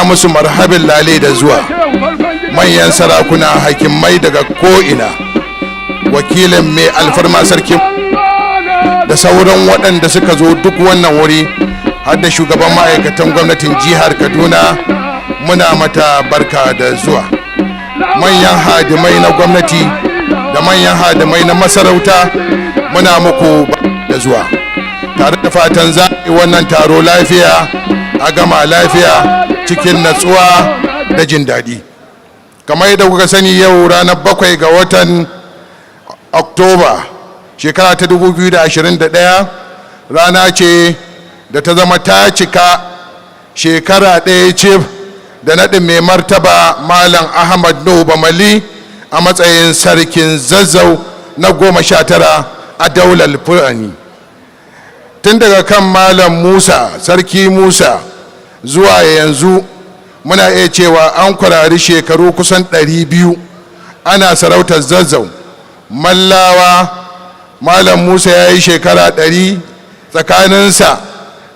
muna musu marhabin lale da zuwa manyan sarakuna hakimai daga ko'ina, wakilin mai alfarma sarki da sauran waɗanda suka zo duk wannan wuri, har da shugaban ma'aikatan gwamnatin jihar Kaduna, muna mata barka da zuwa. Manyan hadimai na gwamnati da manyan hadimai na masarauta, muna muku da zuwa, tare da fatan za a yi wannan taro lafiya, a gama lafiya cikin natsuwa da jin daɗi. Kamar yadda kuka sani, yau ranar 7 ga watan Oktoba shekara ta 2021 rana ce da ta zama ta cika shekara ɗaya cif da naɗin mai martaba Malam Ahmad Nuhu Bamali a matsayin sarkin Zazzau na 19 a daular Fulani. Tun daga kan Malam Musa, Sarki Musa, zuwa yanzu muna iya cewa an kwarari shekaru kusan 200 ana sarautar Zazzau. Mallawa Malam Musa ya yi shekara 100, tsakaninsa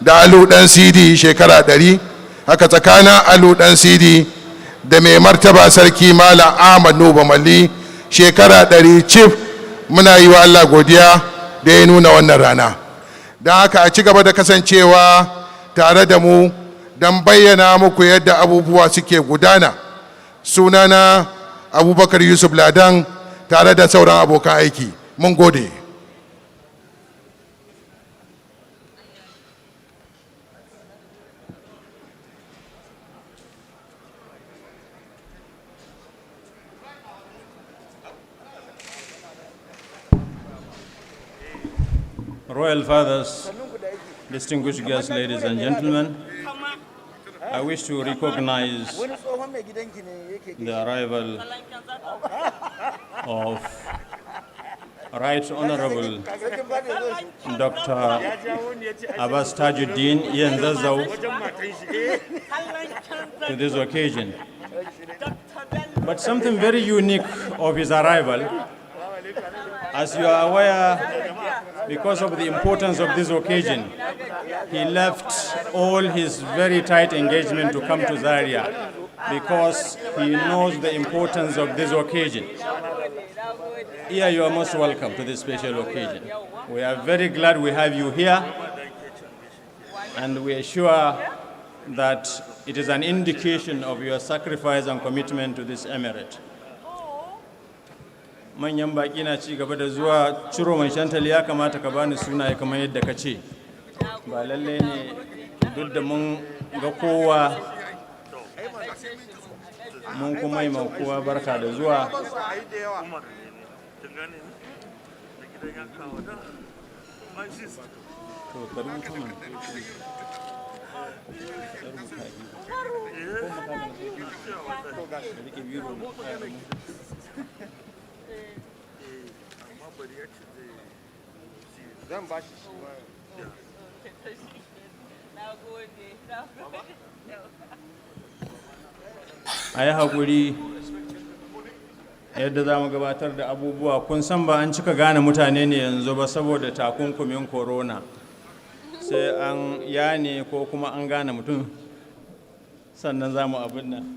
da Alu ɗan Sidi shekara 100, haka tsakanin Alu ɗan Sidi da mai martaba sarki Malam Ahmad Nuhu Bamali shekara 100 cif. Muna yi wa Allah godiya da ya nuna wannan rana. Don haka a ci gaba da kasancewa tare da mu don bayyana muku yadda abubuwa suke gudana. Sunana Abubakar Yusuf Ladan tare da sauran abokan aiki. Mun gode. Royal Fathers, distinguished guests, ladies and gentlemen, I wish to recognize the arrival of Right Honorable Dr. Abbas Tajuddin Emir of Zazzau to this occasion. But something very unique of his arrival, as you are aware, because of the importance of this occasion, he left all his very tight engagement to come to Zaria because he knows the importance of this occasion. Here you are most welcome to this special occasion. We are very glad we have you here, and we are sure that it is an indication of your sacrifice and commitment to this emirate. Manyan baki na ci gaba da zuwa. Ciro mai shantali ya kamata ka bani sunaye kamar yadda ka ce. Ba lalle ne duk da mun ga kowa mun kuma yi kowa barka da zuwa. A yi haƙuri yadda za mu gabatar da abubuwa. Kun san ba an cika gane mutane ne yanzu ba saboda takunkumin corona, sai an yane ko kuma an gane mutum sannan za mu abin nan.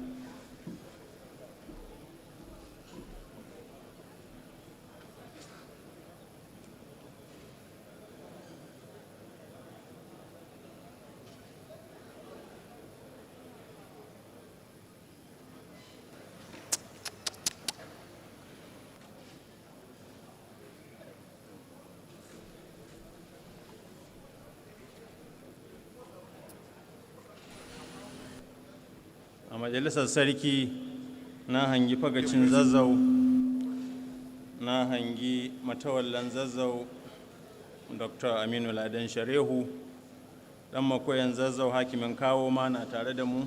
A majalisar sarki na hangi fagacin Zazzau, na hangi matawallan Zazzau Dr. Aminu Ladan Sharehu, dan makoyan Zazzau hakimin kawo ma na tare da mu,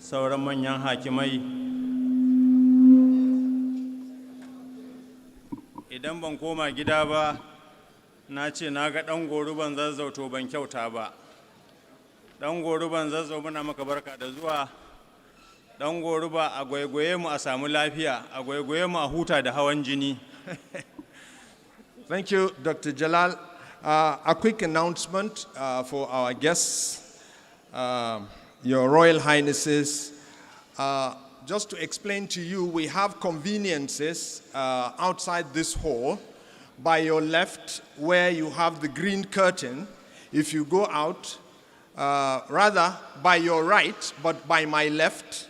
sauran manyan hakimai. Idan ban koma gida ba na ce na ga ɗan goruban Zazzau to ban kyauta ba. Ɗan goruban Zazzau muna maka barka da zuwa. Ɗan goruba a gwaigwaye mu a samu lafiya, a gwaigwaye mu a huta da hawan jini. Thank you, Dr. Jalal. A quick announcement for our guests. Your Royal Highnesses, just to explain to you, we have conveniences outside this hall. By your left, where you have the green curtain, if you go out, rather by your right, but by my left,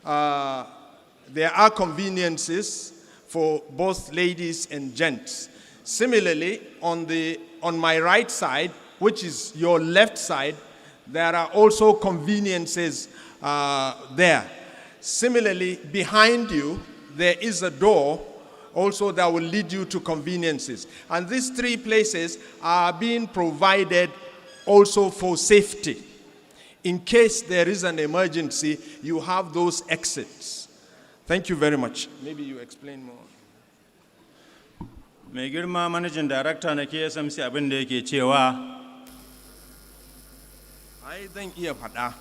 there are conveniences for both ladies and gents. Similarly, on my right side, which is your left side, there are also conveniences there. Similarly, behind you, there is a door also that will lead you to conveniences. And these three places are being provided also for safety. In case there is an emergency, you have those exits. Thank you very much. Maybe you explain more. Mai girma managing director na KSMC abin da yake cewa Ai zan iya faɗa.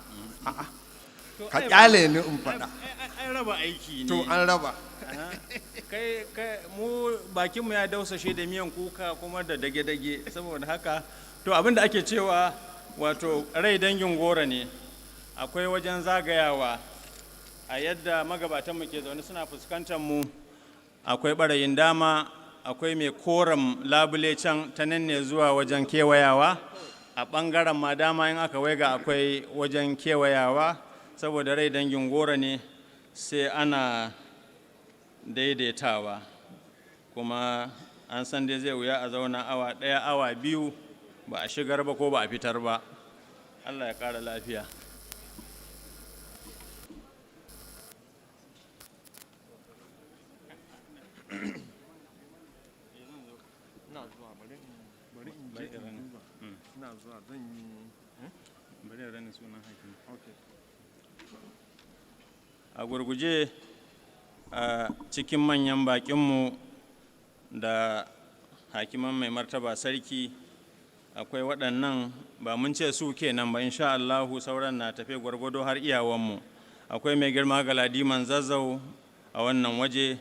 Ka kyale ni in faɗa. An raba aiki ne. To an raba. Kai mu bakin mu ya dausashe da miyan kuka kuma da dage-dage saboda haka to abin da ake cewa wato rai dangin gora ne. Akwai wajen zagayawa a yadda magabatan mu ke zaune suna fuskantar mu. Akwai barayin dama, akwai mai koram labule can ta nan ne zuwa wajen kewayawa. A ɓangaren ma dama in aka waiga akwai wajen kewayawa saboda rai dangin gora ne sai ana daidaitawa kuma an san dai zai wuya a zauna awa ɗaya awa biyu ba a shigar ba ko ba a fitar ba. Allah ya ƙara lafiya. A gurguje a cikin manyan bakinmu da hakiman mai martaba sarki akwai waɗannan ba mun ce su kenan ba insha Allahu sauran na tafe gwargwado har iyawanmu. Akwai mai girma Galadiman Zazzau a wannan waje,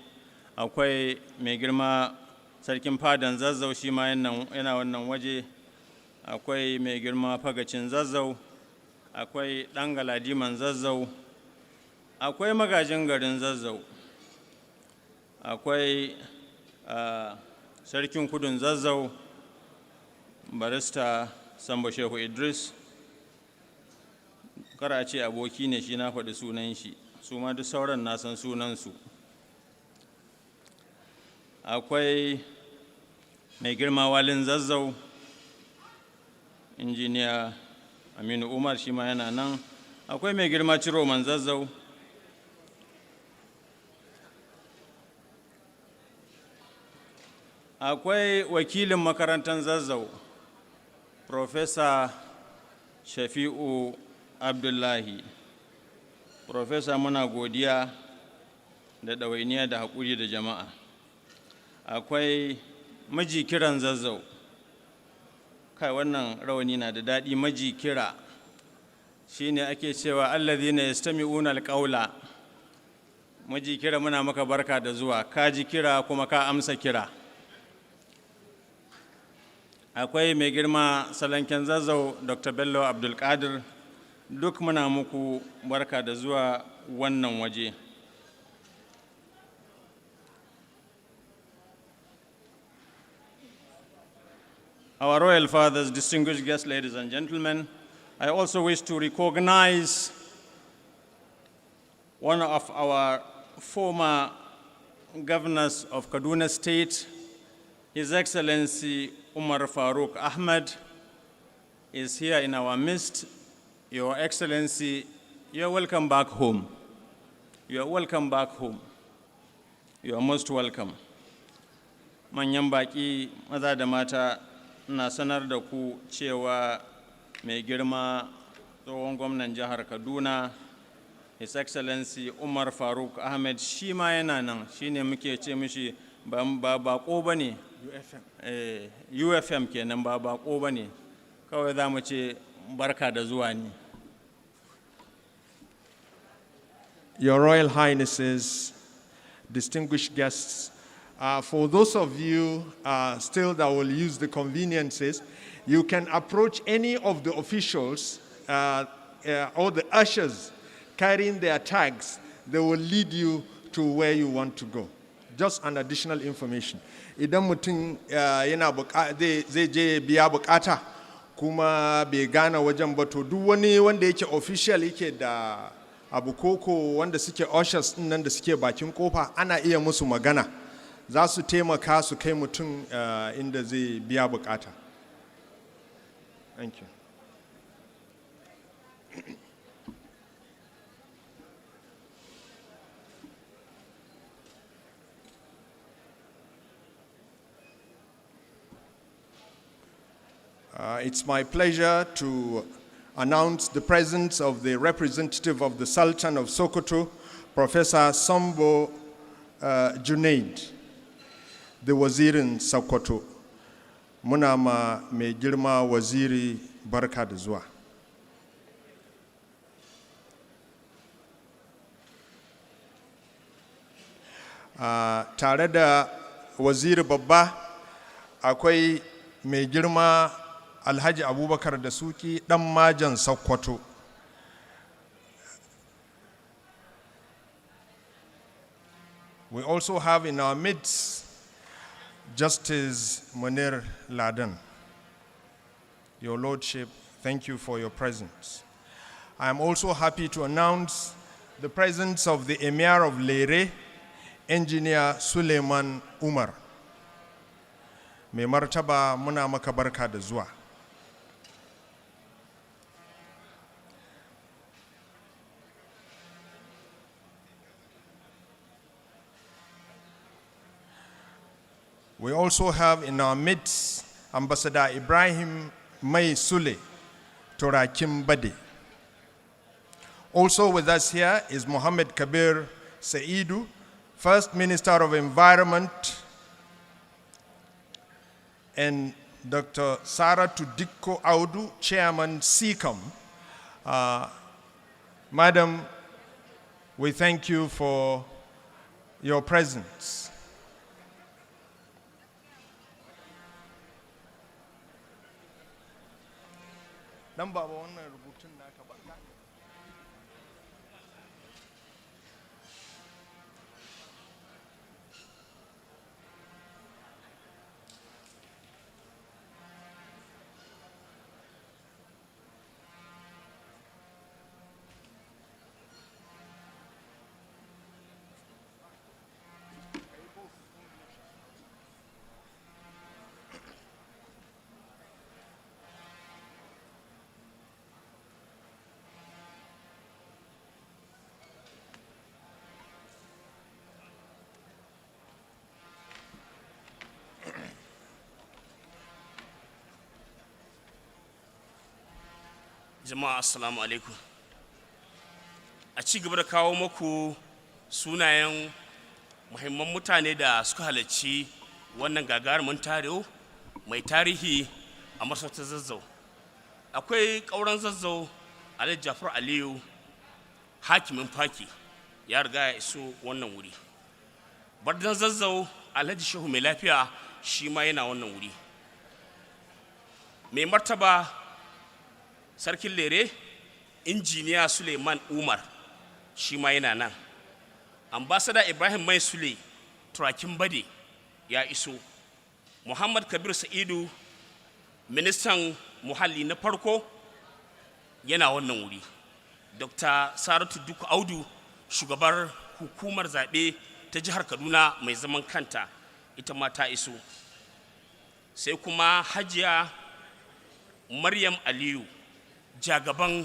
akwai mai girma sarkin fadan Zazzau shi ma yana wannan waje, akwai mai girma fagacin Zazzau, akwai ɗan Galadiman Zazzau, akwai magajin garin Zazzau, akwai sarkin kudun Zazzau barista Sambo Shehu Idris, kara ce aboki ne shi na faɗi sunan shi, su ma duk sauran na san sunansu. Akwai mai girma walin Zazzau, injiniya Aminu Umar shi ma yana nan, akwai mai girma Ciroman Zazzau, akwai wakilin makarantar Zazzau, Professor Shafi'u Abdullahi. Professor muna godiya da ɗawainiya da haƙuri da jama'a. Akwai maji kiran Zazzau. Kai wannan rawani na da daɗi, maji kira. Shi ne ake cewa alladhina yastami'una alqawla. Maji kira muna maka barka da zuwa, ka ji kira kuma ka amsa kira. Akwai mai girma Salanken Zazzau Dr. Bello Abdulkadir, duk muna muku barka da zuwa wannan waje. Our royal fathers, distinguished guests, ladies and gentlemen, I also wish to recognize one of our former governors of Kaduna State, His Excellency Umar Farooq Ahmed is here in our midst. Your Excellency, you're welcome back home. You're welcome back home. You are most welcome. Manyan baki maza da mata na sanar da ku cewa mai girma tsohon gwamnan jihar Kaduna, His Excellency Umar Farooq Ahmed shi ma yana nan, shi ne muke ce mishi ba bako ba ne. UFM kenan ba bako ba ne, kawai za mu ce barka da zuwa ne. Your Royal Highnesses, distinguished guests, for those of you still that will use the conveniences, you can approach any of the officials all the ushers carrying their tags, they will lead you to where you want to go. Just an additional information. Idan mutum zai je biya bukata kuma bai gane wajen ba, to duk wani wanda yake official yake da abu koko wanda suke ushers nan da suke bakin kofa, ana iya musu magana, za su taimaka su kai mutum inda zai biya bukata. Thank you. It's my pleasure to announce the presence of the representative of the Sultan of Sokoto, Professor Sambo Junaid, the Wazirin Sokoto. Muna ma mai girma waziri barka da zuwa. Tare da waziri babba akwai mai girma Alhaji Abubakar da Suki dan majan Sokoto. We also have in our midst Justice Munir Laden. Your Lordship, thank you for your presence. I am also happy to announce the presence of the Emir of Lere, Engineer Suleiman Umar. Mai martaba muna maka barka da zuwa. We also have in our midst Ambassador Ibrahim Mai Sule, Torakim Bade. Also with us here is Mohammed Kabir Saidu, First Minister of Environment, and Dr. Sarah Tudiko Audu, Chairman CICAM. Madam, we thank you for your presence. Number one, rubutun naka ba. Jama'a assalamu alaikum. A ci gaba da kawo muku sunayen muhimman mutane da suka halarci wannan gagarumin taro mai tarihi a masarautar Zazzau. Akwai ƙauren Zazzau Alhaji Jafar Aliyu, hakimin Faki, ya riga ya iso wannan wuri. Bardan Zazzau Alhaji Shehu mai lafiya shi ma yana wannan wuri. Mai martaba Sarkin Lere, Injiniya Suleiman Umar, shi ma yana nan. Ambassador Ibrahim Mai Sule, Turakin Bade, ya iso. Muhammad Kabir Sa'idu, Ministan Muhalli na farko, yana wannan wuri. Dr. Saratu Duku Audu, Shugabar Hukumar Zaɓe ta Jihar Kaduna mai zaman kanta, ita ma ta iso. Sai kuma Hajiya Maryam Aliyu, jagaban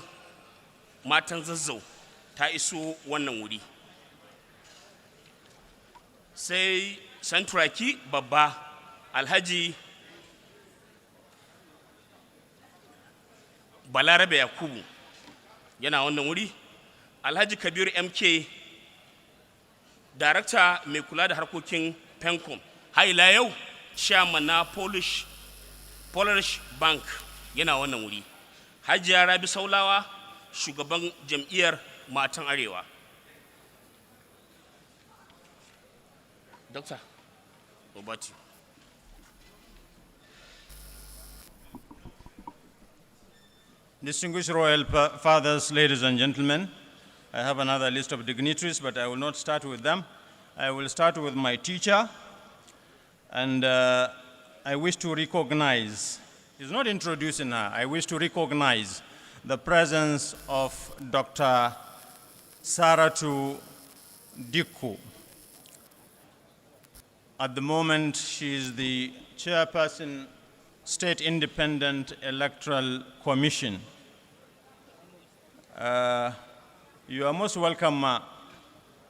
matan Zazzau, ta iso wannan wuri. Sai Santuraki babba Alhaji Balarabe Yakubu yana wannan wuri. Alhaji Kabir MK, darakta mai kula da harkokin Pencom, har ila yau chairman na Polish Bank, yana wannan wuri. Hajiya Rabi Saulawa, shugaban jam'iyyar Matan Arewa. Doctor, over to you. Distinguished royal fathers, ladies and gentlemen, I have another list of dignitaries, but I will not start with them. I will start with my teacher, and I wish to recognize, he's not introducing her, I wish to recognize the presence of Dr. Saratu Dikku. At the moment, she is the chairperson, State Independent Electoral Commission. You are most welcome, ma.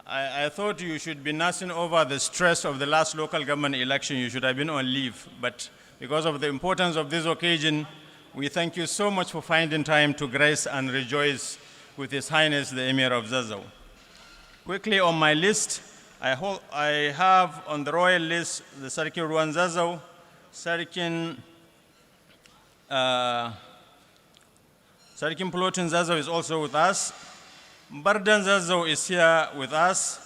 I thought you should be nursing over the stress of the last local government election. You should have been on leave. But because of the importance of this occasion, we thank you so much for finding time to grace and rejoice with His Highness the Emir of Zazzau. Quickly on my list, I have on the royal list the Sarkin Ruwan Zazzau, Sarkin Plotin Zazzau is also with us. Bardan Zazzau is here with us.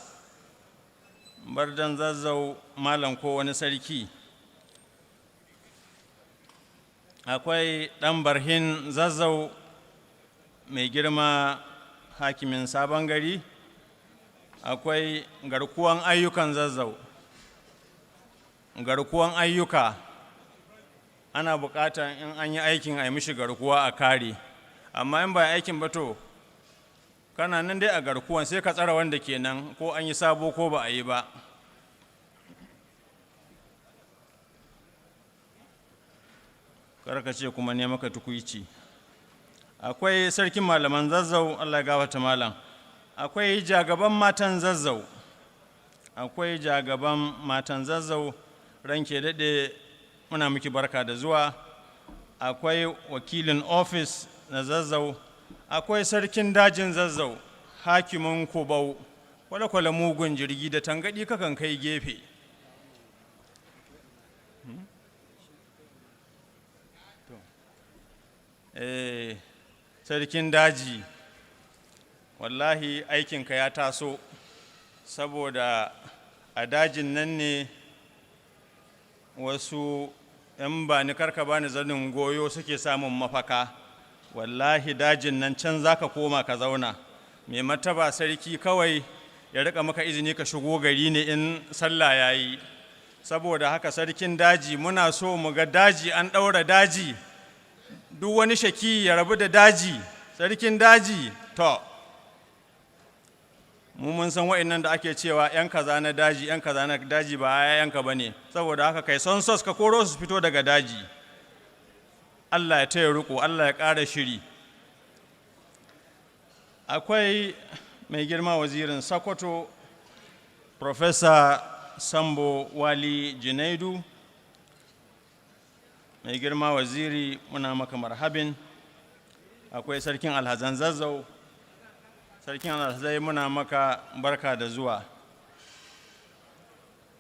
Bardan Zazzau Malam ko wani sarki. Akwai ɗan Barhin Zazzau mai girma hakimin Sabon Gari. Akwai garkuwan ayyukan Zazzau. Garkuwan ayyuka ana buƙatar in an yi aikin a yi mishi garkuwa a kare. Amma in ba aikin ba to kana nan dai a garkuwan sai ka tsara wanda kenan ko an yi sabo ko ba a yi ba. Karka ce kuma ne maka tukuici. Akwai sarkin malaman Zazzau, Allah ya gafarta malam. Akwai jagaban matan Zazzau. Akwai jagaban matan Zazzau, ranke daɗe muna miki barka da zuwa. Akwai wakilin ofis na Zazzau. Akwai sarkin dajin Zazzau, hakimin Kubau, kwale-kwale mugun jirgi da tangaɗi kakan kai gefe. Sarkin daji, wallahi aikinka ya taso, saboda a dajin nan ne wasu ‘yan ba ni karka ba ni zanin goyo suke samun mafaka. Wallahi dajin nan can za ka koma ka zauna. Mai martaba sarki kawai ya rika maka izini ka shigo gari ne in sallah ya yi. Saboda haka sarkin daji muna so mu ga daji an ɗaura daji. Duk wani shaki ya rabu da daji. Sarkin daji, to. Mu mun san wa'annan da ake cewa ‘yan kaza na daji, ‘yan kaza na daji ba ‘yanka ba ne. Saboda haka kai son sos ka koro su fito daga daji. Allah ya taya riko, Allah ya ƙara shiri. Akwai mai girma wazirin Sokoto, Professor Sambo Wali Junaidu. Mai girma waziri muna maka marhabin. Akwai sarkin Alhazan Zazzau. Sarkin Alhazai muna maka barka da zuwa.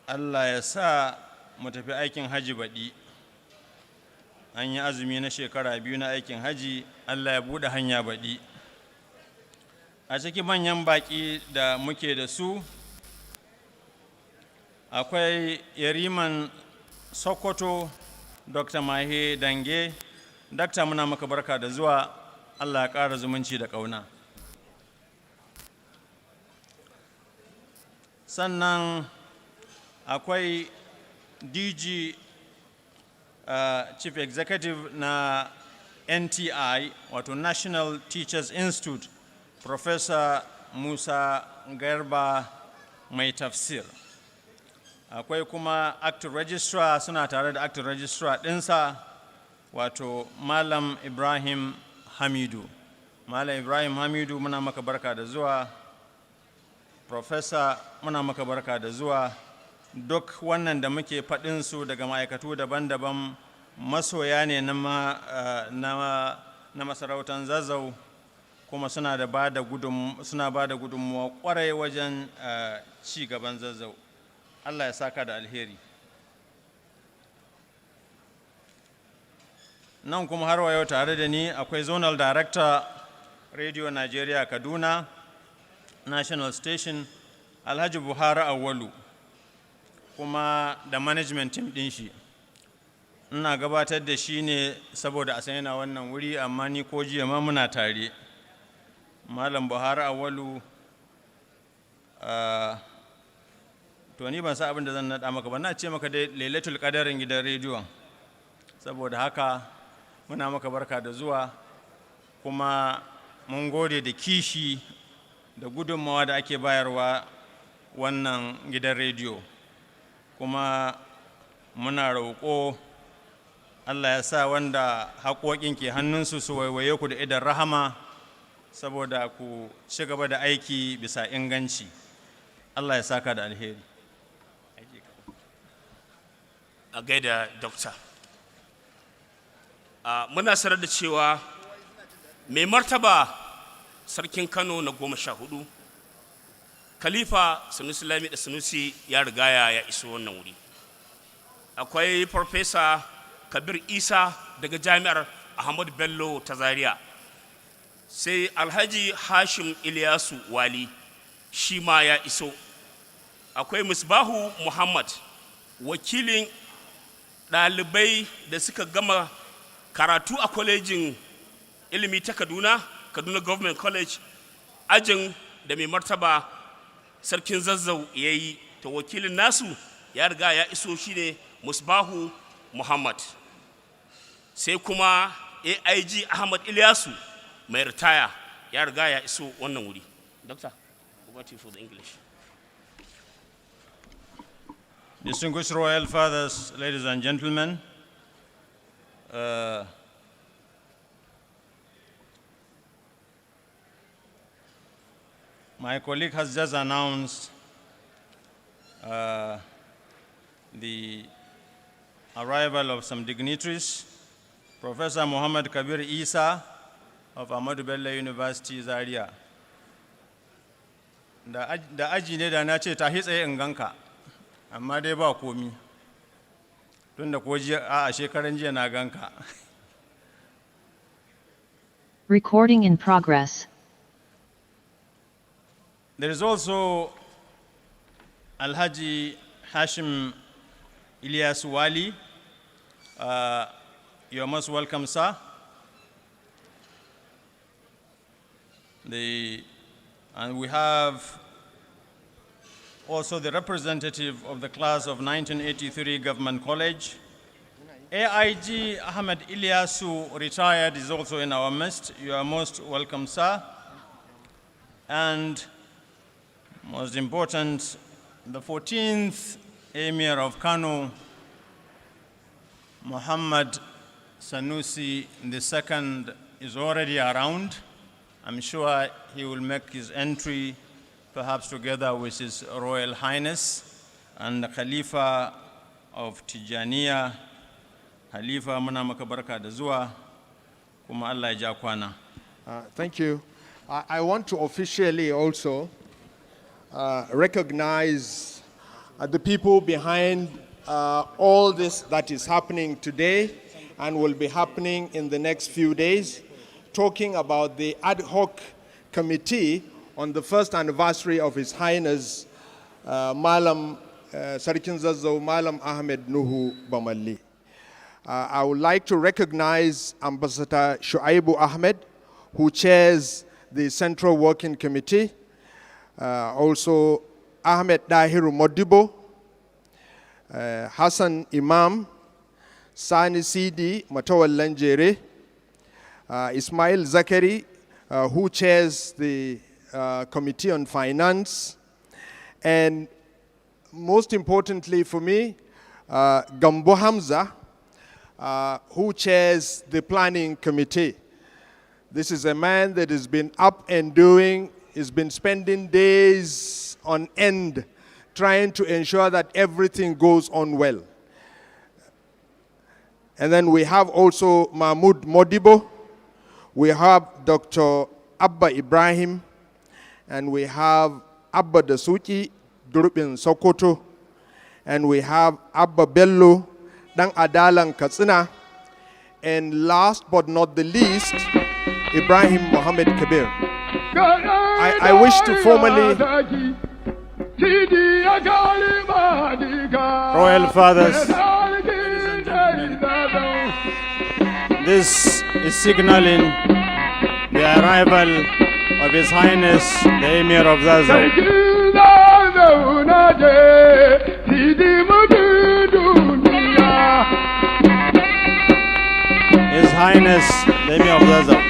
Allah ya sa mu tafi aikin haji baɗi. An yi azumi na shekara 2 na aikin haji, Allah ya buɗe hanya baɗi. A cikin manyan baƙi da muke da su, akwai yariman Sokoto, Dr. Mahe Dange. Dakta muna maka barka da zuwa, Allah ya ƙara zumunci da ƙauna. Sannan akwai DG Chief Executive na NTI, wato National Teachers Institute, Professor Musa Garba mai tafsir. Akwai kuma Active Registrar, suna tare da Active Registrar ɗinsa, wato Malam Ibrahim Hamidu. Malam Ibrahim Hamidu muna maka barka da zuwa. Professor muna maka barka da zuwa. Duk wannan da muke faɗinsu daga ma'aikatu daban-daban masoya ne na masarautar Zazzau, kuma suna ba da gudunmuwa ƙwarai wajen ci gaban Zazzau. Allah ya saka da alheri. Nan kuma har wa yau tare da ni akwai Zonal Director Radio Nigeria Kaduna National Station, Alhaji Buhari Awwalu, kuma da management team ɗin shi. ina gabatar da shi ne saboda a san yana wannan wuri, amma ni ko jiya ma muna tare. Malam Buhari Awalu, to ni ban san abin da zan naɗa maka ba, na ce maka dai Lailatul Qadarin gidan rediyon. Saboda haka muna maka barka da zuwa, kuma mun gode da kishi da gudunmawa da ake bayarwa wannan gidan rediyo, kuma muna roƙo Allah ya sa wanda haƙoƙin ke hannunsu su waiwaye ku da idan rahama, saboda ku ci gaba da aiki bisa inganci. Allah ya saka da alheri. A gaida dokta. Muna sanar da cewa mai martaba sarkin Kano na 14, Khalifa Sanusi Lami da Sanusi ya rigaya ya iso wannan wuri. Akwai Farfesa Kabir Isa daga Jami'ar Ahmadu Bello ta Zaria. Sai Alhaji Hashim Ilyasu Wali shi ma ya iso. Akwai Musbahu Muhammad, wakilin ɗalibai da suka gama karatu a kwalejin ilimi ta Kaduna Government College, ajin da mai martaba sarkin Zazzau ya yi, ta wakilin nasu ya riga ya iso shi ne Musbahu Muhammad. Sai kuma AIG Ahmad Ilyasu mai ritaya ya riga ya iso wannan wuri. Doctor, over to you for the English. Distinguished Royal Fathers, ladies and gentlemen, my colleague has just announced the arrival of some dignitaries. Professor Muhammad Kabir Isa of Ahmadu Bello University, Zaria. Da aji ne da na ce ta hitsaye in ganka, amma dai ba komi. Tun da ko a shekaran jiya na ganka. Recording in progress. There is also Alhaji Hashim Ilyas Wali. You are most welcome, sir. And we have also the representative of the class of 1983 Government College. AIG Ahmed Ilyasu, retired, is also in our midst. You are most welcome, sir. And most important, the 14th Emir of Kano, Muhammad Sanusi II, is already around. I'm sure he will make his entry, perhaps together with His Royal Highness and the Khalifa of Tijaniya. Khalifa, muna maka barka da zuwa, kuma Allah ya ja kwana. Thank you. I want to officially also recognize the people behind all this that is happening today and will be happening in the next few days, talking about the ad hoc committee on the first anniversary of His Highness Malam Sarkin Zazzau Malam Ahmed Nuhu Bamalli. I would like to recognize Ambassador Shuaibu Ahmed, who chairs the Central Working Committee. Also Ahmed Dahiru Modibo, Hassan Imam, Sani Sidi Matawal Lanjere, Ismail Zakari, who chairs the Committee on Finance, and most importantly for me, Gambo Hamza, who chairs the Planning Committee. This is a man that has been up and doing, has been spending days on end trying to ensure that everything goes on well. And then we have also Mahmoud Modibo, we have Dr. Abba Ibrahim, and we have Abba Dasuki Durubin Sokoto, and we have Abba Bello Dang Adalan Katsina, and last but not the least, Ibrahim Mohammed Kabir. I wish to formally... Royal Fathers, ladies and gentlemen, This is signaling the arrival of His Highness the Emir of Zazzau. His Highness the Emir of Zazzau.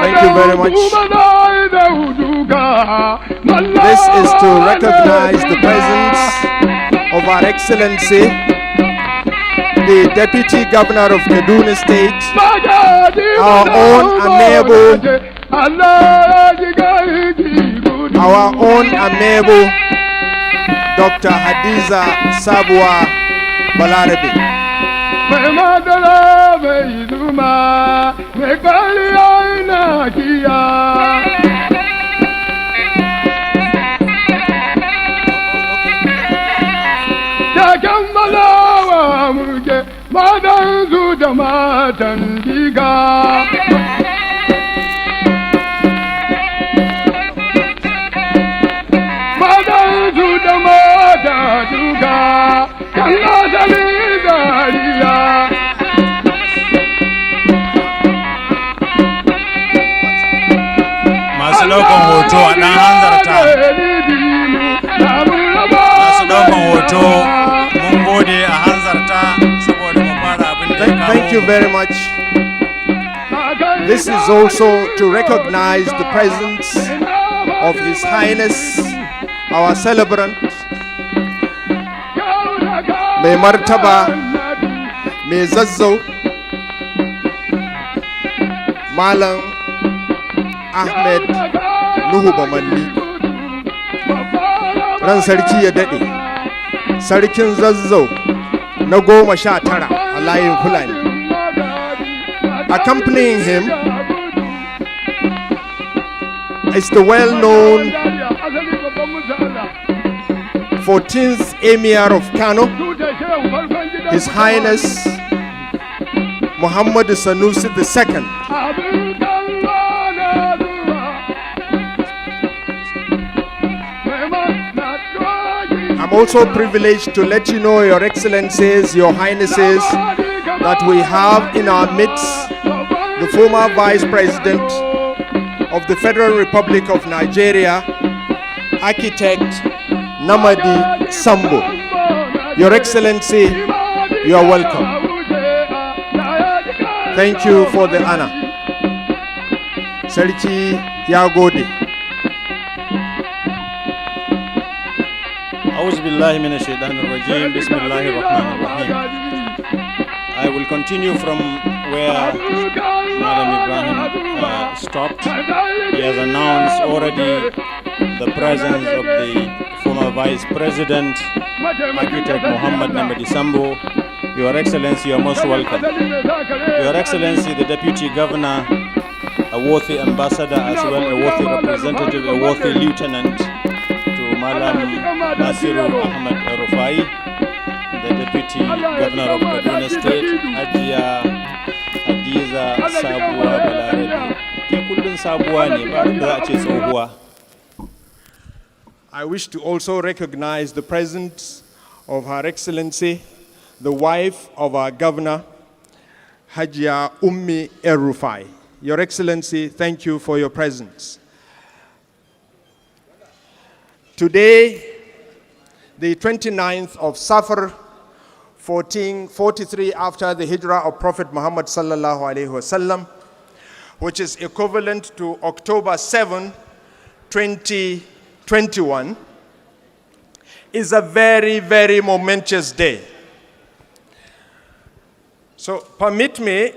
Thank you very much. This is to recognize the presence of Our Excellency, the Deputy Governor of Kaduna State, our own amiable Dr. Hadiza Sabuwa Balarabe. Masu ɗaukan hoto a ɗan hanzarta. Masu ɗaukan hoto mun gode a hanzarta saboda mu fara abin da ya kawo. Thank you very much. This is also to recognize the presence of His Highness, our celebrant, Mai Martaba, Mai Zazzau, Malam Ahmed Nuhu Bamalli. Ran sarki ya daɗe, sarkin Zazzau na 19 a layin Fulani. Accompanying him is the well-known 14th Emir of Kano, His Highness Muhammad Sanusi II. I'm also privileged to let you know, Your Excellencies, Your Highnesses, that we have in our midst the former Vice President of the Federal Republic of Nigeria, Architect Namadi Sambo. Your Excellency, you are welcome. Thank you for the honor. Sarki ya gode. أعوذ بالله من الشيطان الرجيم بسم الله الرحمن الرحيم I will continue from where Madam Ibrahim stopped. He has announced already the presence of the former Vice President, Architect Muhammad Namadi Sambo. Your Excellency, you are most welcome. Your Excellency, the Deputy Governor, a worthy ambassador as well, a worthy representative, a worthy lieutenant to Malam Nasiru Ahmad Rufai, the Deputy Governor of Kaduna State, Hajiya Hadiza Sabuwa Balarabe. Ke kullun sabuwa ne ba da za a ce tsohuwa. I wish to also recognize the presence of Her Excellency, the wife of our governor, Hajiya Ummi Rufai. Your Excellency, thank you for your presence. Today, the 29th of Safar, 1443 after the Hijrah of Prophet Muhammad sallallahu alaihi wasallam, which is equivalent to October 7, 2021, is a very, very momentous day. So permit me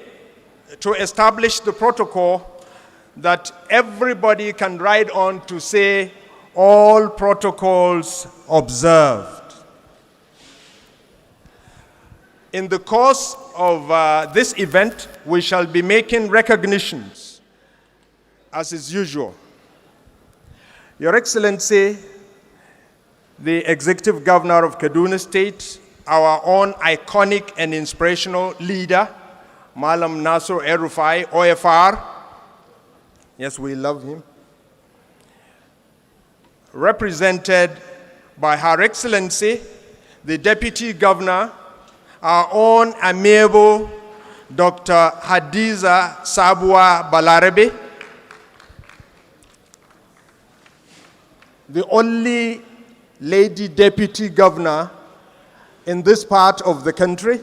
to establish the protocol that everybody can write on to say all protocols observed. In the course of this event, we shall be making recognitions, as is usual. Your Excellency, the Executive Governor of Kaduna State, our own iconic and inspirational leader, Malam Nasir El-Rufai, OFR. Yes, we love him. Represented by Her Excellency, the Deputy Governor, our own amiable Dr. Hadiza Sabuwa Balarabe, the only lady Deputy Governor in this part of the country,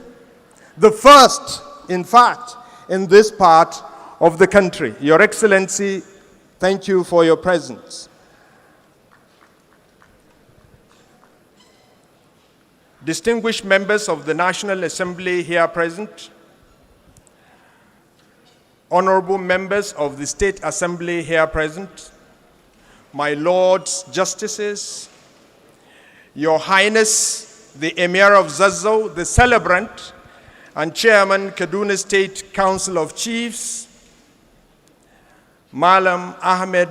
the first, in fact, in this part of the country. Your Excellency, thank you for your presence. Distinguished members of the National Assembly here present, honorable members of the State Assembly here present, my lords justices, Your Highness, the Emir of Zazzau, the celebrant and Chairman, Kaduna State Council of Chiefs, Malam Ahmed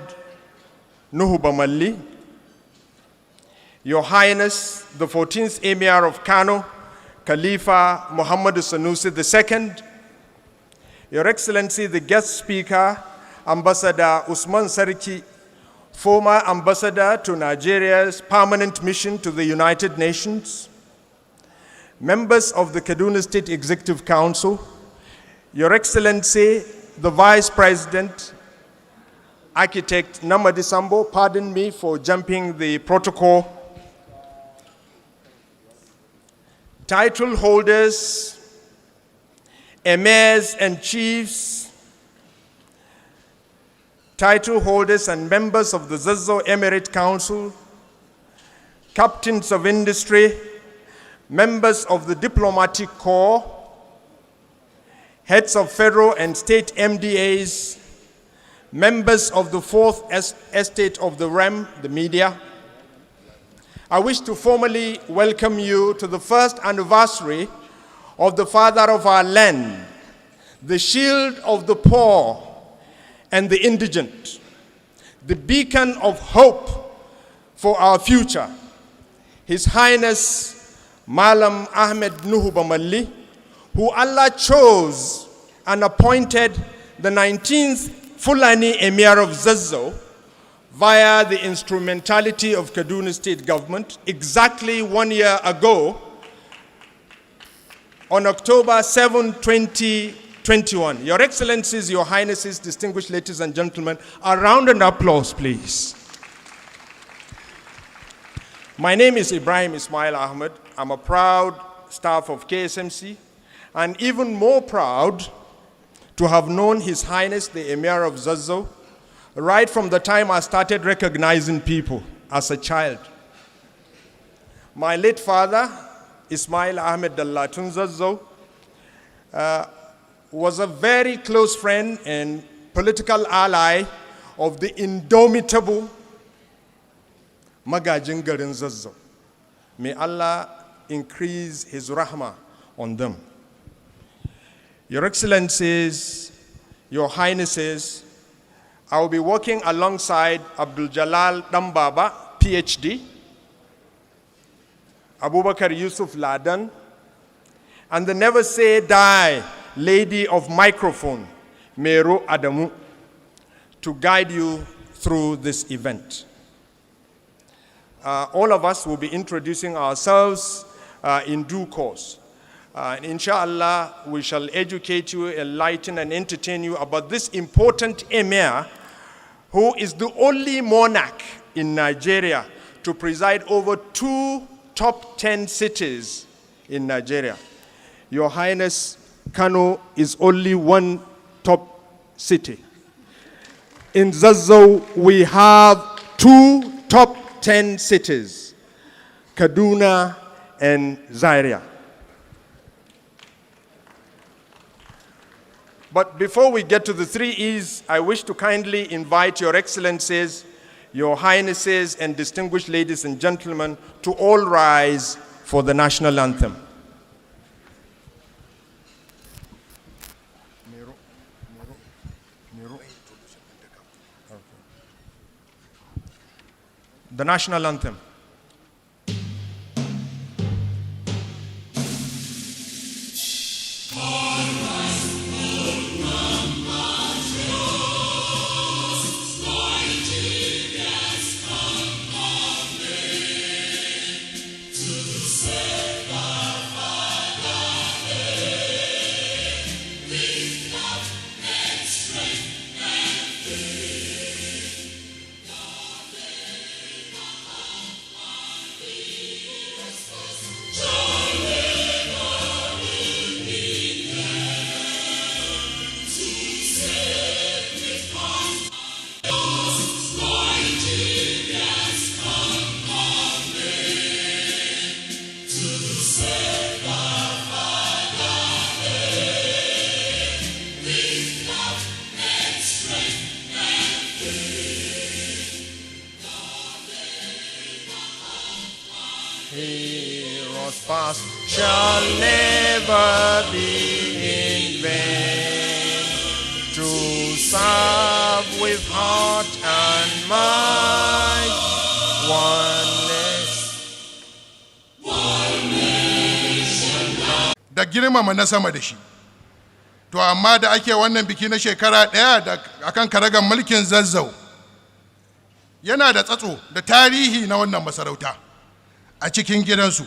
Nuhu Bamalli, Your Highness, the 14th Emir of Kano, Khalifa Muhammad Sanusi II, Your Excellency, the guest speaker, Ambassador Usman Sarki, former ambassador to Nigeria's permanent mission to the United Nations, members of the Kaduna State Executive Council, Your Excellency, the Vice President, Architect Namadi Sambo, pardon me for jumping the protocol, title holders, emirs and chiefs, title holders and members of the Zazzau Emirate Council, captains of industry, members of the diplomatic corps, heads of federal and state MDAs, members of the fourth estate of the realm, the media. I wish to formally welcome you to the first anniversary of the father of our land, the shield of the poor and the indigent, the beacon of hope for our future, His Highness Malam Ahmed Nuhu Bamalli, who Allah chose and appointed the 19th Fulani Emir of Zazzau via the instrumentality of Kaduna State Government exactly 1 year ago on October 7, 2021. Your Excellencies, Your Highnesses, distinguished ladies and gentlemen, a round of applause, please. My name is Ibrahim Ismail Ahmed. I'm a proud staff of KSMC and even more proud to have known His Highness the Emir of Zazzau right from the time I started recognizing people as a child. My late father, Ismail Ahmed Dallatun Zazzau, was a very close friend and political ally of the indomitable Magajin garin Zazzau. May Allah increase his rahmah on them. Your Excellencies, Your Highnesses, I will be working alongside Abdul Jalal Dambaba, PhD, Abubakar Yusuf Ladan, and the never say die lady of microphone, Mero Adamu, to guide you through this event. All of us will be introducing ourselves in due course. And inshallah, we shall educate you, enlighten, and entertain you about this important emir who is the only monarch in Nigeria to preside over 2 top 10 cities in Nigeria. Your Highness, Kano is only 1 top city. In Zazzau, we have 2 top 10 cities, Kaduna and Zaria. But before we get to the 3 E's, I wish to kindly invite Your Excellencies, Your Highnesses, and distinguished ladies and gentlemen to all rise for the national anthem. The national anthem. Heroes past shall never be in vain, to serve with heart and mind, da girmama na sama da shi. To amma da ake wannan biki na shekara ɗaya da akan karagan mulkin Zazzau, yana da tsatso da tarihi na wannan masarauta. A cikin gidansu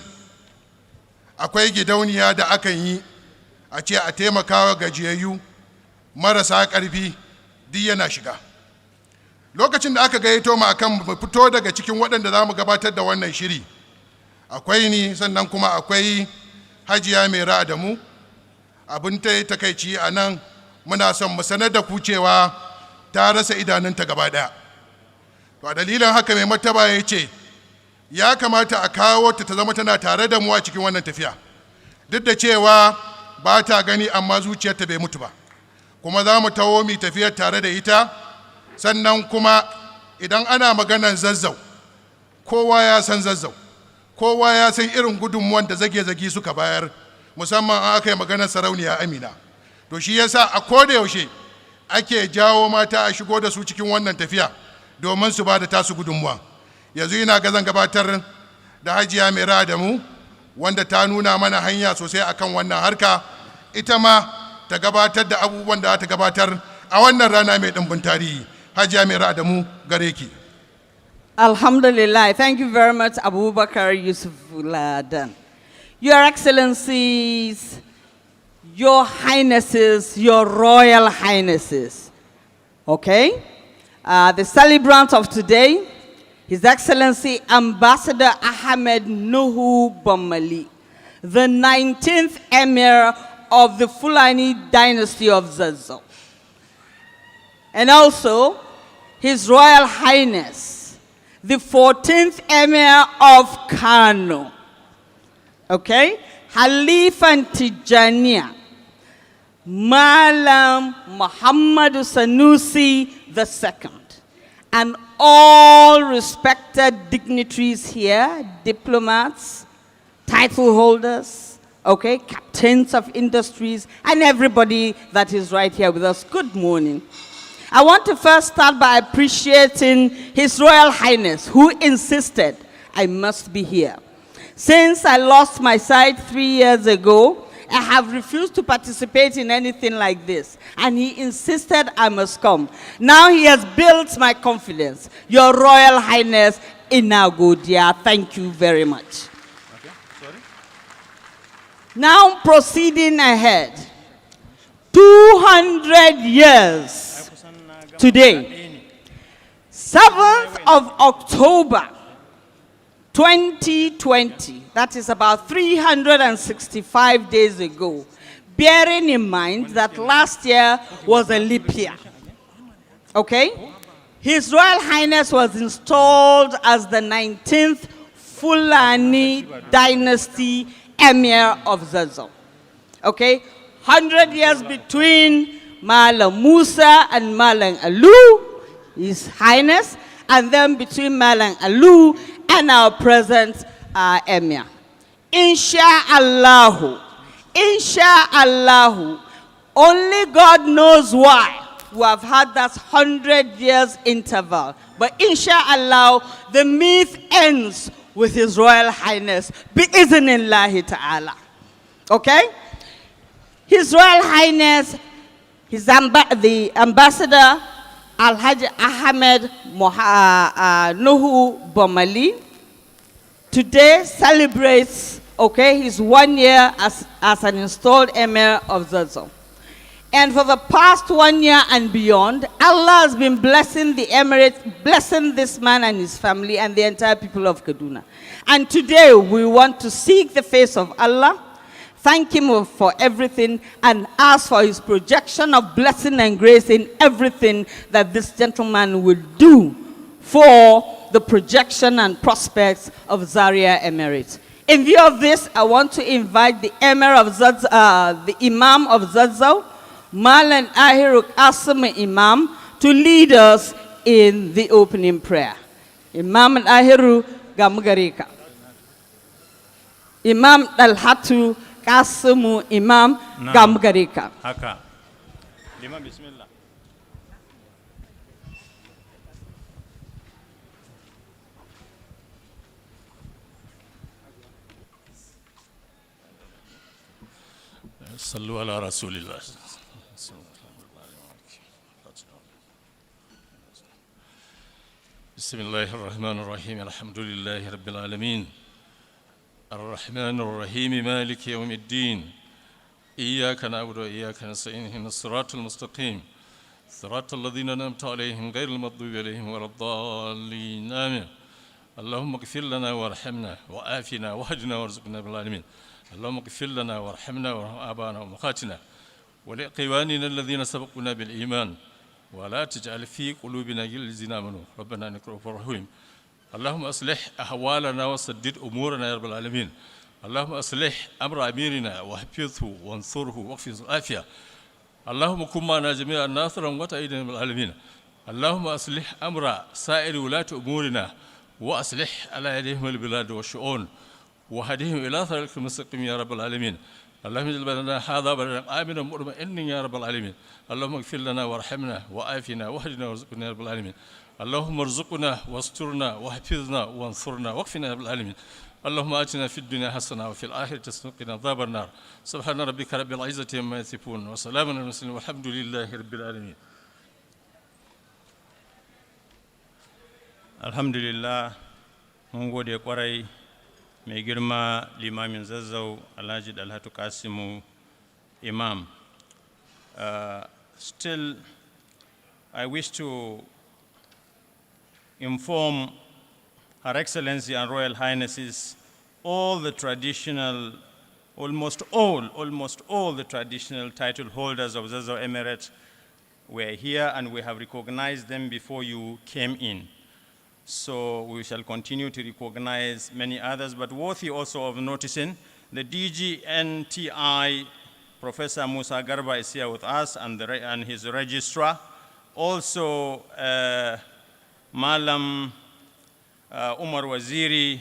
akwai gidauniya da akan yi a ce a taimakawa gajiyayyu marasa ƙarfi duk yana shiga. Lokacin da aka gayyato mu akan mu fito daga cikin waɗanda za mu gabatar da wannan shiri, akwai ni, sannan kuma akwai Hajiya Mai Adamu. Abin ta takaici a nan, muna son mu sanar da ku cewa ta rasa idanunta gaba ɗaya. To a dalilin haka mai martaba ya ce ya kamata a kawo ta zama tana tare da mu a cikin wannan tafiya, duk da cewa ba ta gani amma zuciyarta bai mutu ba, kuma za mu tawo mu tafiyar tare da ita. Sannan kuma idan ana maganar Zazzau, kowa ya san Zazzau, kowa ya san irin gudunmuwan da zage-zage suka bayar, musamman an aka yi maganar sarauniya Amina. To shi yasa a koda yaushe ake jawo mata a shigo da su cikin wannan tafiya domin su ba da tasu gudunmuwa. Yanzu ina ga zan gabatar da Hajiya Mai Adamu, wanda ta nuna mana hanya sosai akan wannan harka, ita ma ta gabatar da abubuwan da ta gabatar a wannan rana mai ɗimbin tarihi. Hajiya Mai Adamu, gare ki. Alhamdulillah. Thank you very much, Abubakar Yusuf Ladan. Your Excellencies, Your Highnesses, Your Royal Highnesses, okay? The celebrant of today, His Excellency Ambassador Ahmed Nuhu Bamali, the 19th Emir of the Fulani dynasty of Zazzau. And also, His Royal Highness, the 14th Emir of Kano, okay? Halifan Tijaniya, Malam Muhammadu Sanusi II, and all respected dignitaries here, diplomats, title holders, okay, captains of industries, and everybody that is right here with us. Good morning. I want to first start by appreciating His Royal Highness, who insisted I must be here. Since I lost my sight 3 years ago, I have refused to participate in anything like this, and he insisted I must come. Now he has built my confidence. Your Royal Highness, Inagodia, thank you very much. Okay, sorry. Now proceeding ahead, 200 years today, 7th of October, 2020, that is about 365 days ago, bearing in mind that last year was a leap year, okay? His Royal Highness was installed as the 19th Fulani Dynasty Emir of Zazzau, okay? 100 years between Malam Musa and Malam Alu, His Highness, and then between Malam Alu and our present Emir. Insha'Allahu, only God knows why we have had that 100 years interval. But Insha'Allah, the myth ends with His Royal Highness, bi'iznillahi ta'ala. Okay? His Royal Highness, the Ambassador Alhaji Ahmed Nuhu Bomali, today celebrates, okay, his 1 year as an installed Emir of Zazzau. And for the past 1 year and beyond, Allah has been blessing the Emirate, blessing this man and his family and the entire people of Kaduna. And today we want to seek the face of Allah, thank Him for everything, and ask for His projection of blessing and grace in everything that this gentleman will do for the projection and prospects of Zaria Emirate. In view of this, I want to invite the Emir of Zazzau, the Imam of Zazzau, Malan Ahiru Qasim Imam, to lead us in the opening prayer. Imam Ahiru Gamugarika. Imam Dalhatu Qasimu Imam Gamugarika. Haka. Imam, bismillah. صلوا على رسول الله. بسم الله الرحمن الرحيم الحمد لله رب العالمين الرحمن الرحيم مالك يوم الدين إياك نعبد وإياك نستعين اهدنا الصراط المستقيم صراط الذين أنعمت عليهم غير المغضوب عليهم ولا الضالين آمين اللهم اغفر لنا وارحمنا وآفنا واهدنا وارزقنا بالعالمين اللهم اغفر لنا وارحمنا وارحم آباءنا وأمهاتنا ولإخواننا الذين سبقونا بالإيمان ولا تجعل في قلوبنا غلا للذين آمنوا ربنا إنك رؤوف رحيم اللهم أصلح أحوالنا وسدد أمورنا يا رب العالمين اللهم أصلح أمر أميرنا واحفظه وانصره واحفظ العافية اللهم كن معنا جميعا ناصرا وتأييدا يا رب العالمين اللهم أصلح أمر سائر ولاة أمورنا وأصلح على يديهم البلاد والشؤون وهديهم إلى صراطك المستقيم يا رب العالمين اللهم اجعل بلدنا هذا بلدا آمنا مطمئنا يا رب العالمين اللهم اغفر لنا وارحمنا وآفنا واهدنا وارزقنا يا رب العالمين اللهم ارزقنا واسترنا واحفظنا وانصرنا واكفنا يا رب العالمين اللهم آتنا في الدنيا حسنة وفي الآخرة حسنة وقنا عذاب النار سبحان ربك رب العزة عما يصفون وسلام على المرسلين والحمد لله رب العالمين. Alhamdulillah, mun gode kwarai mai girma limamin Zazzau Alhaji Dalhatu Qasimu Imam. Still, I wish to inform Her Excellency and Royal Highnesses all the traditional, almost all the traditional title holders of Zazzau Emirate were here, and we have recognized them before you came in. So we shall continue to recognize many others, but worthy also of noticing, the DGNTI Professor Musa Garba is here with us, and his registrar. Also, Malam Umar Waziri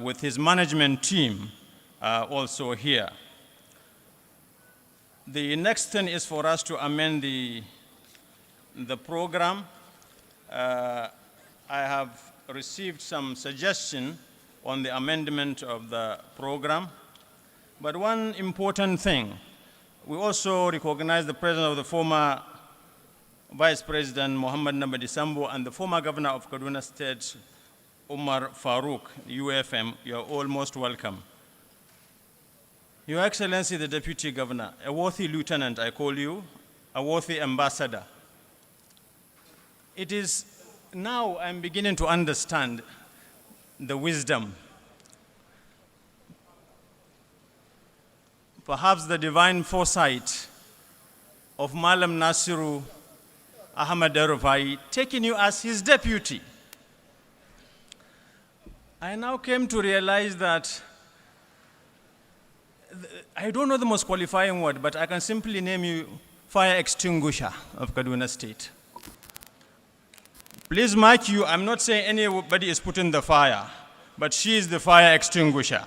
with his management team also here. The next thing is for us to amend the program. I have received some suggestion on the amendment of the program. But one important thing, we also recognize the presence of the former Vice President Muhammad Nabadi Sambo and the former Governor of Kaduna State, Umar Farouk, UFM. You are all most welcome. Your Excellency, the Deputy Governor, a worthy lieutenant, I call you, a worthy ambassador. It is now I'm beginning to understand the wisdom, perhaps the divine foresight of Malam Nasiru Ahmad Rufai taking you as his deputy. I now came to realize that I don't know the most qualifying word, but I can simply name you fire extinguisher of Kaduna State. Please mark you, I'm not saying anybody is putting the fire, but she is the fire extinguisher.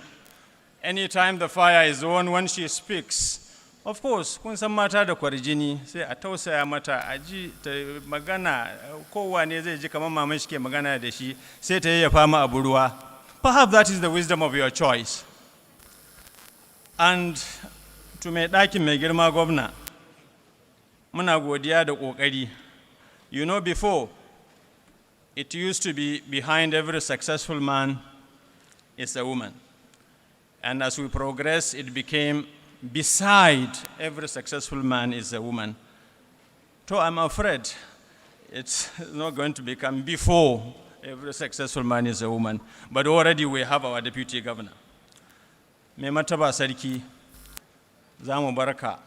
Anytime the fire is on, when she speaks, of course, kun san mata da kwarjini sai a tausaya mata a ji ta magana, kowa ne zai ji kamar maman shi ke magana da shi sai ta yayyafa ma abu ruwa. Perhaps that is the wisdom of your choice. And to mai ɗakin mai girma gwamna, muna godiya da ƙoƙari. You know, before, it used to be behind every successful man is a woman. And as we progress, it became beside every successful man is a woman. So I'm afraid it's not going to become before every successful man is a woman. But already we have our deputy governor. Mai martaba sarki, za mu barka,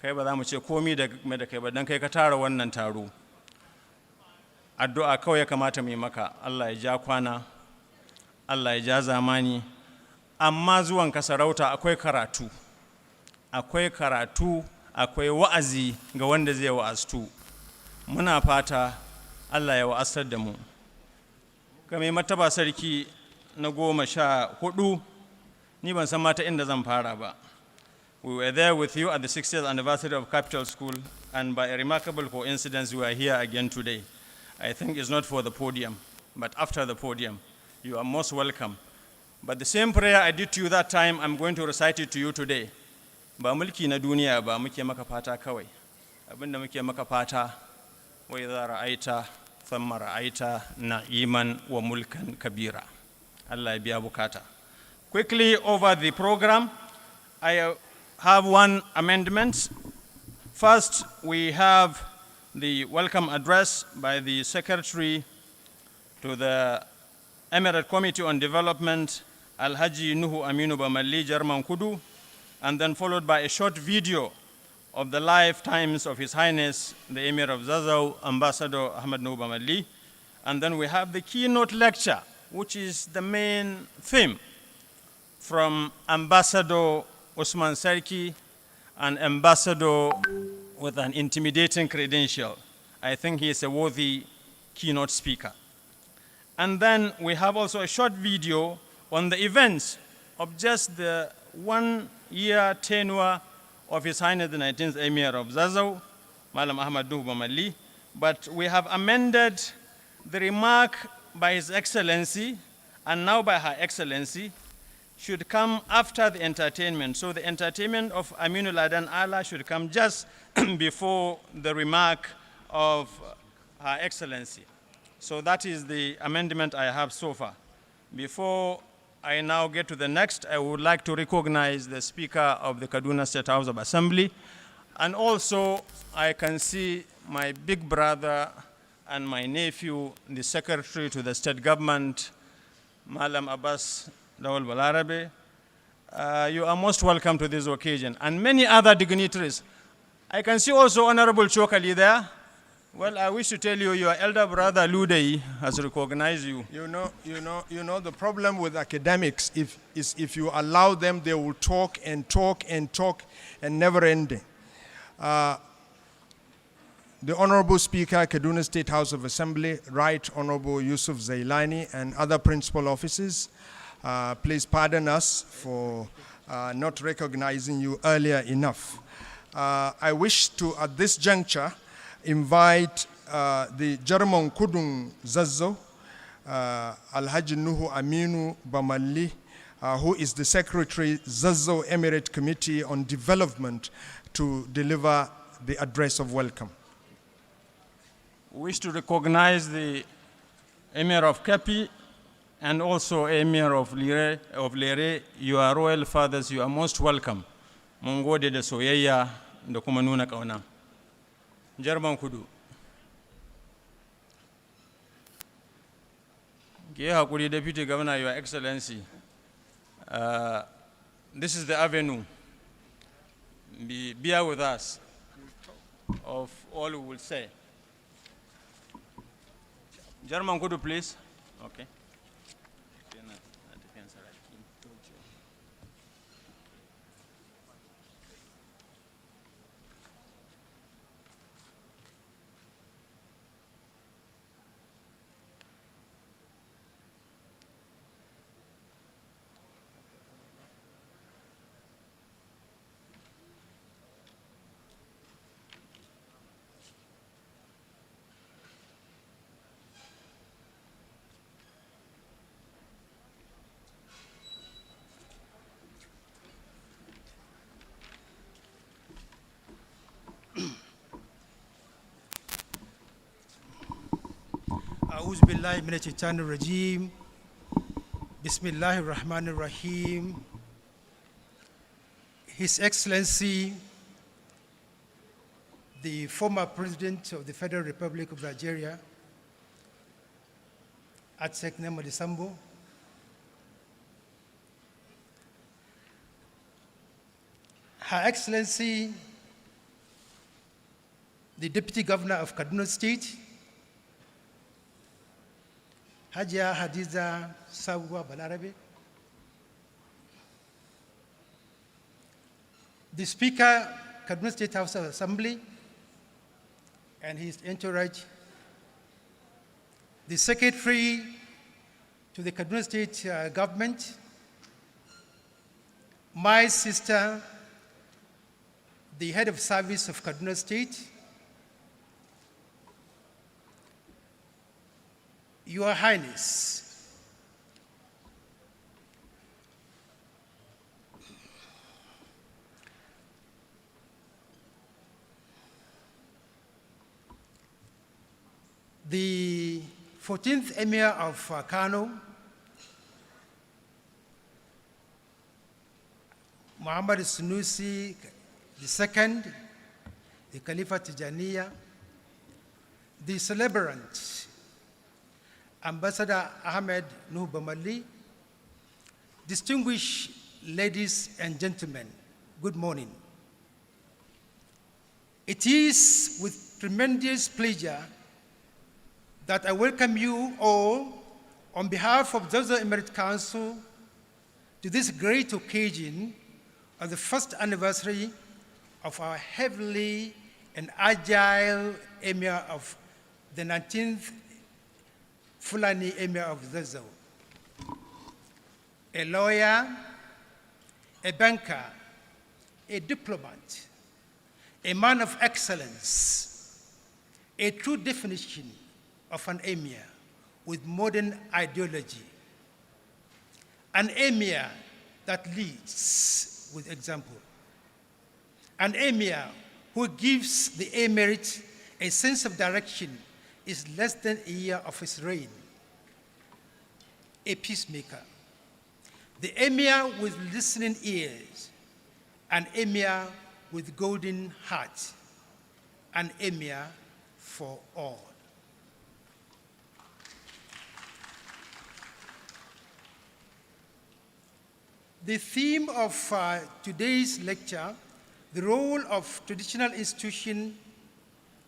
kai ba za mu ce komi da kai ba don kai ka tara wannan taro. Addu'a kawai ya kamata mu yi maka, Allah ya ja kwana, Allah ya ja zamani, amma zuwan ka sarauta akwai karatu, akwai wa'azi ga wanda zai wa'aztu. Muna fata Allah ya wa'aztar da mu. Ga mai martaba sarki na 14, ni ban san mata inda zan fara ba. We were there with you at the 60th anniversary of Capital School, and by a remarkable coincidence, we are here again today. I think it's not for the podium, but after the podium. You are most welcome. But the same prayer I did to you that time, I'm going to recite it to you today. Ba mulki na duniya ba muke maka fata kawai. Abinda muke maka fata, wa idza ra'aita thumma ra'aita na'iman wa mulkan kabira. Allah ya biya bukata. Quickly over the program, I have one amendment. First, we have the welcome address by the Secretary to the Emirate Committee on Development, Alhaji Nuhu Aminu Bamalli Jarman Kudu, and then followed by a short video of the lifetimes of His Highness, the Emir of Zazzau, Ambassador Ahmad Nuhu Bamalli. And then we have the keynote lecture, which is the main theme, from Ambassador Usman Sarki, an ambassador with an intimidating credential. I think he is a worthy keynote speaker. And then we have also a short video on the events of just the 1-year tenure of His Highness the 19th Emir of Zazzau, Malam Ahmad Nuhu Bamalli. But we have amended the remark by His Excellency and now by Her Excellency should come after the entertainment. So the entertainment of Aminul Adan Allah should come just before the remark of Her Excellency. So that is the amendment I have so far. Before I now get to the next, I would like to recognize the Speaker of the Kaduna State House of Assembly. And also, I can see my big brother and my nephew, the Secretary to the State Government, Malam Abbas Lawal Balarabe. You are most welcome to this occasion. And many other dignitaries. I can see also Honorable Chokali there. Well, I wish to tell you, your elder brother Ludei has recognized you. You know, the problem with academics is if you allow them, they will talk and talk and talk and never ending. The Honorable Speaker, Kaduna State House of Assembly, Right Honorable Yusuf Zailani, and other principal officers, please pardon us for not recognizing you earlier enough. I wish to, at this juncture, invite the German Kudung Zazzau, Alhaji Nuhu Aminu Bamalli, who is the Secretary, Zazzau Emirate Committee on Development, to deliver the address of welcome. We wish to recognize the Emir of Kapi and also Emir of Lere. Your royal fathers, you are most welcome. Mun gode da soyayya da kuma nuna ƙauna. Jarman Kudu. Ke hakuri, Deputy Governor, Your Excellency. This is the avenue. Bear with us of all we will say. German Kudu, please. Okay. أعوذ بالله من الشيطان الرجيم بسم الله الرحمن الرحيم. His Excellency, the former President of the Federal Republic of Nigeria, Atsek Nemadi Sambo, Her Excellency, the Deputy Governor of Kaduna State, Hajia Hadiza Sabuwa Balarabe, the Speaker, Kaduna State House of Assembly, and his entourage, the Secretary to the Kaduna State government, my sister, the Head of Service of Kaduna State, Your Highness, the 14th Emir of Kano, Muhammad Sunusi II, the Khalifa Tijaniya, the celebrant, Ambassador Ahmed Nuh Bamalli, distinguished ladies and gentlemen, good morning. It is with tremendous pleasure that I welcome you all on behalf of Zazzau Emirate Council to this great occasion of the first anniversary of our heavenly and agile Emir of the 19th Fulani Emir of Zazzau. A lawyer, a banker, a diplomat, a man of excellence, a true definition of an emir with modern ideology, an emir that leads with example, an emir who gives the emirate a sense of direction is less than a year of his reign, a peacemaker, the emir with listening ears, an emir with golden heart, an emir for all. The theme of today's lecture, the role of traditional institution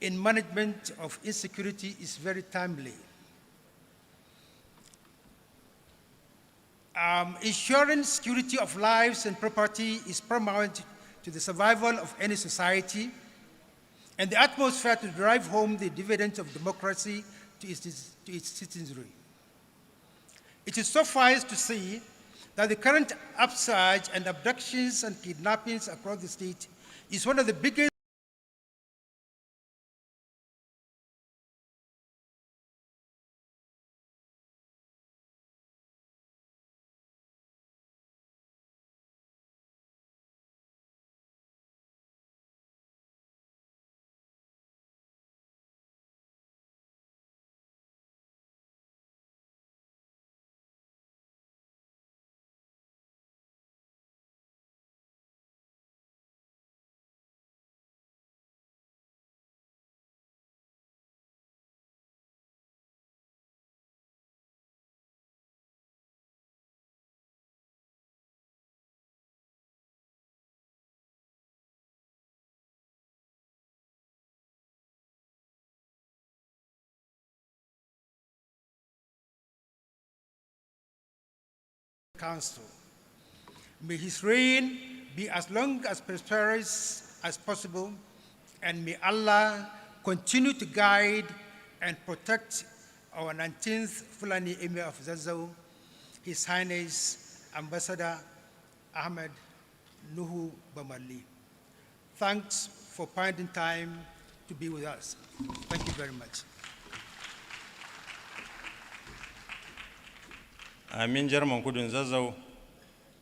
in management of insecurity is very timely. Ensuring security of lives and property is paramount to the survival of any society, and the atmosphere to drive home the dividends of democracy to its citizenry. It is suffice to say that the current upsurge and abductions and kidnappings across the state is one of the biggest council. May his reign be as long as prosperous as possible, and may Allah continue to guide and protect our 19th Fulani Emir of Zazzau, His Highness Ambassador Ahmed Nuhu Bamali. Thanks for finding time to be with us. Thank you very much. Amin Jarman Kudun Zazzau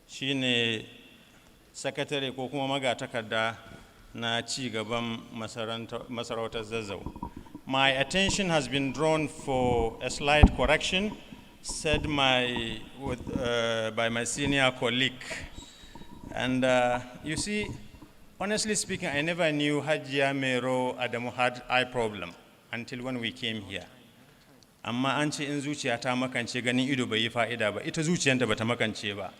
shine sakatare ko kuma magatakarda na ci gaban masarautar Zazzau. My attention has been drawn for a slight correction said by my senior colleague. And you see, honestly speaking, I never knew Hajia Mero Adamu had eye problem until when we came here. Amma an ce in zuciya ta makance ganin ido bai yi fa'ida ba, ita zuciyanta bata makance ba.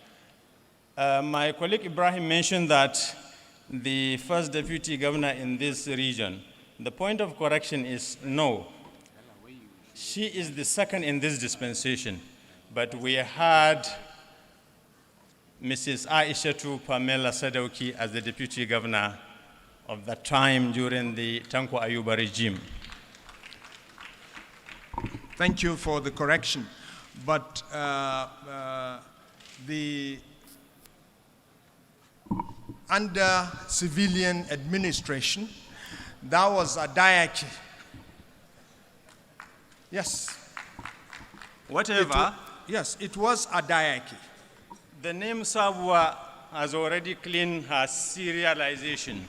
My colleague Ibrahim mentioned that the first deputy governor in this region. The point of correction is no. She is the second in this dispensation, but we had Mrs. Aishatu Pamela Sadauki as the deputy governor of that time during the Tanko Ayuba regime. Thank you for the correction. But under civilian administration, that was a diarchy. Yes. Whatever. Yes, it was a diarchy. The name Sabwa has already cleaned her serialization.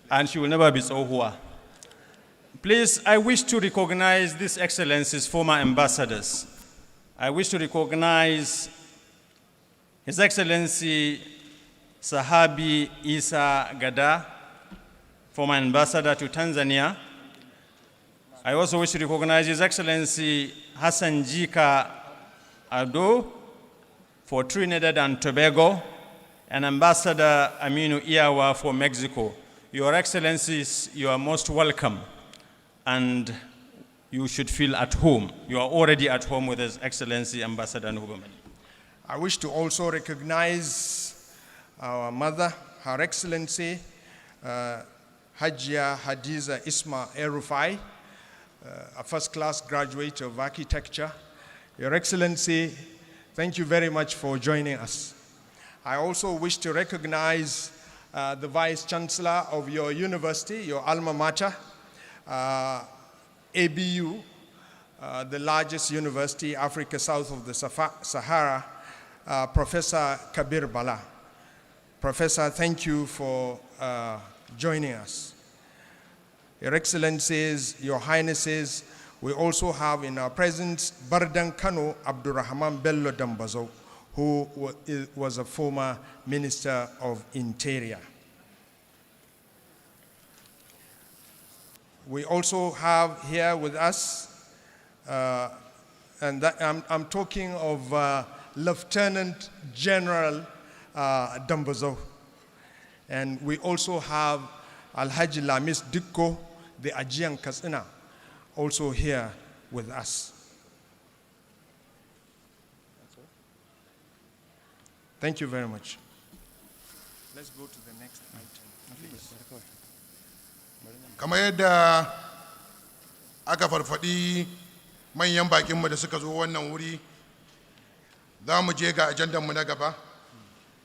And she will never be Sohua. Please, I wish to recognize These Excellencies, former ambassadors. I wish to recognize His Excellency Sahabi Isa Gada, former ambassador to Tanzania. I also wish to recognize His Excellency Hassan Jika Ado for Trinidad and Tobago, and Ambassador Aminu Iawa for Mexico. Your Excellencies, you are most welcome, and you should feel at home. You are already at home with His Excellency Ambassador Nubamani. I wish to also recognize our mother, Her Excellency Hajia Hadiza Isma Erufai, a first-class graduate of architecture. Your Excellency, thank you very much for joining us. I also wish to recognize the Vice Chancellor of your university, your alma mater, ABU, the largest university, Africa south of the Sahara, Professor Kabir Bala. Professor, thank you for joining us. Your Excellencies, Your Highnesses, we also have in our presence Bardan Kano Abdurrahman Bello Dambazo, who was a former Minister of Interior. We also have here with us, and I'm talking of Lieutenant General Dambazo. And we also have Alhaji Lamis Dikko, the Ajian Katsina, also here with us. Thank you very much. Let's go to the next item, please. Kamar yadda aka farfadi manyan bakinmu da suka zo wannan wuri, za mu je ga ajandanmu na gaba,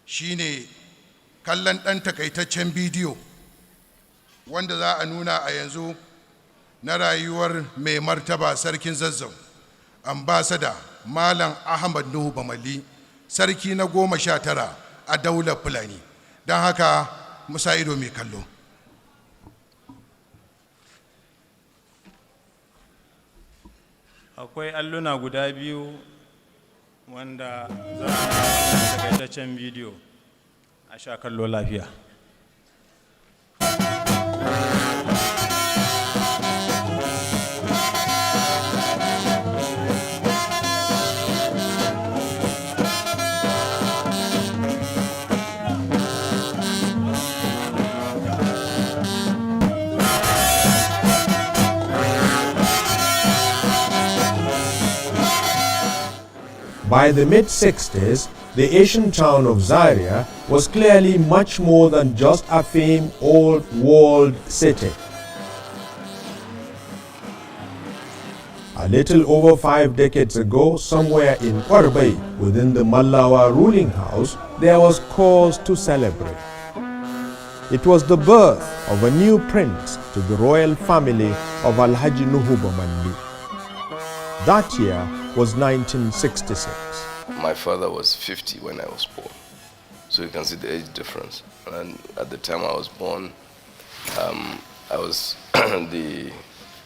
shine kallon ɗan takaitaccen bidiyo wanda za a nuna a yanzu na rayuwar mai martaba sarkin Zazzau, ambasada Malam Ahmad Nuhu Bamalli, sarki na 19 a daular Fulani. Don haka musa ido mai kallo. Akwai alluna guda biyu wanda za a takaitaccen bidiyo a sha kallo lafiya. By the mid-60s, the ancient town of Zaria was clearly much more than just a famed old-world city. A little over 5 decades ago, somewhere in Kwarbay, within the Mallawa ruling house, there was cause to celebrate. It was the birth of a new prince to the royal family of Alhaji Nuhu Bamalli. That year was 1966. My father was 50 when I was born, so you can see the age difference. And at the time I was born, I was the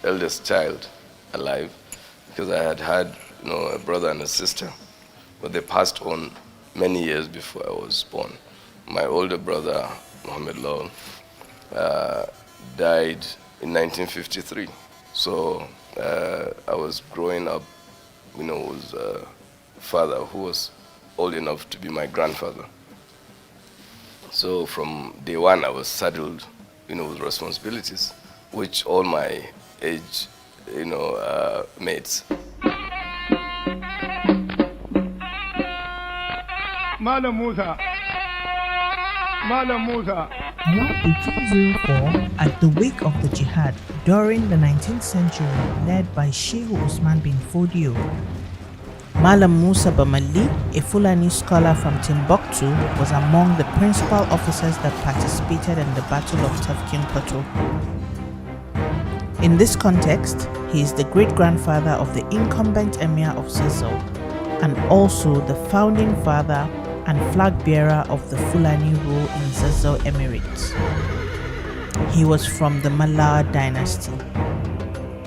eldest child alive, because I had a brother and a sister, but they passed on many years before I was born. My older brother, Muhammad Lawal, died in 1953. So I was growing up, with a father who was old enough to be my grandfather. So from day one, I was saddled, with responsibilities, which all my age, mates. Malam Musa. Malam Musa. 1804, at the wake of the jihad during the 19th century led by Sheikh Usman bin Fodio, Malam Musa Bamalli, a Fulani scholar from Timbuktu, was among the principal officers that participated in the Battle of Tafkin Pato. In this context, he is the great-grandfather of the incumbent Emir of Zazzau and also the founding father and flag-bearer of the Fulani rule in Zazzau Emirate. He was from the Malawa dynasty.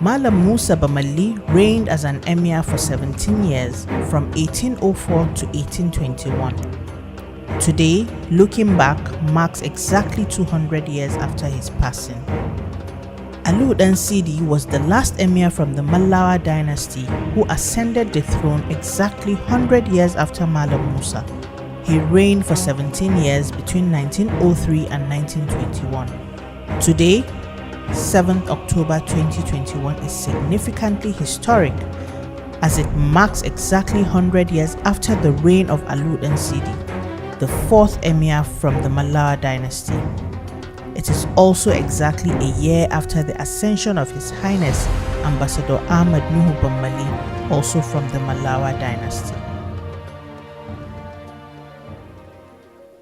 Malam Musa Bamalli reigned as an emir for 17 years from 1804 to 1821. Today, looking back, marks exactly 200 years after his passing. Alud Nsidi was the last emir from the Malawa dynasty who ascended the throne exactly 100 years after Malam Musa. He reigned for 17 years between 1903 and 1921. Today, 7th October 2021 is significantly historic as it marks exactly 100 years after the reign of Alud Nsidi, the fourth emir from the Malawa dynasty. It is also exactly a year after the ascension of His Highness Ambassador Ahmad Nuhu Bamalli, also from the Malawa dynasty.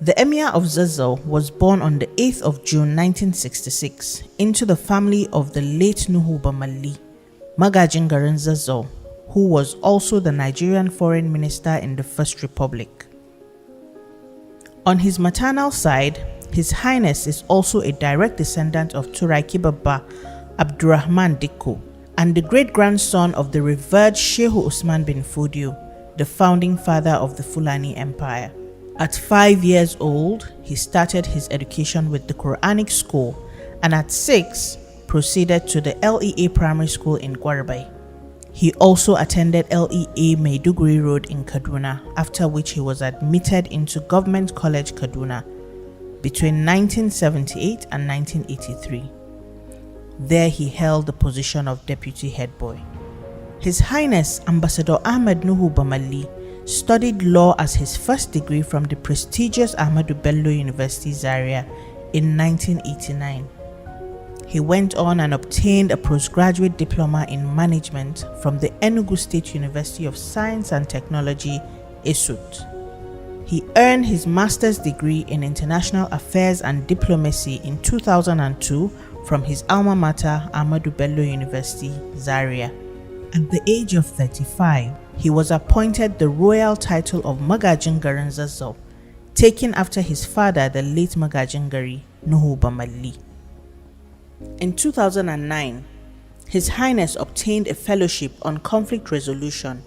The Emir of Zazzau was born on the 8th of June 1966 into the family of the late Nuhu Bamalli, Magajin Garin Zazzau, who was also the Nigerian foreign minister in the First Republic. On his maternal side, His Highness is also a direct descendant of Turaiki Baba Abdurrahman Dikko and the great-grandson of the revered Sheikh Usman bin Fodio, the founding father of the Fulani Empire. At 5 years old, he started his education with the Quranic school and at 6, proceeded to the LEA primary school in Gwarbai. He also attended LEA Maiduguri Road in Kaduna, after which he was admitted into Government College Kaduna. between 1978 and 1983. There he held the position of deputy head boy. His Highness Ambassador Ahmed Nuhu Bamalli studied law as his first degree from the prestigious Ahmadu Bello University Zaria in 1989. He went on and obtained a postgraduate diploma in management from the Enugu State University of Science and Technology, ESUT. He earned his master's degree in international affairs and diplomacy in 2002 from his alma mater, Ahmadu Bello University, Zaria. At the age of 35, he was appointed the royal title of Magajin Garin Zazzau, taken after his father, the late Magajin Gari Nuhu Bamalli. In 2009, His Highness obtained a fellowship on conflict resolution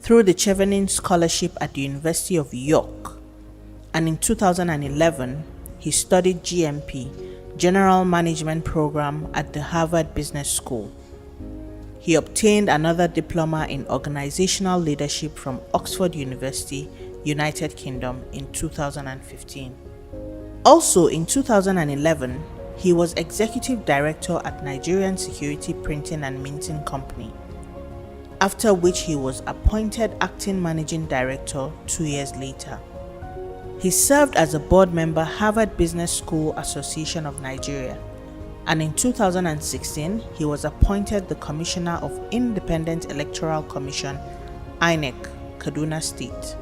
through the Chevening Scholarship at the University of York, and in 2011, he studied GMP, General Management Program at the Harvard Business School. He obtained another diploma in organizational leadership from Oxford University, United Kingdom in 2015. Also in 2011, he was executive director at Nigerian Security Printing and Minting Company, after which he was appointed acting managing director 2 years later. He served as a board member Harvard Business School Association of Nigeria, and in 2016 he was appointed the Commissioner of Independent Electoral Commission, INEC, Kaduna State.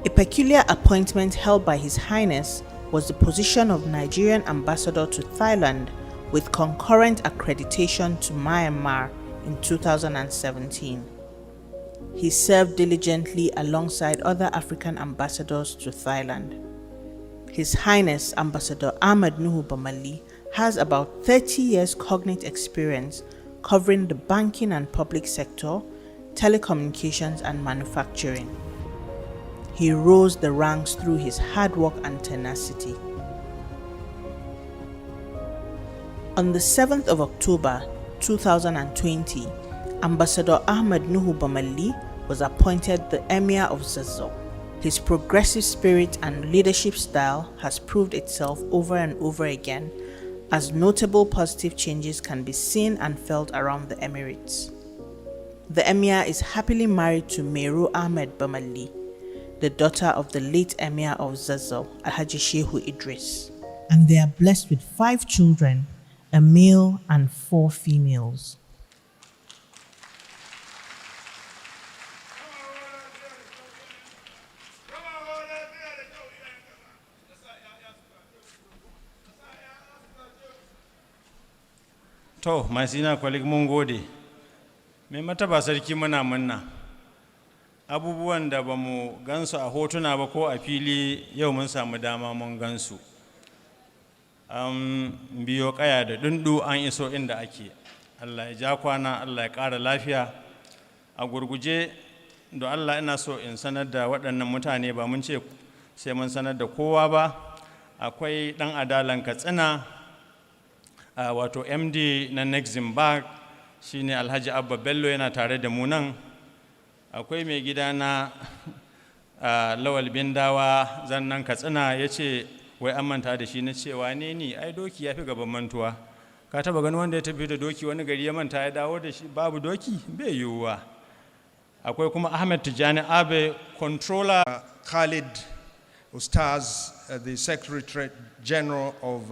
A peculiar appointment held by His Highness was the position of Nigerian Ambassador to Thailand with concurrent accreditation to Myanmar in 2017. He served diligently alongside other African ambassadors to Thailand. His Highness Ambassador Ahmed Nuhu Bamalli has about 30 years cognate experience covering the banking and public sector, telecommunications and manufacturing. He rose the ranks through his hard work and tenacity. On the 7th of October 2020, Ambassador Ahmed Nuhu Bamalli was appointed the Emir of Zazzau. His progressive spirit and leadership style has proved itself over and over again, as notable positive changes can be seen and felt around the Emirates. The Emir is happily married to Meru Ahmed Bamalli, the daughter of the late Emir of Zazzau, Alhaji Shehu Idris, and they are blessed with 5 children, a male and 4 females. To, masu yana kwalik mun gode, mai mataba sarki muna munna. Abubuwan da ba mu gansu a hotuna ba ko a fili yau mun samu dama mun gansu. Biyo kaya da dundu an iso inda ake. Allah ya ja kwana, Allah ya ƙara lafiya. A gurguje, da Allah ina so in sanar da waɗannan mutane ba mun ce sai mun sanar da kowa ba. Akwai ɗan adalan Katsina, wato MD na Neximbank, shine Alhaji Abba Bello yana tare da mu nan. Akwai mai gida na Lawal Bindawa zannan Katsina ya ce wai an manta da shi, na cewa ne ni ai doki ya fi gaban mantuwa. Ka taba gani wanda ya tafi da doki wani gari ya manta ya dawo da shi babu doki? Bai yiwuwa. Akwai kuma Ahmed Tijani Abe, controller. Khalid Ustaz, the Secretary General of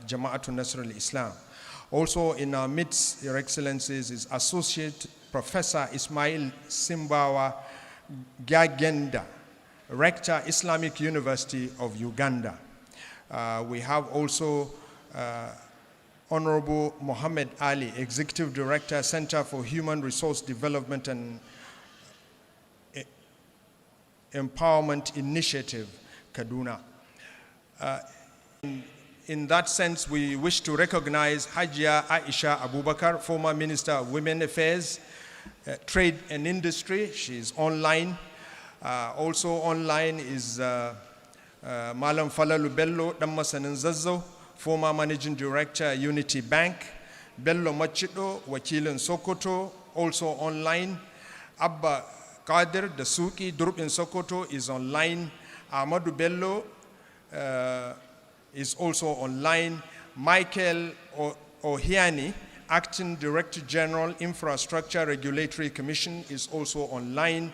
Jama'atul Nasr al-Islam. Also in our midst, Your Excellencies, is Associate Professor Ismail Simbawa Gagenda, Rector, Islamic University of Uganda. We have also Honorable Mohammed Ali, Executive Director, Center for Human Resource Development and Empowerment Initiative, Kaduna. In that sense, we wish to recognize Hajia Aisha Abubakar, former Minister of Women Affairs, Trade and Industry. She is online. Also online is Malam Falalu Bello Dammasanin Zazzau, former Managing Director, Unity Bank. Bello Machido, Wakil in Sokoto, also online. Abba Kadir Dasuki, Drup in Sokoto, is online. Ahmadu Bello, is also online. Michael Ohiani, Acting Director General, Infrastructure Regulatory Commission, is also online,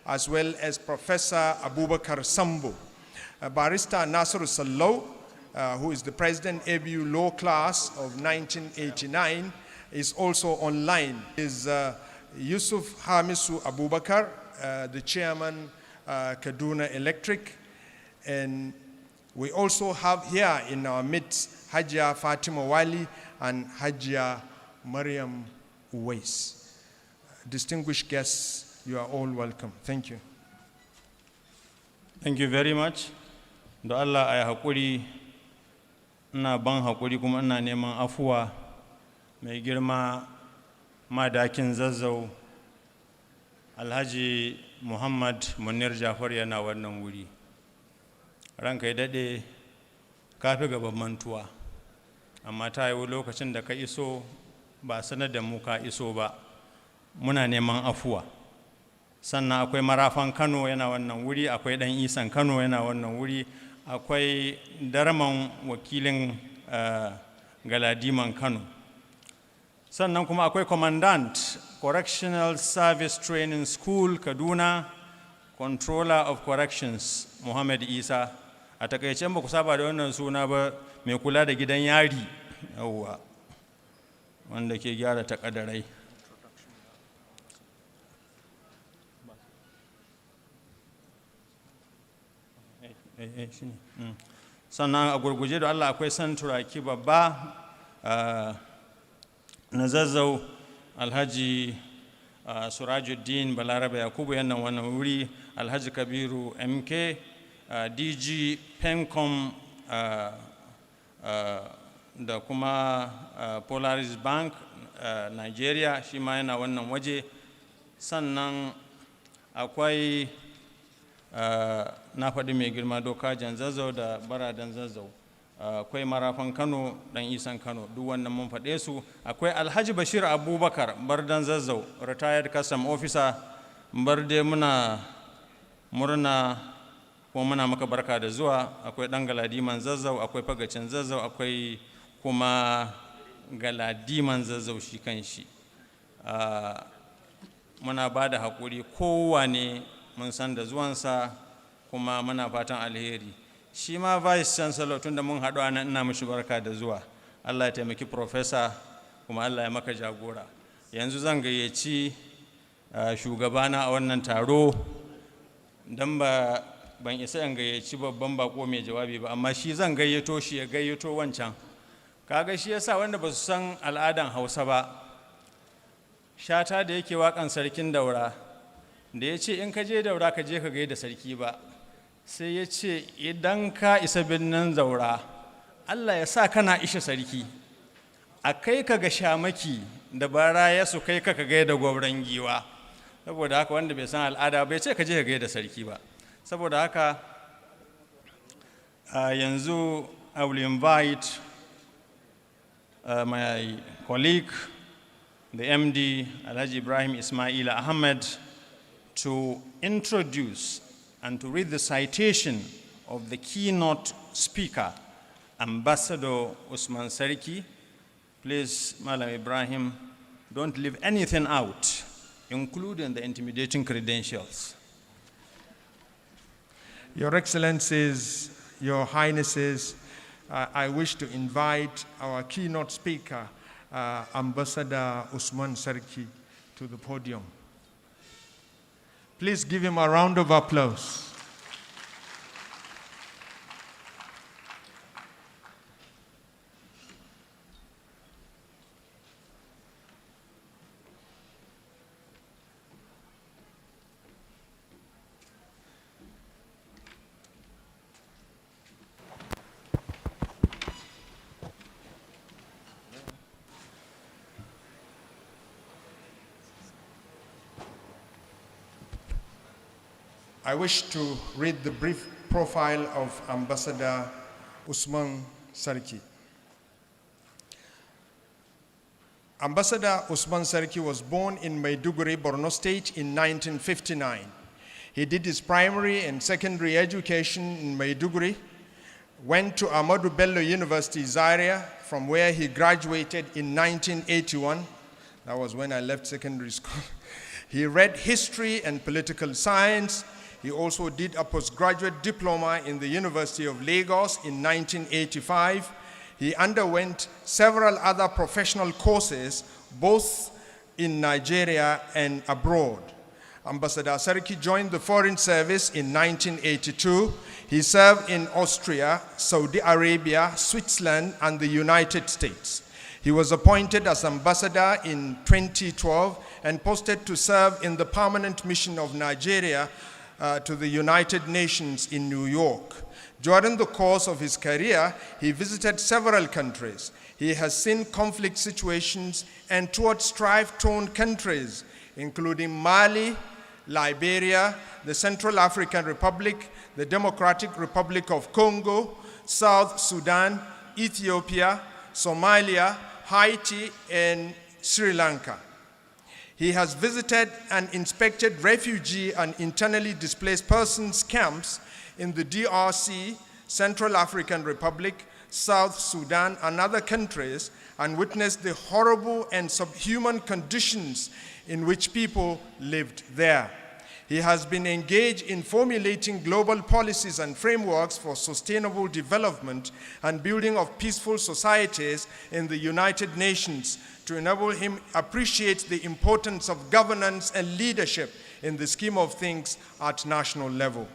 as well as Professor Abubakar Sambo. Barrister Nasser Salou, who is the President ABU Law Class of 1989, is also online. Is Yusuf Hamisu Abubakar, the Chairman, Kaduna Electric. And we also have here in our midst Hajia Fatima Wali and Hajia Mariam Uwais. Distinguished guests, you are all welcome. Thank you. Thank you very much. Da Allah ay hakuri, ina ban hakuri kuma ina neman afuwa mai girma madakin Zazzau Alhaji Muhammad Munir Jafar yana wannan wuri. Ranka ya dade kafi gaban mantuwa, amma ta yi lokacin da ka iso ba sanar da mu ka iso ba, muna neman afuwa. Sannan akwai marafan Kano yana wannan wuri, akwai dan isan Kano yana wannan wuri, akwai darman wakilin galadiman Kano. Sannan kuma akwai commandant Correctional Service Training School Kaduna, Controller of Corrections Muhammad Isa. A takaice ba ku saba da wannan suna ba, mai kula da gidan yari yawwa, wanda ke gyara takaddarai. Sannan a gurguje da Allah akwai san turaki babba na Zazzau Alhaji Surajuddin Balarabe Yakubu yana wannan wuri, Alhaji Kabiru MK, DG Pencom da kuma Polaris Bank Nigeria, shi ma yana wannan waje. Sannan akwai na faɗi mai girma doka jan Zazzau da baradan Zazzau, akwai marafan Kano dan isan Kano, duk wannan mun faɗe su. Akwai Alhaji Bashir Abubakar bardan Zazzau, retired custom officer. Barde muna murna kuma muna maka barka da zuwa. Akwai dan galadiman Zazzau, akwai fagacin Zazzau, akwai kuma galadiman Zazzau shi kanshi. Muna ba da haƙuri, kowane mun san da zuwansa kuma muna fatan alheri. Shi ma vice chancellor, tun da mun haɗu anan ina mishi barka da zuwa. Allah ya taimaki professor kuma Allah ya maka jagora. Yanzu zan gayyaci shugabana a wannan taro, dan ban isa in gayyaci babban bako mai jawabi ba, amma shi zan gayyato shi ya gayyato wancan. Kaga shi yasa wanda ba su san al'adan Hausa ba, Shata da yake waƙan sarkin Daura, da ya ce in ka je Daura ka je ka gaida sarki ba, sai ya ce idan ka isa birnin Zaura, Allah ya sa kana ishe sarki, a kai ka ga shamaki da bara ya su kai ka gaida gwauron giwa. Saboda haka wanda bai san al'ada bai ce ka je ka gaida sarki ba. Saboda haka yanzu I will invite my colleague, the MD, Alhaji Ibrahim Ismail Ahmed, to introduce and to read the citation of the keynote speaker, Ambassador Usman Sarki. Please, Malam Ibrahim, don't leave anything out, including the intimidating credentials. Your Excellencies, Your Highnesses, I wish to invite our keynote speaker, Ambassador Usman Sarki, to the podium. Please give him a round of applause. I wish to read the brief profile of Ambassador Usman Sarki. Ambassador Usman Sarki was born in Maiduguri, Borno State in 1959. He did his primary and secondary education in Maiduguri, went to Ahmadu Bello University, Zaria, from where he graduated in 1981. That was when I left secondary school. He read history and political science. He also did a postgraduate diploma in the University of Lagos in 1985. He underwent several other professional courses, both in Nigeria and abroad. Ambassador Sarki joined the Foreign Service in 1982. He served in Austria, Saudi Arabia, Switzerland, and the United States. He was appointed as ambassador in 2012 and posted to serve in the permanent mission of Nigeria to the United Nations in New York. During the course of his career, he visited several countries. He has seen conflict situations and toured strife-torn countries, including Mali, Liberia, the Central African Republic, the Democratic Republic of Congo, South Sudan, Ethiopia, Somalia, Haiti, and Sri Lanka. He has visited and inspected refugee and internally displaced persons camps in the DRC, Central African Republic, South Sudan, and other countries, and witnessed the horrible and subhuman conditions in which people lived there. He has been engaged in formulating global policies and frameworks for sustainable development and building of peaceful societies in the United Nations to enable him appreciate the importance of governance and leadership in the scheme of things at national level.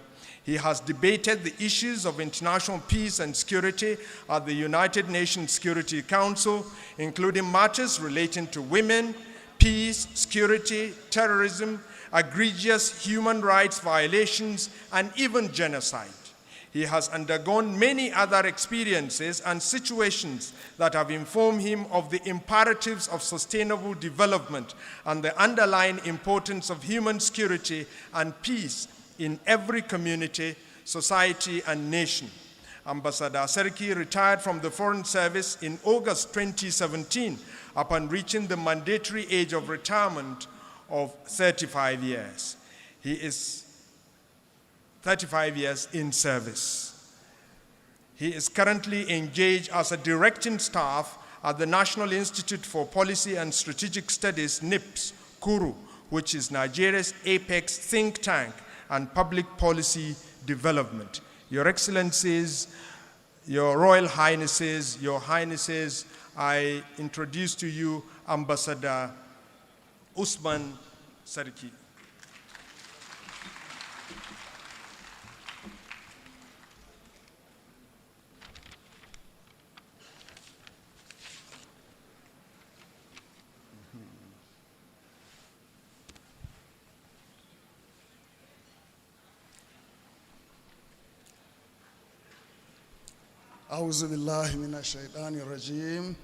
He has debated the issues of international peace and security at the United Nations Security Council, including matters relating to women, peace, security, terrorism, egregious human rights violations, and even genocide. He has undergone many other experiences and situations that have informed him of the imperatives of sustainable development and the underlying importance of human security and peace in every community, society, and nation. Ambassador Sarki retired from the Foreign Service in August 2017 upon reaching the mandatory age of retirement of 35 years. He is 35 years in service. He is currently engaged as a directing staff at the National Institute for Policy and Strategic Studies, NIPS, Kuru, which is Nigeria's apex think tank and public policy development. Your Excellencies, Your Royal Highnesses, Your Highnesses, I introduce to you Ambassador Usman Sarki. أعوذ بالله من الشيطان الرجيم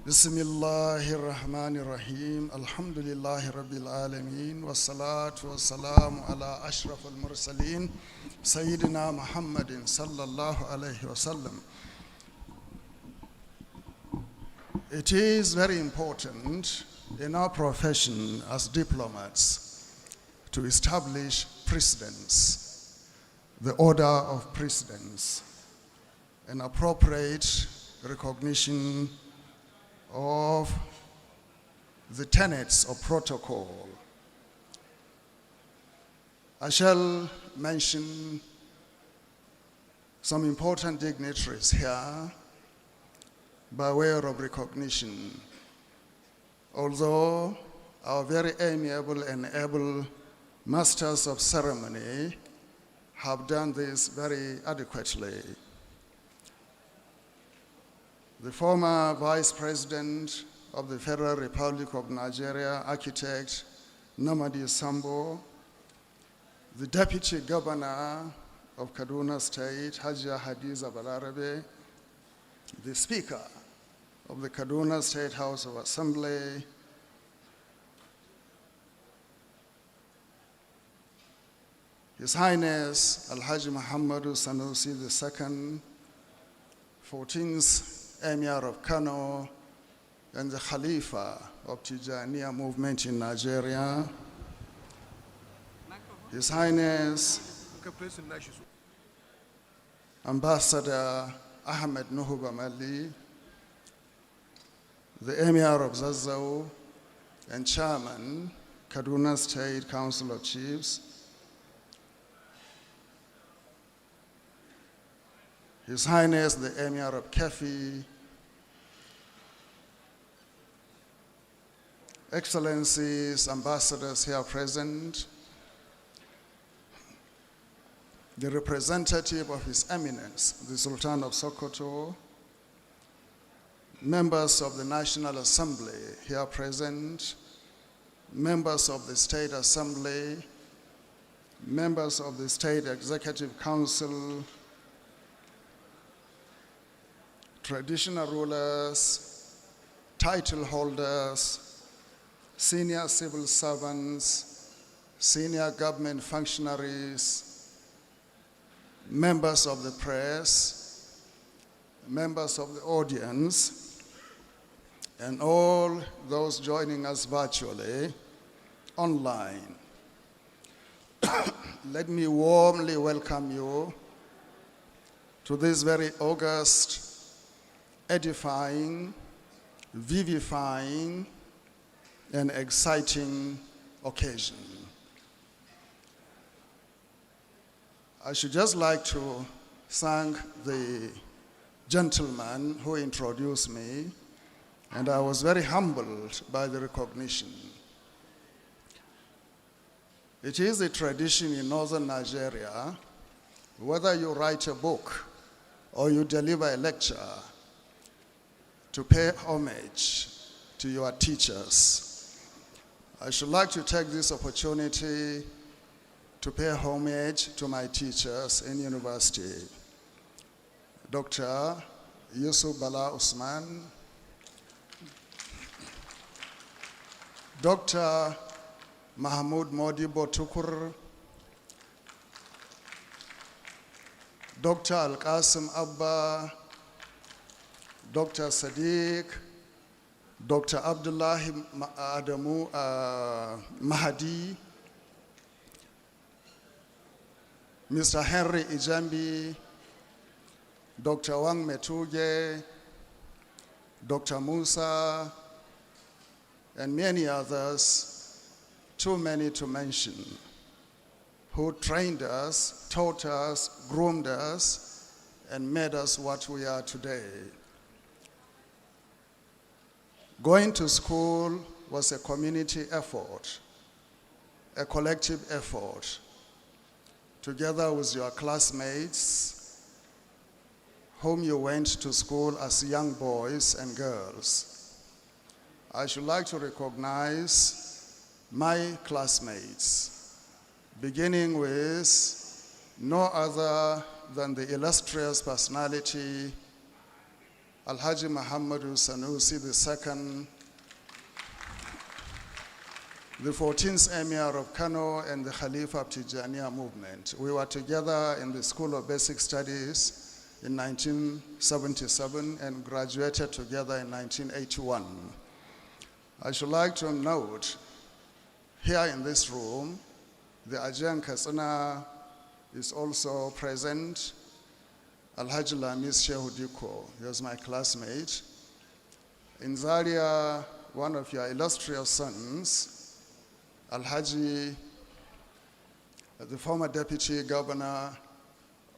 بسم الله الرحمن الرحيم الحمد لله رب العالمين والصلاة والسلام على أشرف المرسلين سيدنا محمد صلى الله عليه وسلم. It is very important in our profession as diplomats to establish precedents, the order of precedence, an appropriate recognition of the tenets of protocol. I shall mention some important dignitaries here by way of recognition, although our very amiable and able masters of ceremony have done this very adequately. The former Vice President of the Federal Republic of Nigeria, Architect Namadi Sambo, the Deputy Governor of Kaduna State, Hajia Hadiza Balarabe, the Speaker of the Kaduna State House of Assembly, His Highness Alhaji Muhammadu Sanusi II, 14th Emir of Kano, and the Khalifa of Tijaniya movement in Nigeria, His Highness Ambassador Ahmed Nuhu Bamali, the Emir of Zazzau and Chairman, Kaduna State Council of Chiefs, His Highness the Emir of Kefi, Excellencies, ambassadors here present, the representative of His Eminence, the Sultan of Sokoto, members of the National Assembly here present, members of the State Assembly, members of the State Executive Council, traditional rulers, title holders, senior civil servants, senior government functionaries, members of the press, members of the audience, and all those joining us virtually online. Let me warmly welcome you to this very august, edifying, vivifying, and exciting occasion. I should just like to thank the gentleman who introduced me, and I was very humbled by the recognition. It is a tradition in northern Nigeria, whether you write a book or you deliver a lecture, to pay homage to your teachers. I should like to take this opportunity to pay homage to my teachers in university. Dr. Yusuf Bala Usman, Dr. Mahmoud Modibo Tukur, Dr. Al-Qasim Abba, Dr. Sadiq, Dr. Abdullahi Adamu Mahdi, Mr. Henry Ijambi, Dr. Wang Metuge, Dr. Musa, and many others, too many to mention, who trained us, taught us, groomed us, and made us what we are today. Going to school was a community effort, a collective effort, together with your classmates whom you went to school as young boys and girls. I should like to recognize my classmates, beginning with no other than the illustrious personality Alhaji Muhammadu Sanusi II, the 14th Emir of Kano and the Khalifa of Tijaniya movement. We were together in the School of Basic Studies in 1977 and graduated together in 1981. I should like to note here in this room, the Ajan Katsina is also present. Alhaji Lamis Shehu Diko, he was my classmate. In Zaria, one of your illustrious sons, Alhaji, the former deputy governor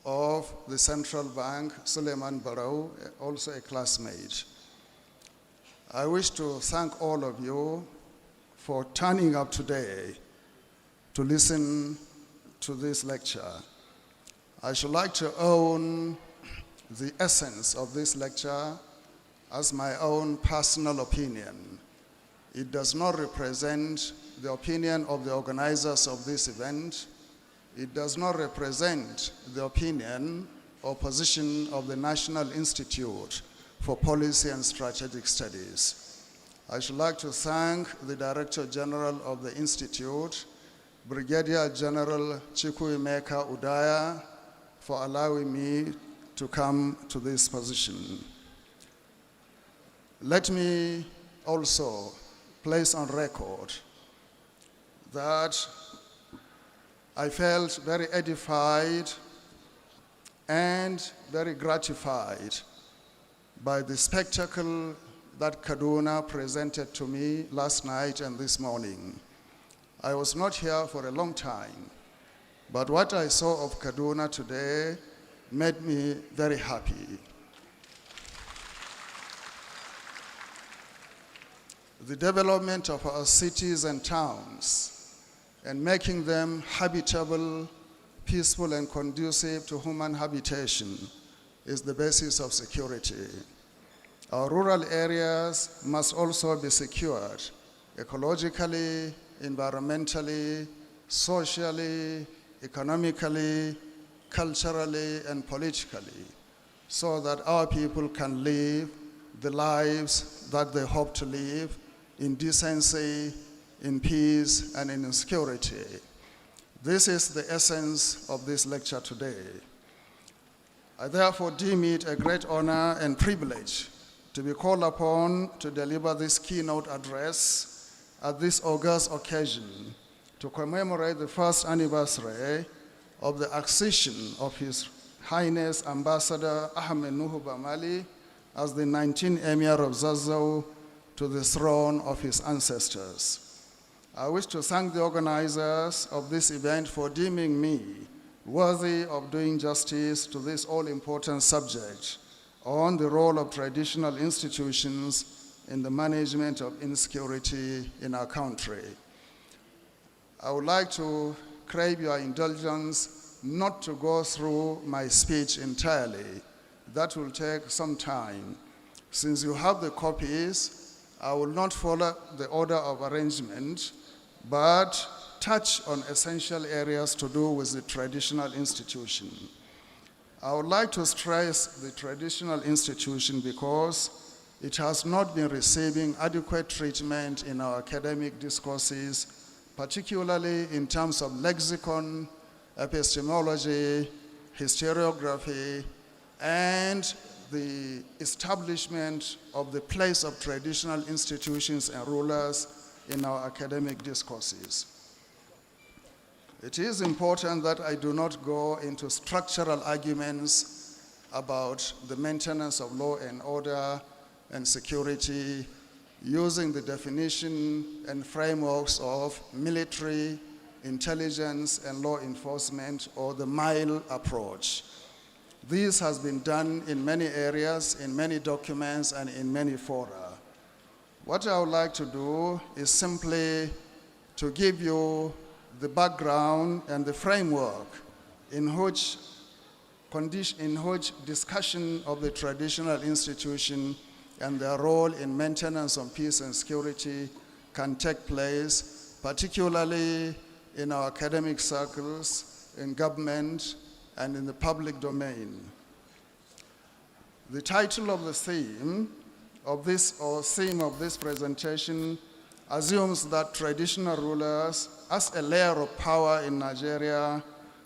of the central bank, Suleiman Barrow, also a classmate. I wish to thank all of you for turning up today to listen to this lecture. I should like to own the essence of this lecture as my own personal opinion. It does not represent the opinion of the organizers of this event. It does not represent the opinion or position of the National Institute for Policy and Strategic Studies. I should like to thank the Director General of the Institute, Brigadier General Chukwuemeka Udaya, for allowing me to come to this position. Let me also place on record that I felt very edified and very gratified by the spectacle that Kaduna presented to me last night and this morning. I was not here for a long time, but what I saw of Kaduna today made me very happy. The development of our cities and towns and making them habitable, peaceful, and conducive to human habitation is the basis of security. Our rural areas must also be secured ecologically, environmentally, socially, economically, culturally, and politically, so that our people can live the lives that they hope to live in decency, in peace, and in security. This is the essence of this lecture today. I therefore deem it a great honor and privilege to be called upon to deliver this keynote address at this august occasion to commemorate the first anniversary of the accession of His Highness Ambassador Ahmed Nuhu Bamali as the 19th Emir of Zazzau to the throne of his ancestors. I wish to thank the organizers of this event for deeming me worthy of doing justice to this all-important subject on the role of traditional institutions in the management of insecurity in our country. I would like to crave your indulgence not to go through my speech entirely. That will take some time. Since you have the copies, I will not follow the order of arrangement, but touch on essential areas to do with the traditional institution. I would like to stress the traditional institution because it has not been receiving adequate treatment in our academic discourses, particularly in terms of lexicon, epistemology, historiography, and the establishment of the place of traditional institutions and rulers in our academic discourses. It is important that I do not go into structural arguments about the maintenance of law and order and security using the definition and frameworks of military, intelligence, and law enforcement, or the mile approach. This has been done in many areas, in many documents, and in many fora. What I would like to do is simply to give you the background and the framework in which discussion of the traditional institution and their role in maintenance of peace and security can take place, particularly in our academic circles, in government, and in the public domain. The title of the theme of this presentation assumes that traditional rulers, as a layer of power in Nigeria,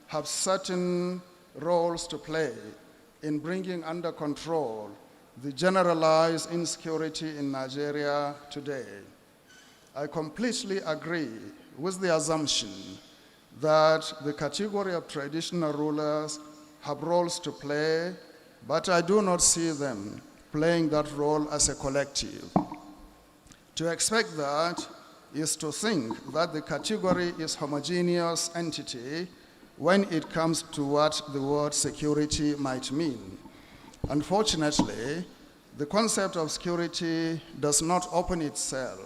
have certain roles to play in bringing under control the generalized insecurity in Nigeria today. I completely agree with the assumption that the category of traditional rulers have roles to play, but I do not see them playing that role as a collective. To expect that is to think that the category is a homogeneous entity when it comes to what the word security might mean. Unfortunately, the concept of security does not open itself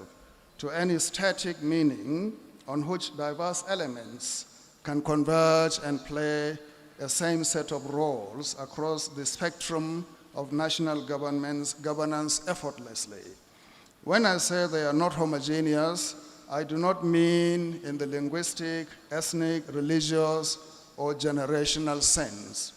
to any static meaning on which diverse elements can converge and play a same set of roles across the spectrum of national governance effortlessly. When I say they are not homogeneous, I do not mean in the linguistic, ethnic, religious, or generational sense.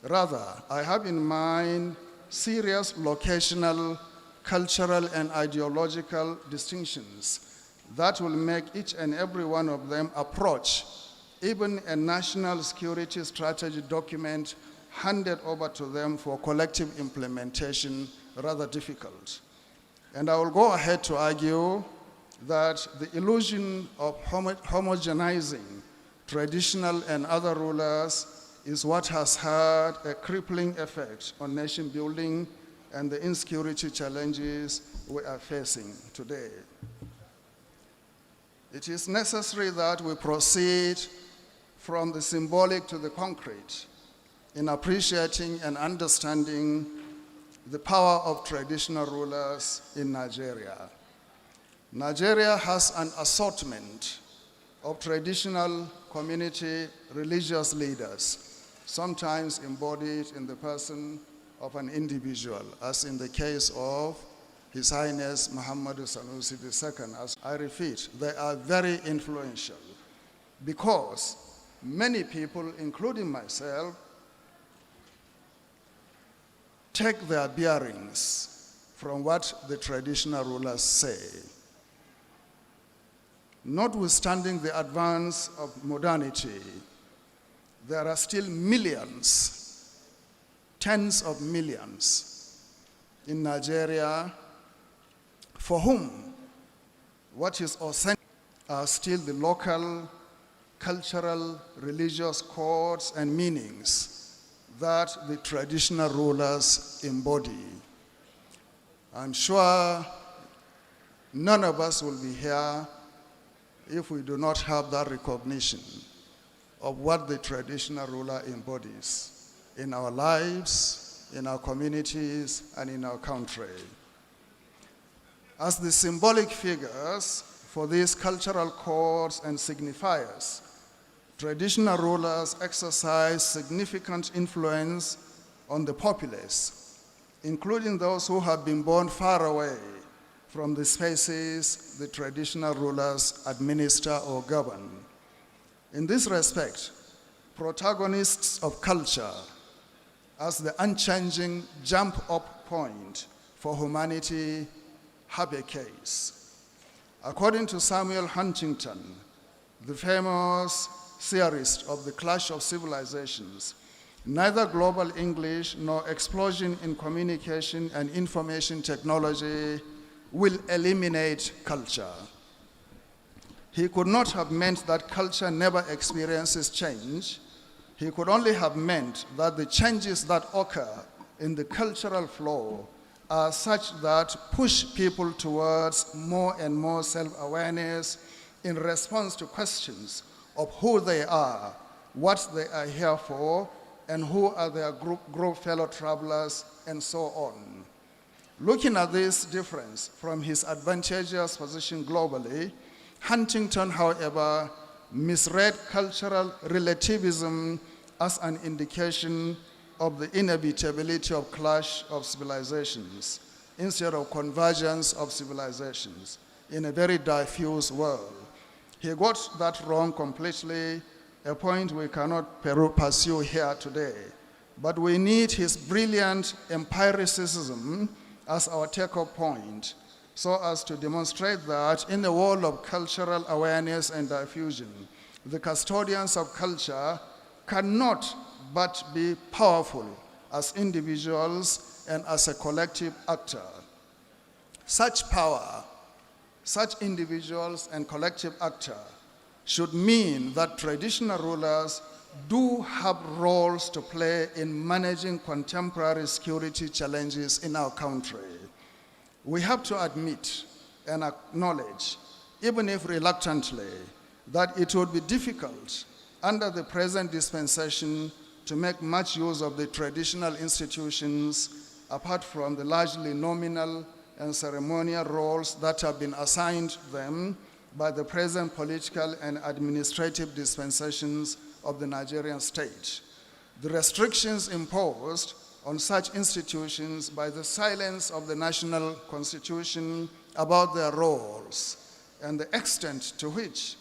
Rather, I have in mind serious locational, cultural, and ideological distinctions that will make each and every one of them approach even a national security strategy document handed over to them for collective implementation rather difficult. And I will go ahead to argue that the illusion of homogenizing traditional and other rulers is what has had a crippling effect on nation building and the insecurity challenges we are facing today. It is necessary that we proceed from the symbolic to the concrete in appreciating and understanding the power of traditional rulers in Nigeria. Nigeria has an assortment of traditional community religious leaders, sometimes embodied in the person of an individual, as in the case of His Highness Muhammad Sanusi II. As I repeat, they are very influential because many people, including myself, take their bearings from what the traditional rulers say. Notwithstanding the advance of modernity, there are still millions, tens of millions in Nigeria for whom what is authentic are still the local, cultural, religious codes and meanings that the traditional rulers embody. I'm sure none of us will be here if we do not have that recognition of what the traditional ruler embodies in our lives, in our communities, and in our country. As the symbolic figures for these cultural codes and signifiers, traditional rulers exercise significant influence on the populace, including those who have been born far away from the spaces the traditional rulers administer or govern. In this respect, protagonists of culture as the unchanging jump-up point for humanity have a case. According to Samuel Huntington, the famous theorist of the Clash of Civilizations, neither global English nor explosion in communication and information technology will eliminate culture. He could not have meant that culture never experiences change. He could only have meant that the changes that occur in the cultural flow are such that push people towards more and more self-awareness in response to questions of who they are, what they are here for, and who are their group fellow travelers, and so on. Looking at this difference from his advantageous position globally, Huntington, however, misread cultural relativism as an indication of the inevitability of clash of civilizations instead of convergence of civilizations in a very diffuse world. He got that wrong completely, a point we cannot pursue here today. But we need his brilliant empiricism as our take-off point, so as to demonstrate that in the world of cultural awareness and diffusion, the custodians of culture cannot but be powerful as individuals and as a collective actor. Such power, such individuals and collective actor should mean that traditional rulers do have roles to play in managing contemporary security challenges in our country. We have to admit and acknowledge, even if reluctantly, that it would be difficult under the present dispensation to make much use of the traditional institutions apart from the largely nominal and ceremonial roles that have been assigned them by the present political and administrative dispensations of the Nigerian state. The restrictions imposed on such institutions by the silence of the national constitution about their roles and the extent to which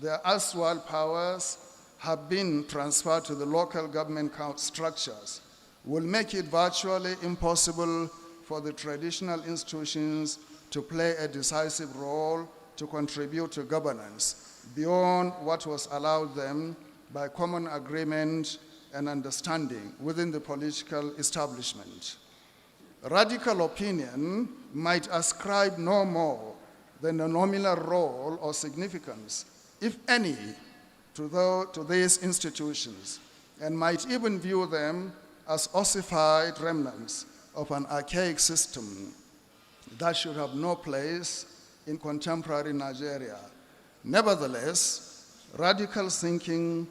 their erstwhile powers have been transferred to the local government structures will make it virtually impossible for the traditional institutions to play a decisive role to contribute to governance beyond what was allowed them by common agreement and understanding within the political establishment. Radical opinion might ascribe no more than a nominal role or significance, if any, to these institutions, and might even view them as ossified remnants of an archaic system that should have no place in contemporary Nigeria. Nevertheless, radical thinking,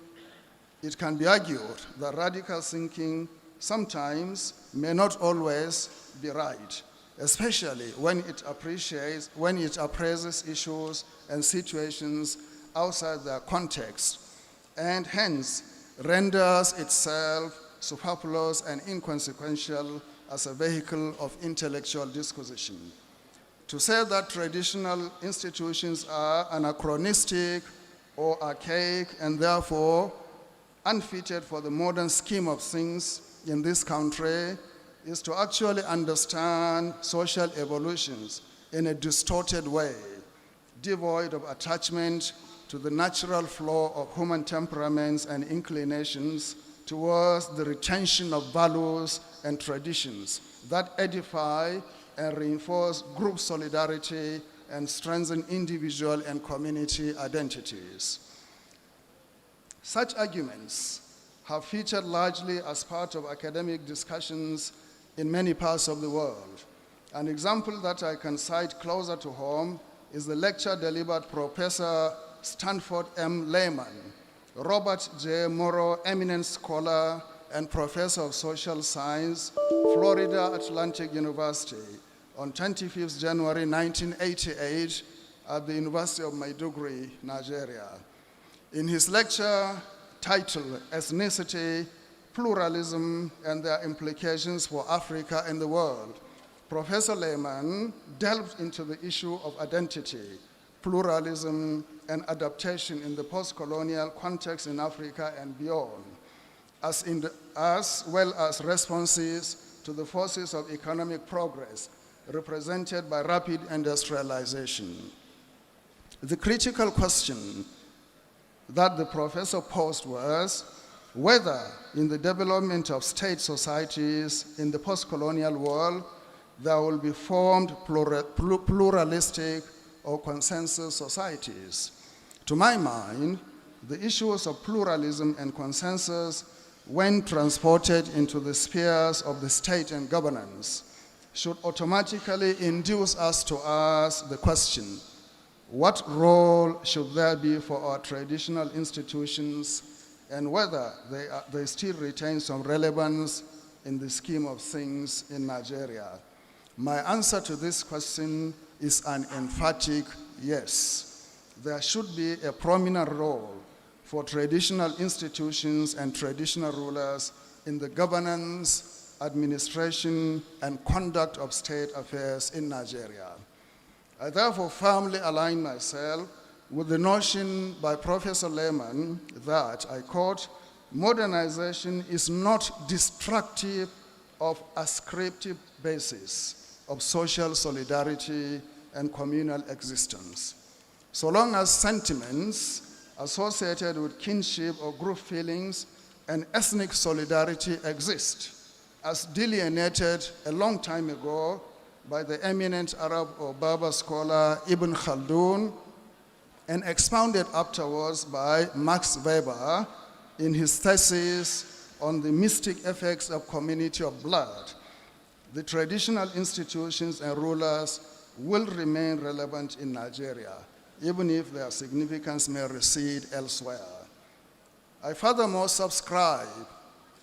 it can be argued that radical thinking sometimes may not always be right, especially when it appraises issues and situations outside their context, and hence renders itself superfluous and inconsequential as a vehicle of intellectual disquisition. To say that traditional institutions are anachronistic or archaic and therefore unfitted for the modern scheme of things in this country is to actually understand social evolutions in a distorted way, devoid of attachment to the natural flow of human temperaments and inclinations towards the retention of values and traditions that edify and reinforce group solidarity and strengthen individual and community identities. Such arguments have featured largely as part of academic discussions in many parts of the world. An example that I can cite closer to home is the lecture delivered Professor Stanford M. Lehman, Robert J. Morrow, eminent scholar and professor of social science, Florida Atlantic University, on 25th January 1988 at the University of Maiduguri, Nigeria. In his lecture titled Ethnicity, Pluralism, and Their Implications for Africa and the World, Professor Lehman delved into the issue of identity, pluralism, and adaptation in the post-colonial context in Africa and beyond, as well as responses to the forces of economic progress represented by rapid industrialization. The critical question that the professor posed was whether in the development of state societies in the post-colonial world there will be formed pluralistic or consensus societies. To my mind, the issues of pluralism and consensus, when transported into the spheres of the state and governance, should automatically induce us to ask the question, what role should there be for our traditional institutions and whether they still retain some relevance in the scheme of things in Nigeria? My answer to this question is an emphatic yes. There should be a prominent role for traditional institutions and traditional rulers in the governance, administration, and conduct of state affairs in Nigeria. I therefore firmly align myself with the notion by Professor Lehman that, I quote, modernization is not destructive of ascriptive basis of social solidarity and communal existence. So long as sentiments associated with kinship or group feelings and ethnic solidarity exist, as delineated a long time ago by the eminent Arab or Berber scholar Ibn Khaldun, and expounded afterwards by Max Weber in his thesis on the mystic effects of community of blood, the traditional institutions and rulers will remain relevant in Nigeria, even if their significance may recede elsewhere. I furthermore subscribe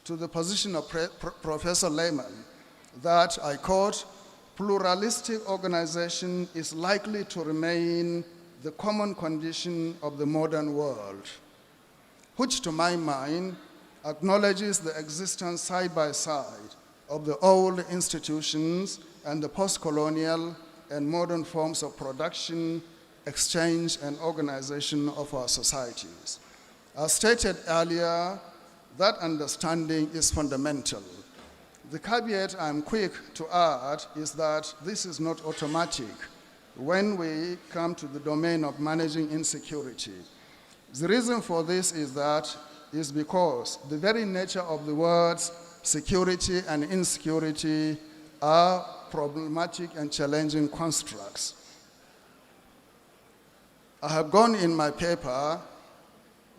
to the position of Professor Lehman that, I quote, pluralistic organization is likely to remain the common condition of the modern world, which to my mind acknowledges the existence side by side of the old institutions and the post-colonial and modern forms of production, exchange, and organization of our societies. As stated earlier, that understanding is fundamental. The caveat I'm quick to add is that this is not automatic when we come to the domain of managing insecurity. The reason for this is because the very nature of the words security and insecurity are problematic and challenging constructs. I have gone in my paper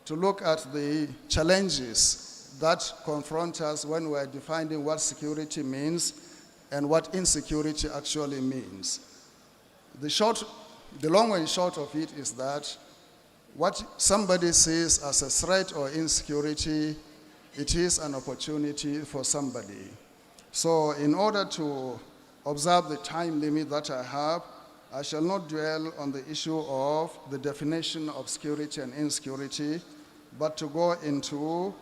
to look at the challenges that confront us when we're defining what security means and what insecurity actually means. The long and short of it is that what somebody sees as a threat or insecurity, it is an opportunity for somebody. So in order to observe the time limit that I have, I shall not dwell on the issue of the definition of security and insecurity, but to go into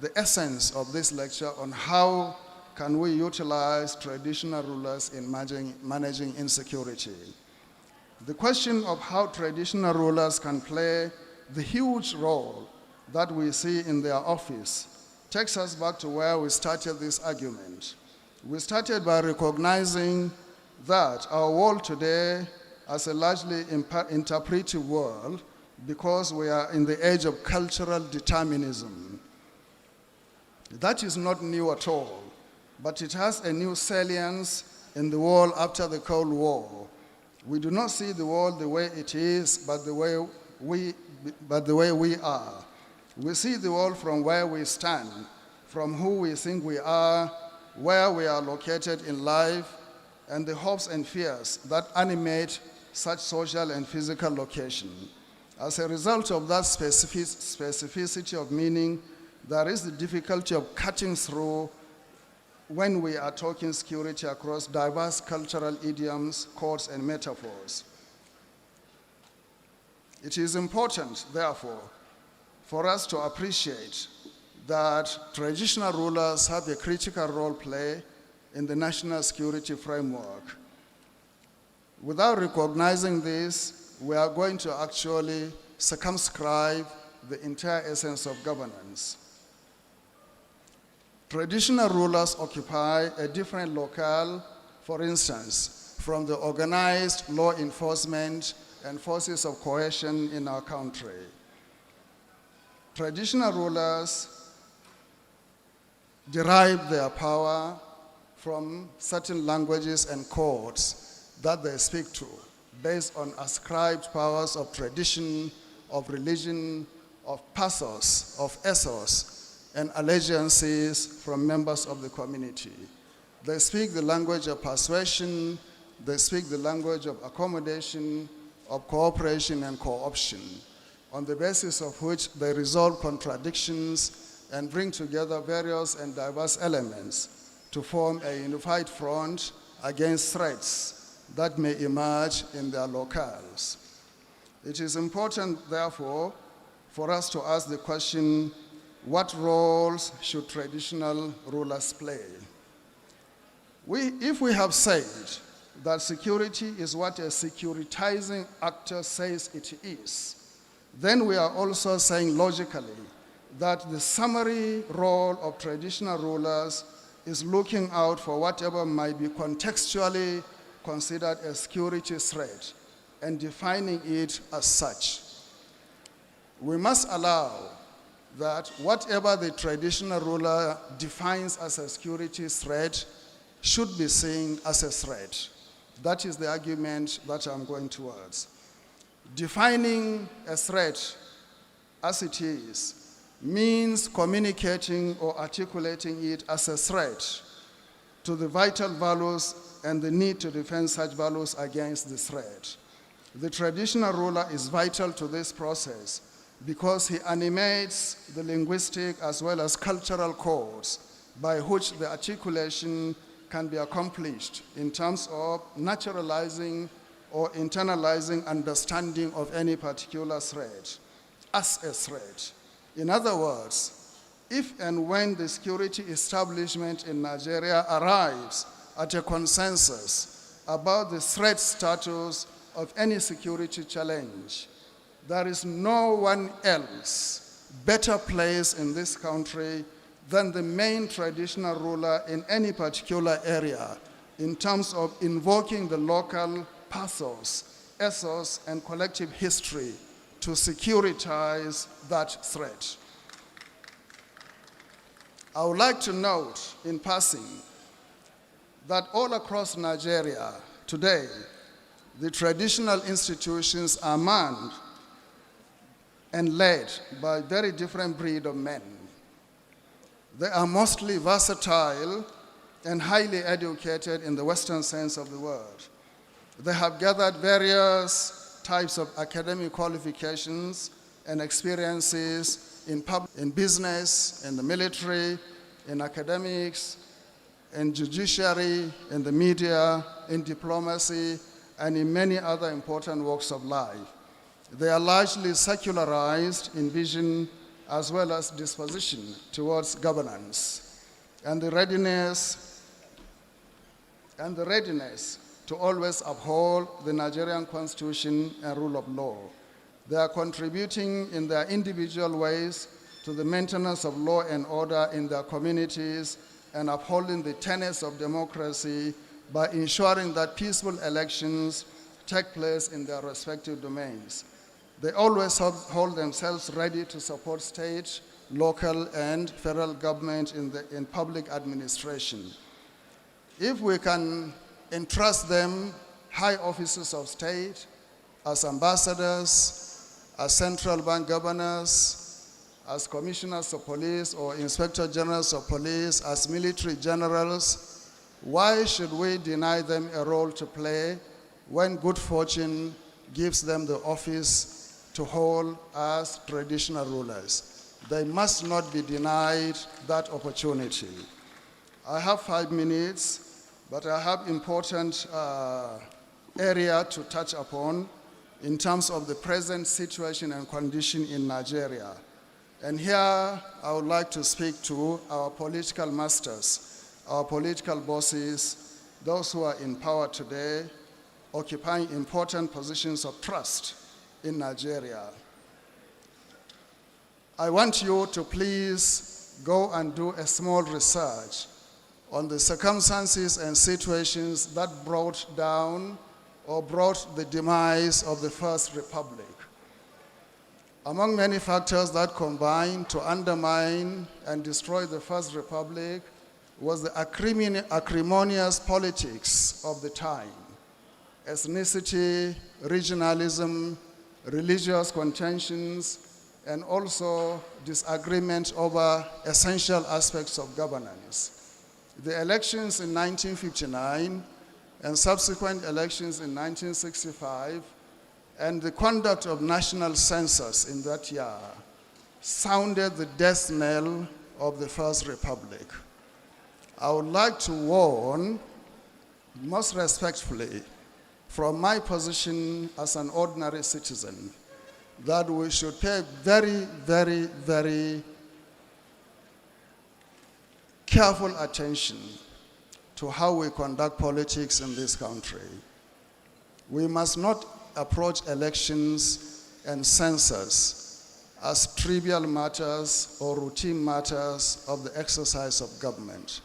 the essence of this lecture on how can we utilize traditional rulers in managing insecurity. The question of how traditional rulers can play the huge role that we see in their office takes us back to where we started this argument. We started by recognizing that our world today is a largely interpretive world because we are in the age of cultural determinism. That is not new at all, but it has a new salience in the world after the Cold War. We do not see the world the way it is, but the way we are. We see the world from where we stand, from who we think we are, where we are located in life, and the hopes and fears that animate such social and physical location. As a result of that specificity of meaning, there is the difficulty of cutting through when we are talking security across diverse cultural idioms, codes, and metaphors. It is important, therefore, for us to appreciate that traditional rulers have a critical role to play in the national security framework. Without recognizing this, we are going to actually circumscribe the entire essence of governance. Traditional rulers occupy a different locale, for instance, from the organized law enforcement and forces of coercion in our country. Traditional rulers derive their power from certain languages and codes that they speak to, based on ascribed powers of tradition, of religion, of pathos, of ethos, and allegiances from members of the community. They speak the language of persuasion, they speak the language of accommodation, of cooperation and co-option, on the basis of which they resolve contradictions and bring together various and diverse elements to form a unified front against threats that may emerge in their locales. It is important, therefore, for us to ask the question, what roles should traditional rulers play? If we have said that security is what a securitizing actor says it is, then we are also saying logically that the summary role of traditional rulers is looking out for whatever might be contextually considered a security threat and defining it as such. We must allow that whatever the traditional ruler defines as a security threat should be seen as a threat. That is the argument that I'm going towards. Defining a threat as it is means communicating or articulating it as a threat to the vital values and the need to defend such values against the threat. The traditional ruler is vital to this process because he animates the linguistic as well as cultural codes by which the articulation can be accomplished in terms of naturalizing or internalizing understanding of any particular threat as a threat. In other words, if and when the security establishment in Nigeria arrives at a consensus about the threat status of any security challenge, there is no one else better placed in this country than the main traditional ruler in any particular area in terms of invoking the local pathos, ethos, and collective history to securitize that threat. I would like to note in passing that all across Nigeria today, the traditional institutions are manned and led by a very different breed of men. They are mostly versatile and highly educated in the Western sense of the word. They have gathered various types of academic qualifications and experiences in business, in the military, in academics, in judiciary, in the media, in diplomacy, and in many other important walks of life. They are largely secularized in vision as well as disposition towards governance, and the readiness to always uphold the Nigerian Constitution and rule of law. They are contributing in their individual ways to the maintenance of law and order in their communities and upholding the tenets of democracy by ensuring that peaceful elections take place in their respective domains. They always hold themselves ready to support state, local, and federal government in public administration. If we can entrust them high offices of state, as ambassadors, as central bank governors, as commissioners of police or inspector generals of police, as military generals, why should we deny them a role to play when good fortune gives them the office to hold as traditional rulers? They must not be denied that opportunity. I have 5 minutes, but I have important area to touch upon in terms of the present situation and condition in Nigeria. And here I would like to speak to our political masters, our political bosses, those who are in power today, occupying important positions of trust in Nigeria. I want you to please go and do a small research on the circumstances and situations that brought down or brought the demise of the First Republic. Among many factors that combined to undermine and destroy the First Republic was the acrimonious politics of the time. Ethnicity, regionalism, religious contentions, and also disagreement over essential aspects of governance. The elections in 1959 and subsequent elections in 1965 and the conduct of national census in that year sounded the death knell of the First Republic. I would like to warn, most respectfully, from my position as an ordinary citizen, that we should pay very, very, very careful attention to how we conduct politics in this country. We must not approach elections and census as trivial matters or routine matters of the exercise of government.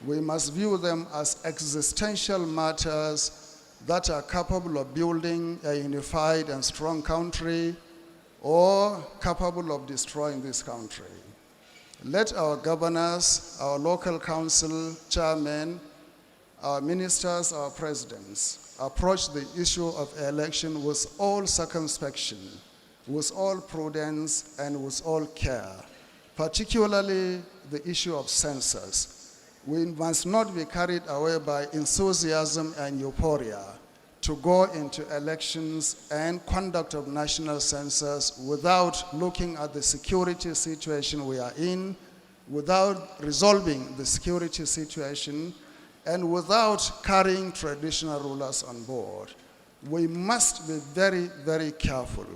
We must view them as existential matters that are capable of building a unified and strong country or capable of destroying this country. Let our governors, our local council chairmen, our ministers, our presidents, approach the issue of election with all circumspection, with all prudence, and with all care, particularly the issue of census. We must not be carried away by enthusiasm and euphoria to go into elections and conduct of national census without looking at the security situation we are in, without resolving the security situation, and without carrying traditional rulers on board. We must be very, very careful.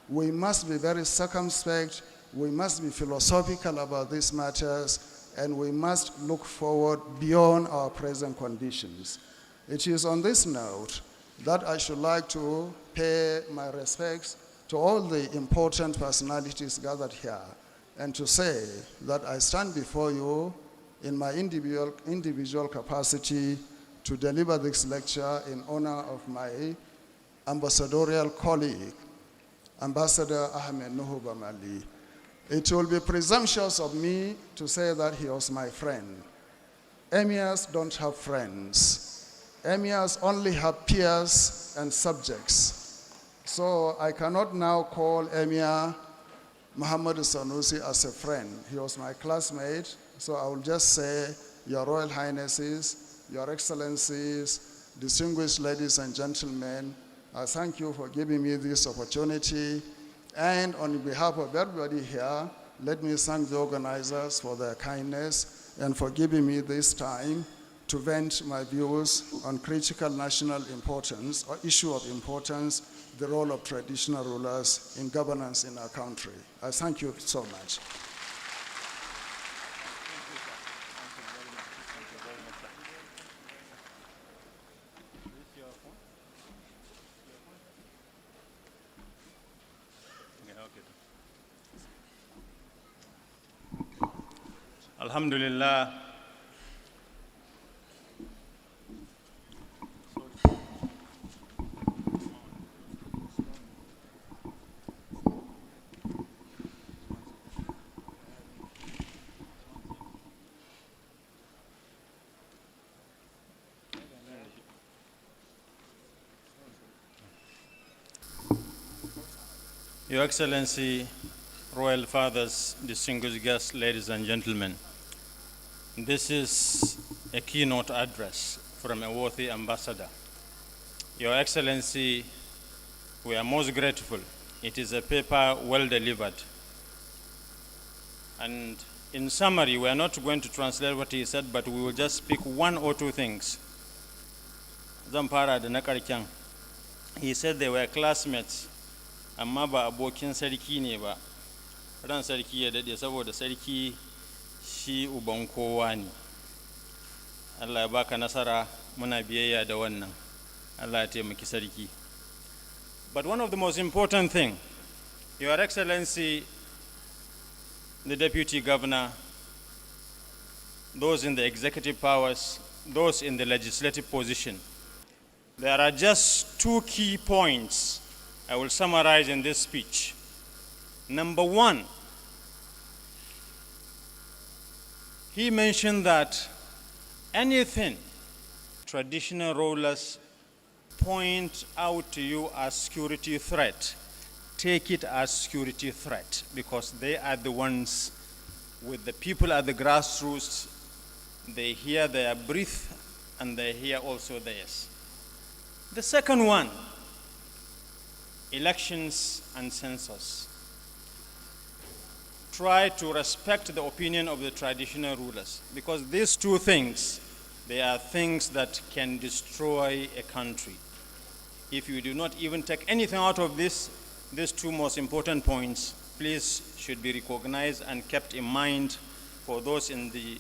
We must be very circumspect. We must be philosophical about these matters, and we must look forward beyond our present conditions. It is on this note that I should like to pay my respects to all the important personalities gathered here, and to say that I stand before you in my individual capacity to deliver this lecture in honor of my ambassadorial colleague, Ambassador Ahmed Nuhu Bamali. It will be presumptuous of me to say that he was my friend. Emirs don't have friends. Emirs only have peers and subjects. So I cannot now call Emir Muhammad Sanusi as a friend. He was my classmate. So I will just say, Your Royal Highnesses, Your Excellencies, distinguished ladies and gentlemen, I thank you for giving me this opportunity. And on behalf of everybody here, let me thank the organizers for their kindness and for giving me this time to vent my views on critical national importance or issue of importance, the role of traditional rulers in governance in our country. I thank you so much. Alhamdulillah. Your Excellency, Royal Fathers, distinguished guests, ladies and gentlemen, this is a keynote address from a worthy ambassador. Your Excellency, we are most grateful. It is a paper well delivered. And in summary, we are not going to translate what he said, but we will just speak one or two things. Zampara da na karken. He said they were classmates, amma ba abokin sarki ne ba. Ran sarki ya dade saboda sarki shi uban kowa ne. Allah ya baka nasara, muna biyayya da wannan. Allah ya taimaki sarki. But one of the most important thing, Your Excellency, the Deputy Governor, those in the executive powers, those in the legislative position, there are just two key points I will summarize in this speech. Number one, he mentioned that anything traditional rulers point out to you as security threat, take it as security threat, because they are the ones with the people at the grassroots. They hear their breath and they hear also theirs. The second one, elections and census. Try to respect the opinion of the traditional rulers, because these two things, they are things that can destroy a country. If you do not even take anything out of this, these two most important points, please should be recognized and kept in mind for those in the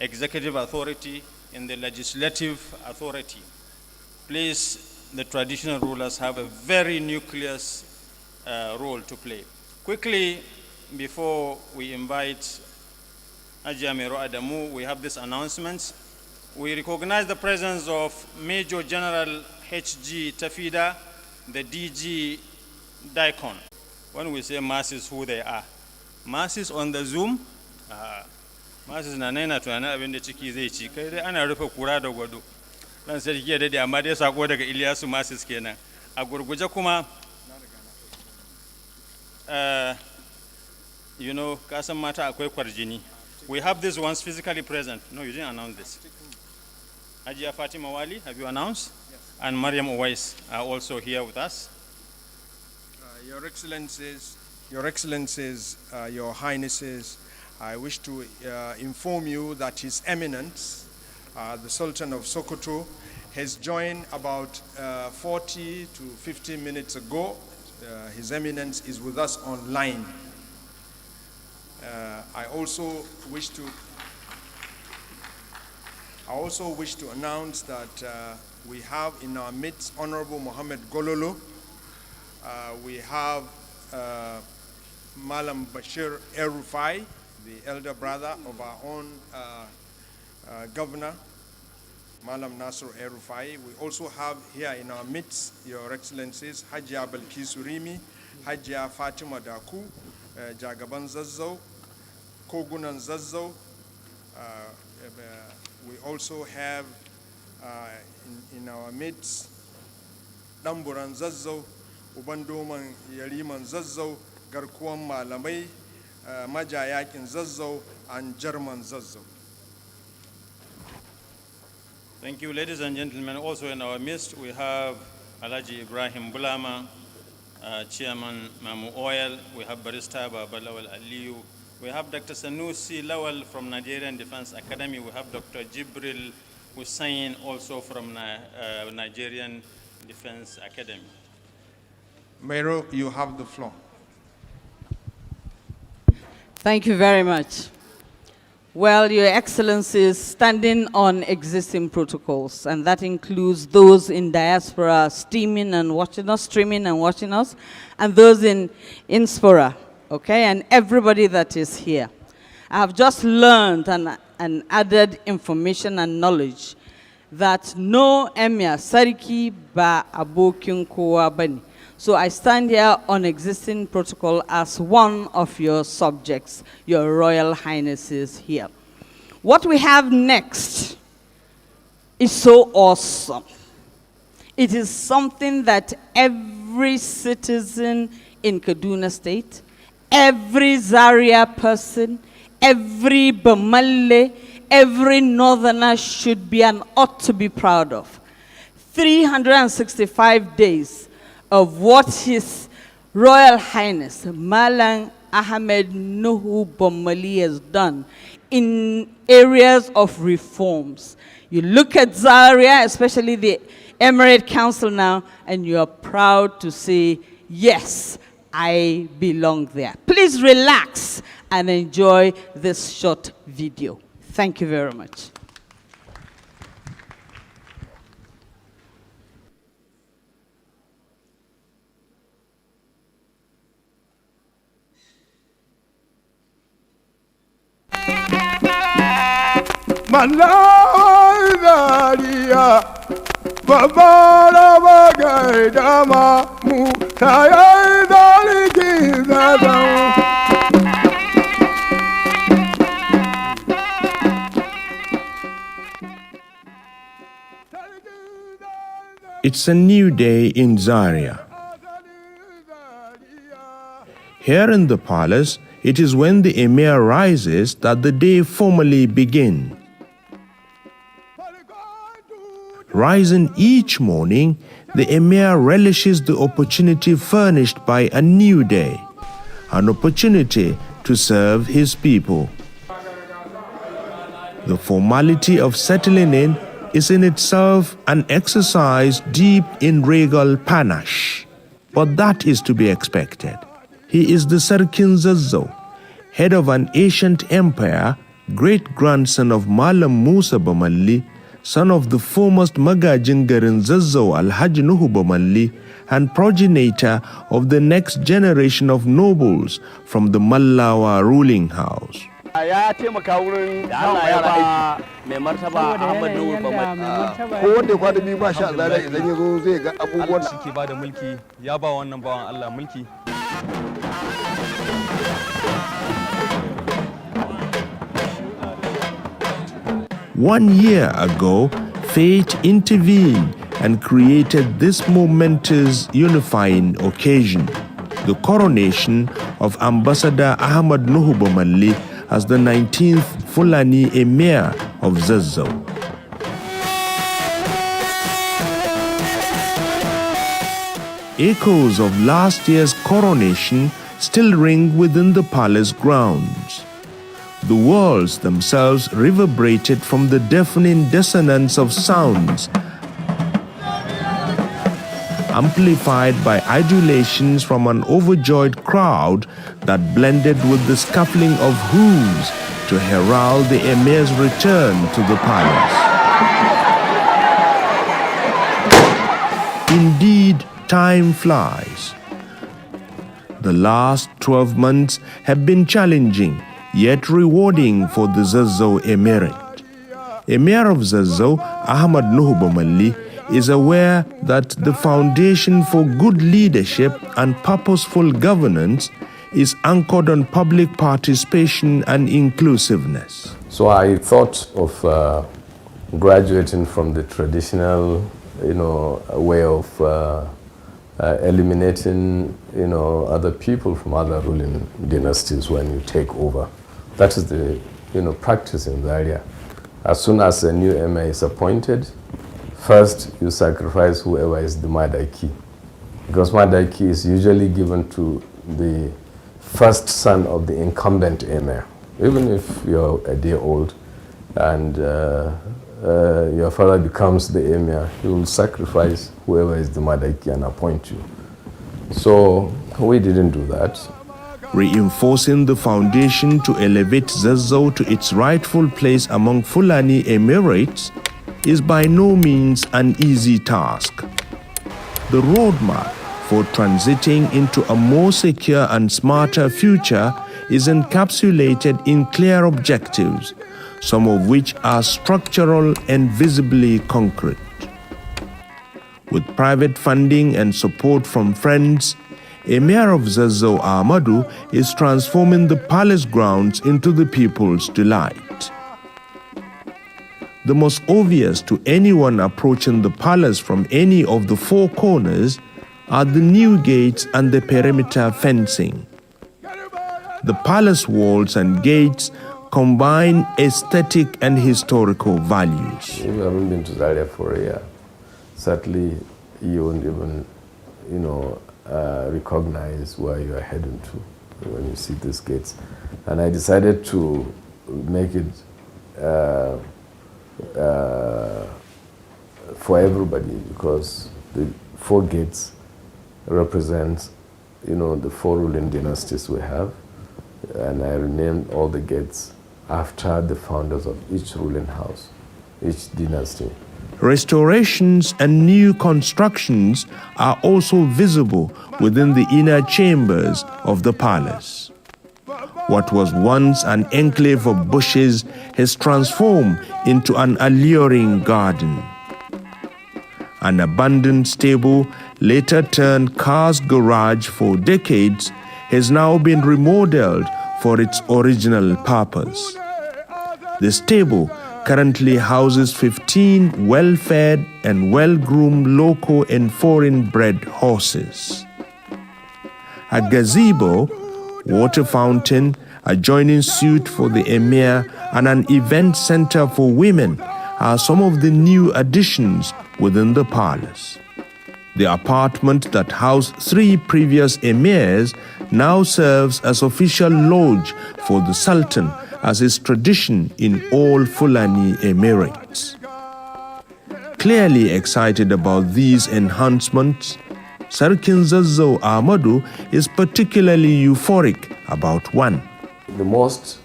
executive authority, in the legislative authority. Please, the traditional rulers have a very nucleus role to play. Quickly, before we invite Haji Amiro Adamu, we have this announcement. We recognize the presence of Major General H.G. Tafida, the DG Daikon. When we say masses, who they are. Masses on the Zoom, masses na naina tunanin abin da ciki zai ci, kai dai ana rufe kura da gwado. Dan sarki ya dade amma dai sako daga Ilyasu masses kenan. A gurguje kuma, you know, kasan mata akwai kwarjini. We have these ones physically present. No, you didn't announce this. Hajiya Fatima Wali, have you announced? Yes. And Mariam Uwais are also here with us. Your Excellencies, Your Highnesses, I wish to inform you that His Eminence, the Sultan of Sokoto, has joined about 40 to 50 minutes ago. His Eminence is with us online. I also wish to announce that we have in our midst Honorable Mohammed Gololo. We have Malam Bashir El-Rufai, the elder brother of our own governor, Malam Nasr El-Rufai. We also have here in our midst, Your Excellencies, Hajia Balkisurimi, Hajia Fatima Daku, Jagaban Zazzau, Kogunan Zazzau. We also have in our midst Damburan Zazzau, Ubandoman Yariman Zazzau, Garkuan Malamai, Majayakin Zazzau and German Zazzau. Thank you, ladies and gentlemen. Also in our midst, we have Alhaji Ibrahim Bulama, Chairman Mamu Oil. We have Barrister Baba Lawal Aliyu. We have Dr. Sanusi Lawal from Nigerian Defense Academy. We have Dr. Jibril Hussain, also from Nigerian Defense Academy. Mero, you have the floor. Thank you very much. Well, Your Excellencies, standing on existing protocols, and that includes those in diaspora streaming and watching us, and those in Inspora, okay, and everybody that is here. I have just learned and added information and knowledge that no Emir Sariki ba abokin kowa bane. So I stand here on existing protocol as one of your subjects, your Royal Highnesses here. What we have next is so awesome. It is something that every citizen in Kaduna State, every Zaria person, every Bamalle, every Northerner should be and ought to be proud of. 365 days of what His Royal Highness Malang Ahmed Nuhu Bomali has done in areas of reforms. You look at Zaria, especially the Emirate Council now, and you are proud to say, yes, I belong there. Please relax and enjoy this short video. Thank you very much. Malaria, Babara Bagaidama, Mutaya Daliki Zazzau. It's a new day in Zaria. Here in the palace, it is when the Emir rises that the day formally begins. Rising each morning, the Emir relishes the opportunity furnished by a new day, an opportunity to serve his people. The formality of settling in is in itself an exercise deep in regal panache, but that is to be expected. He is the Sarkin Zazzau, head of an ancient empire, great-grandson of Malam Musa Bamalli, son of the foremost Magajin Garin Zazzau Alhaji Nuhu Bamalli, and progenitor of the next generation of nobles from the Mallawa ruling house. Ya taimaka wurin Allah ya ba mai martaba Ahmad Nuhu Bamalli. Ko wanda kwa da biyu ba sha Allah idan yazo zai ga abubuwan da suke bada mulki, ya ba wannan bawan Allah mulki. One year ago, fate intervened and created this momentous unifying occasion, the coronation of Ambassador Ahmad Nuhu Bamalli as the 19th Fulani Emir of Zazzau. Echoes of last year's coronation still ring within the palace grounds. The walls themselves reverberated from the deafening dissonance of sounds, amplified by adulations from an overjoyed crowd that blended with the scuffling of hooves to herald the Emir's return to the palace. Indeed, time flies. The last 12 months have been challenging, yet rewarding for the Zazzau Emirate. Emir of Zazzau, Ahmad Nuhu Bamalli, is aware that the foundation for good leadership and purposeful governance is anchored on public participation and inclusiveness. So I thought of graduating from the traditional, way of eliminating, other people from other ruling dynasties when you take over. That is the, practice in the area. As soon as a new emir is appointed, first you sacrifice whoever is the Madaki, because Madaki is usually given to the first son of the incumbent emir. Even if you're a day old and your father becomes the emir, he will sacrifice whoever is the Madaki and appoint you. So we didn't do that. Reinforcing the foundation to elevate Zazzau to its rightful place among Fulani Emirates is by no means an easy task. The roadmap for transiting into a more secure and smarter future is encapsulated in clear objectives, some of which are structural and visibly concrete. With private funding and support from friends, Emir of Zazzau Ahmadu is transforming the palace grounds into the people's delight. The most obvious to anyone approaching the palace from any of the four corners are the new gates and the perimeter fencing. The palace walls and gates combine aesthetic and historical values. If you haven't been to Zaria for a year, certainly you won't even, recognize where you are heading to when you see these gates. And I decided to make it for everybody, because the four gates represent, the four ruling dynasties we have, and I renamed all the gates after the founders of each ruling house, each dynasty. Restorations and new constructions are also visible within the inner chambers of the palace. What was once an enclave of bushes has transformed into an alluring garden. An abandoned stable, later turned car's garage for decades, has now been remodeled for its original purpose. The stable currently houses 15 well-fed and well-groomed local and foreign-bred horses. A gazebo, water fountain, adjoining suite for the emir, and an event center for women are some of the new additions within the palace. The apartment that housed 3 previous emirs now serves as official lodge for the Sultan, as is tradition in all Fulani Emirates. Clearly excited about these enhancements, Sarkin Zazzau Ahmadu is particularly euphoric about one. The most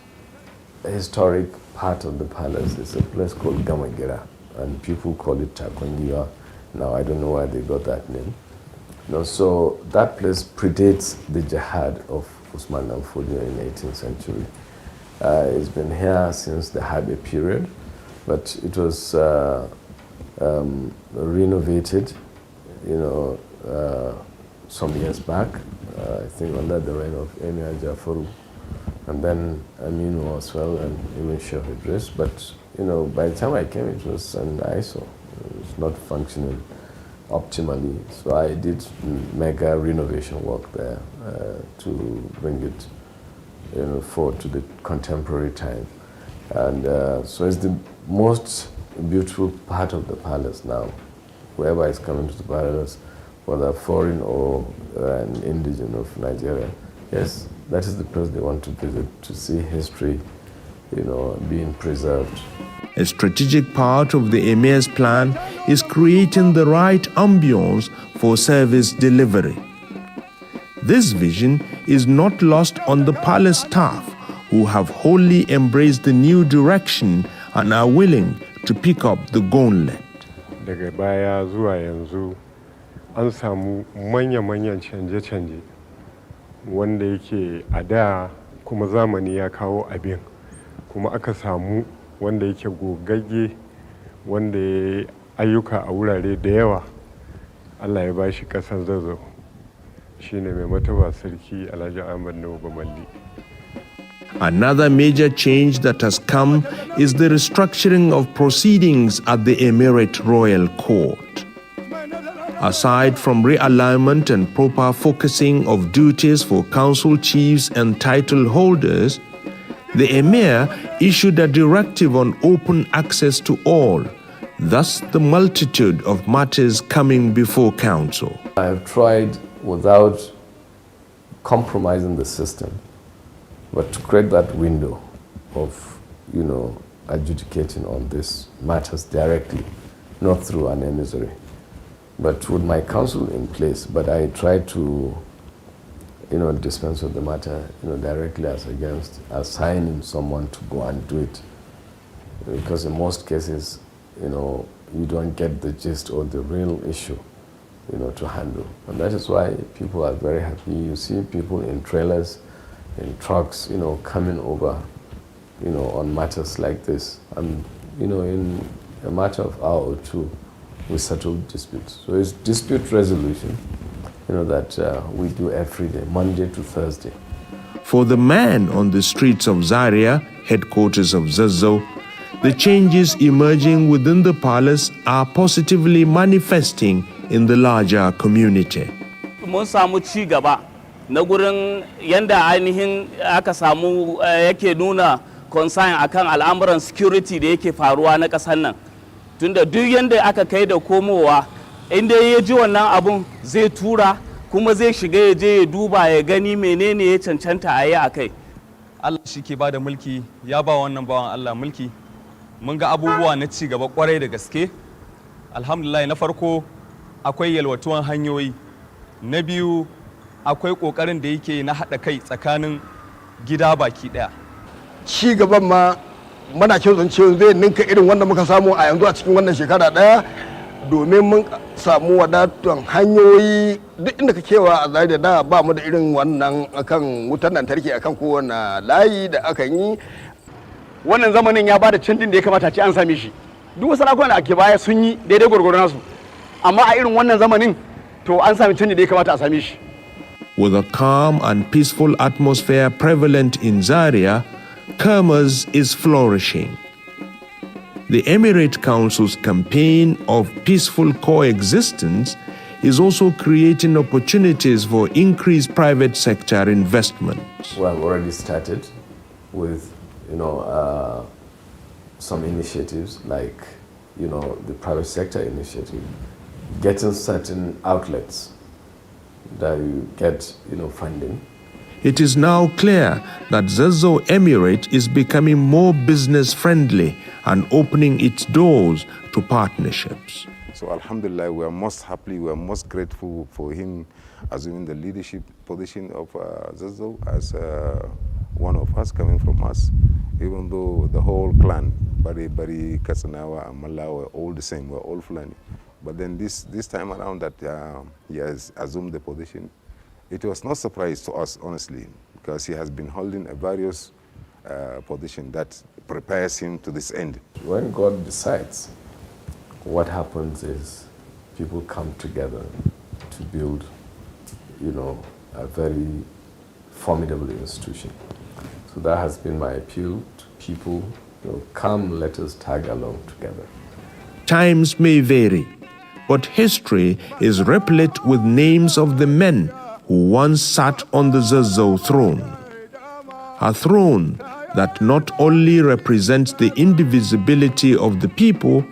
historic part of the palace is a place called Gamagira, and people call it Chakongiwa. Now I don't know why they got that name. So that place predates the jihad of Usman dan Fodio in the 18th century. It's been here since the Harbe period, but it was renovated, some years back, I think under the reign of Emir Jafaru, and then Aminu as well, and even Sheikh Idris. But, by the time I came, it was an eyesore. It was not functioning optimally. So I did mega renovation work there to bring it forward to the contemporary time. And so it's the most beautiful part of the palace now. Whoever is coming to the palace, whether foreign or an indigen of Nigeria, yes, that is the place they want to visit, to see history, being preserved. A strategic part of the Emir's plan is creating the right ambience for service delivery. This vision is not lost on the palace staff, who have wholly embraced the new direction and are willing to pick up the gauntlet. Daga baya zuwa yanzu an samu manya-manyan canje-canje wanda yake a da kuma zamani ya kawo abin, kuma aka samu wanda yake gogagge, wanda ya ayyuka a wurare da yawa. Allah ya bashi ƙasar Zazzau. Shine mai mataba sarki Alhaji Ahmad Nuhu Bamalli. Another major change that has come is the restructuring of proceedings at the Emirate Royal Court. Aside from realignment and proper focusing of duties for council chiefs and title holders, the Emir issued a directive on open access to all, thus the multitude of matters coming before council. I have tried without compromising the system, but to create that window of, adjudicating on these matters directly, not through an emissary, but with my counsel in place. But I tried to, dispense with the matter, directly as against assigning someone to go and do it. Because in most cases, you don't get the gist or the real issue, to handle. And that is why people are very happy. You see people in trailers, in trucks, coming over, on matters like this. And, in a matter of hour or two, we settle disputes. So it's dispute resolution, that we do every day, Monday to Thursday. For the man on the streets of Zaria, headquarters of Zazzau, the changes emerging within the palace are positively manifesting in the larger community. Mun samu ci gaba na gurin yanda ainihin aka samu yake nuna concern akan al'amuran security da yake faruwa na ƙasar nan. Tunda duk yanda aka kai da komowa, inda ya ji wannan abun zai tura kuma zai shiga ya je ya duba ya gani menene ya cancanta a yi a kai. Allah shi ke ba da mulki, ya ba wannan bawan Allah mulki. Mun ga abubuwa na ci gaba kwarai da gaske. Alhamdulillah, na farko akwai yalwatuwan hanyoyi, na biyu akwai kokarin da yake na haɗa kai tsakanin gida baki ɗaya. Ci gaban ma muna kyautan cewa zai ninka irin wanda muka samu a yanzu a cikin wannan shekara ɗaya, domin mun samu wadatan hanyoyi duk inda ka kewa a Zaria da ba mu da irin wannan akan wutar lantarki akan kowane layi da akan yi. Wannan zamanin ya bada canjin da ya kamata ce an same shi. Duk wasu sarakunan da ake baya sun yi daidai gwargwaro nasu, amma a irin wannan zamanin to an sami canji da ya kamata a same shi. With a calm and peaceful atmosphere prevalent in Zaria, Kermers is flourishing. The Emirate Council's campaign of peaceful coexistence is also creating opportunities for increased private sector investments. We have already started with some initiatives like, the private sector initiative, getting certain outlets that you get, funding. It is now clear that Zazzau Emirate is becoming more business-friendly and opening its doors to partnerships. So Alhamdulillah, we are most happy, we are most grateful for him assuming the leadership position of Zazzau as one of us, coming from us, even though the whole clan, Bari, Kasanawa, and Mala were all the same, we're all Fulani. But then this time around that he has assumed the position, it was not a surprise to us, honestly, because he has been holding a various position that prepares him to this end. When God decides, what happens is people come together to build, a very formidable institution. So that has been my appeal to people, come, let us tag along together. Times may vary, but history is replete with names of the men who once sat on the Zazzau throne. A throne that not only represents the indivisibility of the people,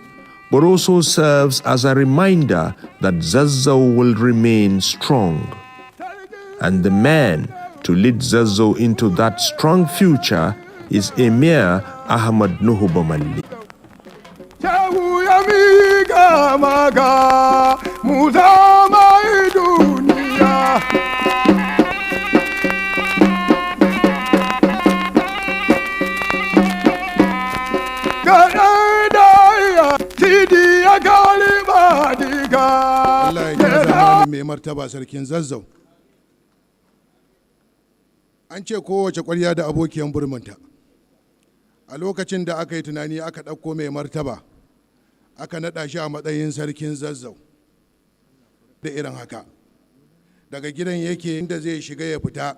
but also serves as a reminder that Zazzau will remain strong. And the man to lead Zazzau into that strong future is Emir Ahmad Nuhu Bamalli. Allah ya kira zamanin mai martaba sarkin Zazzau. An ce kowace ƙwarya da abokiyan burmunta. A lokacin da aka yi tunani aka ɗauko mai martaba, aka naɗa shi a matsayin sarkin Zazzau. Da irin haka. Daga gidan yake inda zai shiga ya fita,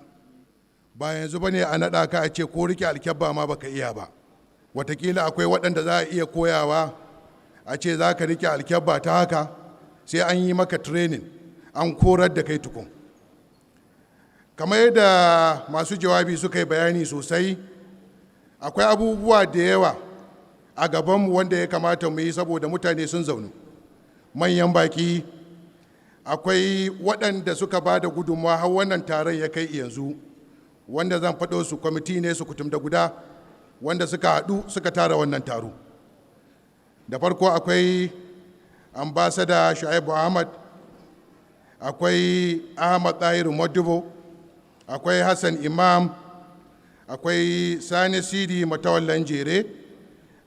ba yanzu bane a naɗa ka a ce ko rike alkyabba ma baka iya ba. Wataƙila akwai waɗanda za a iya koyawa a ce za ka rike alkyabba ta haka, sai an yi maka training an korar da kai tukun. Kamar yadda masu jawabi suka yi bayani sosai, akwai abubuwa da yawa a gabanmu wanda ya kamata mu yi saboda mutane sun zaunu, manyan baki, akwai waɗanda suka ba da gudunmawa har wannan taron ya kai yanzu, wanda zan faɗo su, kwamiti ne su kutum da guda wanda suka haɗu suka tara wannan taro. Da farko akwai ambasada Shu'aibu Ahmad, akwai Ahmad Tahiru Modibo, akwai Hassan Imam, akwai Sani Sidi Matawallan Jere,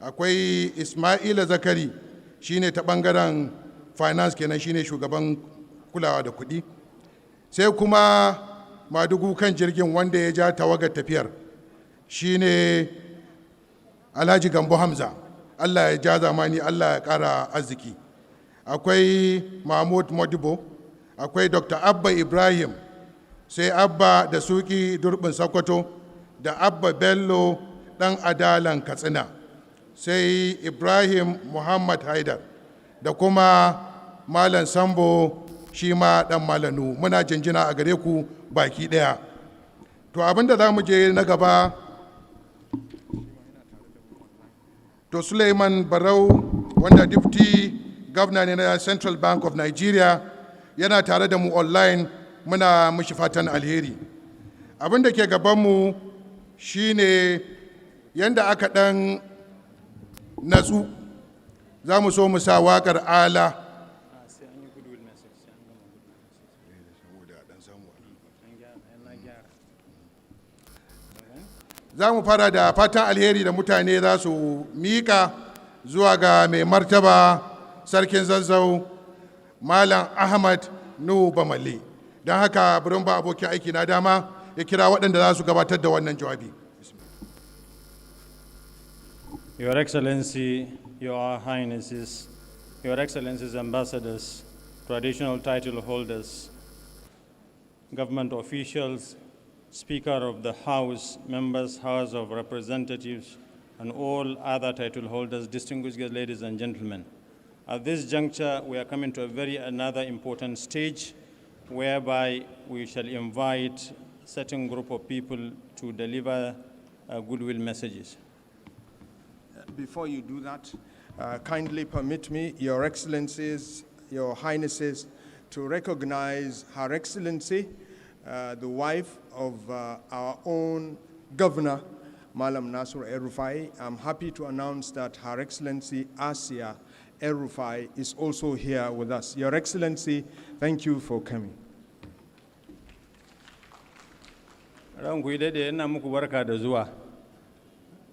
akwai Ismaila Zakari shine ta ɓangaren finance kenan, shine shugaban kulawa da kuɗi, sai kuma madugu kan jirgin wanda ya ja tawagar tafiyar shine Alhaji Gambo Hamza, Allah ya ja zamani, Allah ya ƙara arziki. Akwai Mahmud Modibo, akwai Dr. Abba Ibrahim, sai Abba da Suki Durbin Sokoto, da Abba Bello ɗan Adalan Katsina, sai Ibrahim Muhammad Haidar, da kuma Malam Sambo shi ma ɗan Malanu. Muna jinjina a gare ku baki ɗaya. To abinda za mu je na gaba, to Suleiman Barau, wanda Deputy Governor ne na Central Bank of Nigeria, yana tare da mu online, muna mishi fatan alheri. Abin da ke gabanmu shine yanda aka ɗan natsu, za mu so mu sa waƙar ala. Za mu fara da fatan alheri da mutane za su miƙa zuwa ga mai martaba sarkin Zazzau Malam Ahmad Nuhu Bamalle. Don haka burin ba abokin aiki na dama ya kira waɗanda za su gabatar da wannan jawabi. Your Excellency, Your Highnesses, Your Excellencies, Ambassadors, traditional title holders, government officials, Speaker of the House, members, House of Representatives, and all other title holders, distinguished guests, ladies and gentlemen. At this juncture, we are coming to another important stage whereby we shall invite a certain group of people to deliver goodwill messages. Before you do that, kindly permit me, Your Excellencies, Your Highnesses, to recognize Her Excellency, the wife of our own Governor, Malam Nasir El-Rufai. I'm happy to announce that Her Excellency Asia El-Rufai is also here with us. Your Excellency, thank you for coming. Ranku yi daɗe, ina muku barka da zuwa.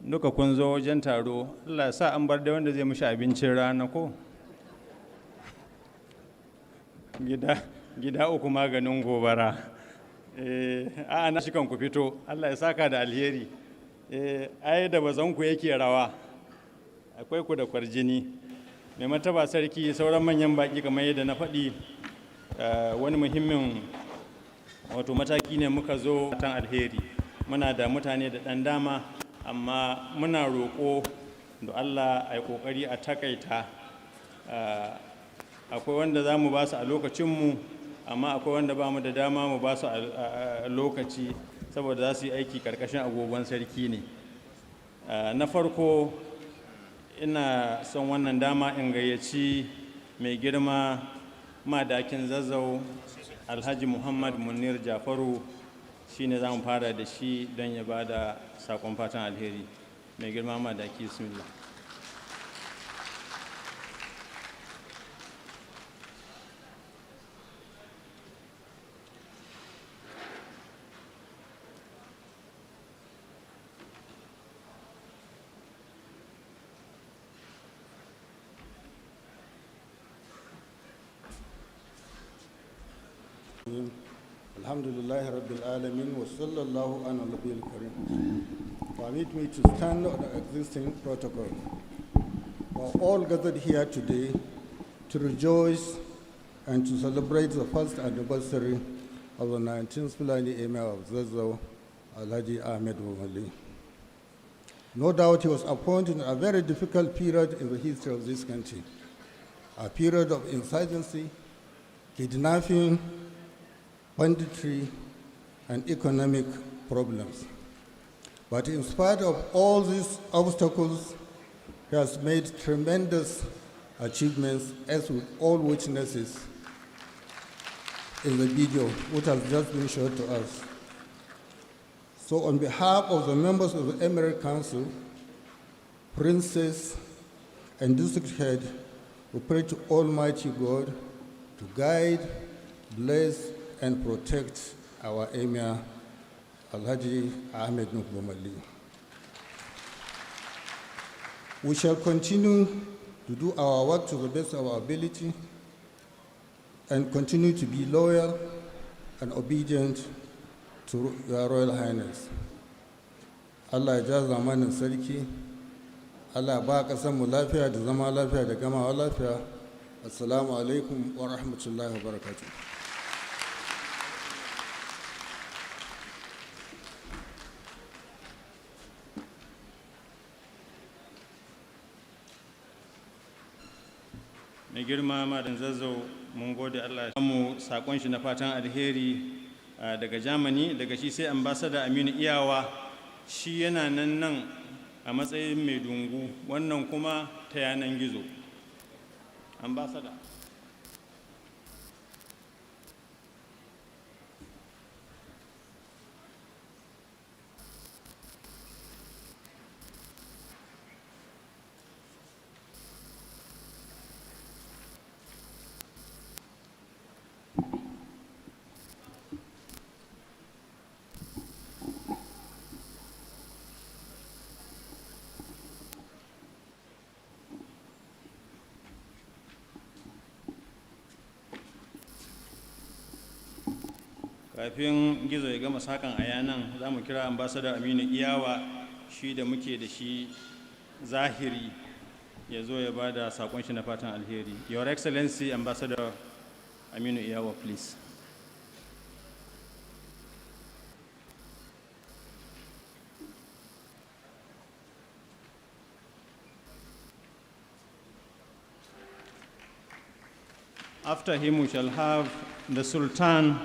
Duka kun zo wajen taro, Allah ya sa an bar da wanda zai mushi abincin rana ko? Gida uku maganin gobara. A na shi kan ku fito, Allah ya saka da alheri. Ai da bazanku yake rawa, akwai ku da kwarjini. Mai martaba sarki, sauran manyan baki kamar yadda na faɗi, wani muhimmin wato mataki ne muka zo tan alheri. Muna da mutane da ɗan dama, amma muna roƙo da Allah a yi ƙoƙari a takaita. Akwai wanda za mu ba su a lokacinmu, amma akwai wanda ba mu da dama mu ba su a lokaci saboda za su yi aiki ƙarƙashin agogon sarki ne. Na farko, ina son wannan dama in gayyaci mai girma madakin Zazzau Alhaji Muhammad Munir Jafaru, shi ne za mu fara da shi don ya ba da saƙon fatan alheri. Mai girma madaki, bismillah. Alhamdulillah Rabbil Alamin wa sallallahu ala nabiyil karim. Permit me to stand on the existing protocol. We are all gathered here today to rejoice and to celebrate the first anniversary of the 19th Fulani Emir of Zazzau, Alhaji Ahmed Bamalle. No doubt he was appointed in a very difficult period in the history of this country. a period of insurgency, kidnapping, banditry, and economic problems. But in spite of all these obstacles, he has made tremendous achievements, as with all witnesses in the video, which has just been shown to us. So on behalf of the members of the Emirate Council, princes, and district head, we pray to Almighty God to guide, bless, and protect our Emir, Alhaji Ahmed Nukbomali. We shall continue to do our work to the best of our ability and continue to be loyal and obedient to Your Royal Highness. Allah ya ja zamanin sarki, Allah ba ƙasar mu lafiya da zama lafiya da gamawa lafiya. Assalamu alaikum wa rahmatullahi wa barakatuh. Mai girma Madan Zazzau, mun gode Allah ya mu sakon shi na fatan alheri daga Germany, daga shi sai ambassador Aminu Iyawa, shi yana nan a matsayin mai dungu, wannan kuma ta yanan gizo. Ambassador. Kafin gizo ya gama sakan a yanan, za mu kira ambassador Aminu Iyawa, shi da muke da shi zahiri, ya zo ya ba da sakon shi na fatan alheri. Your Excellency, Ambassador Aminu Iyawa, please. After him, we shall have the Sultan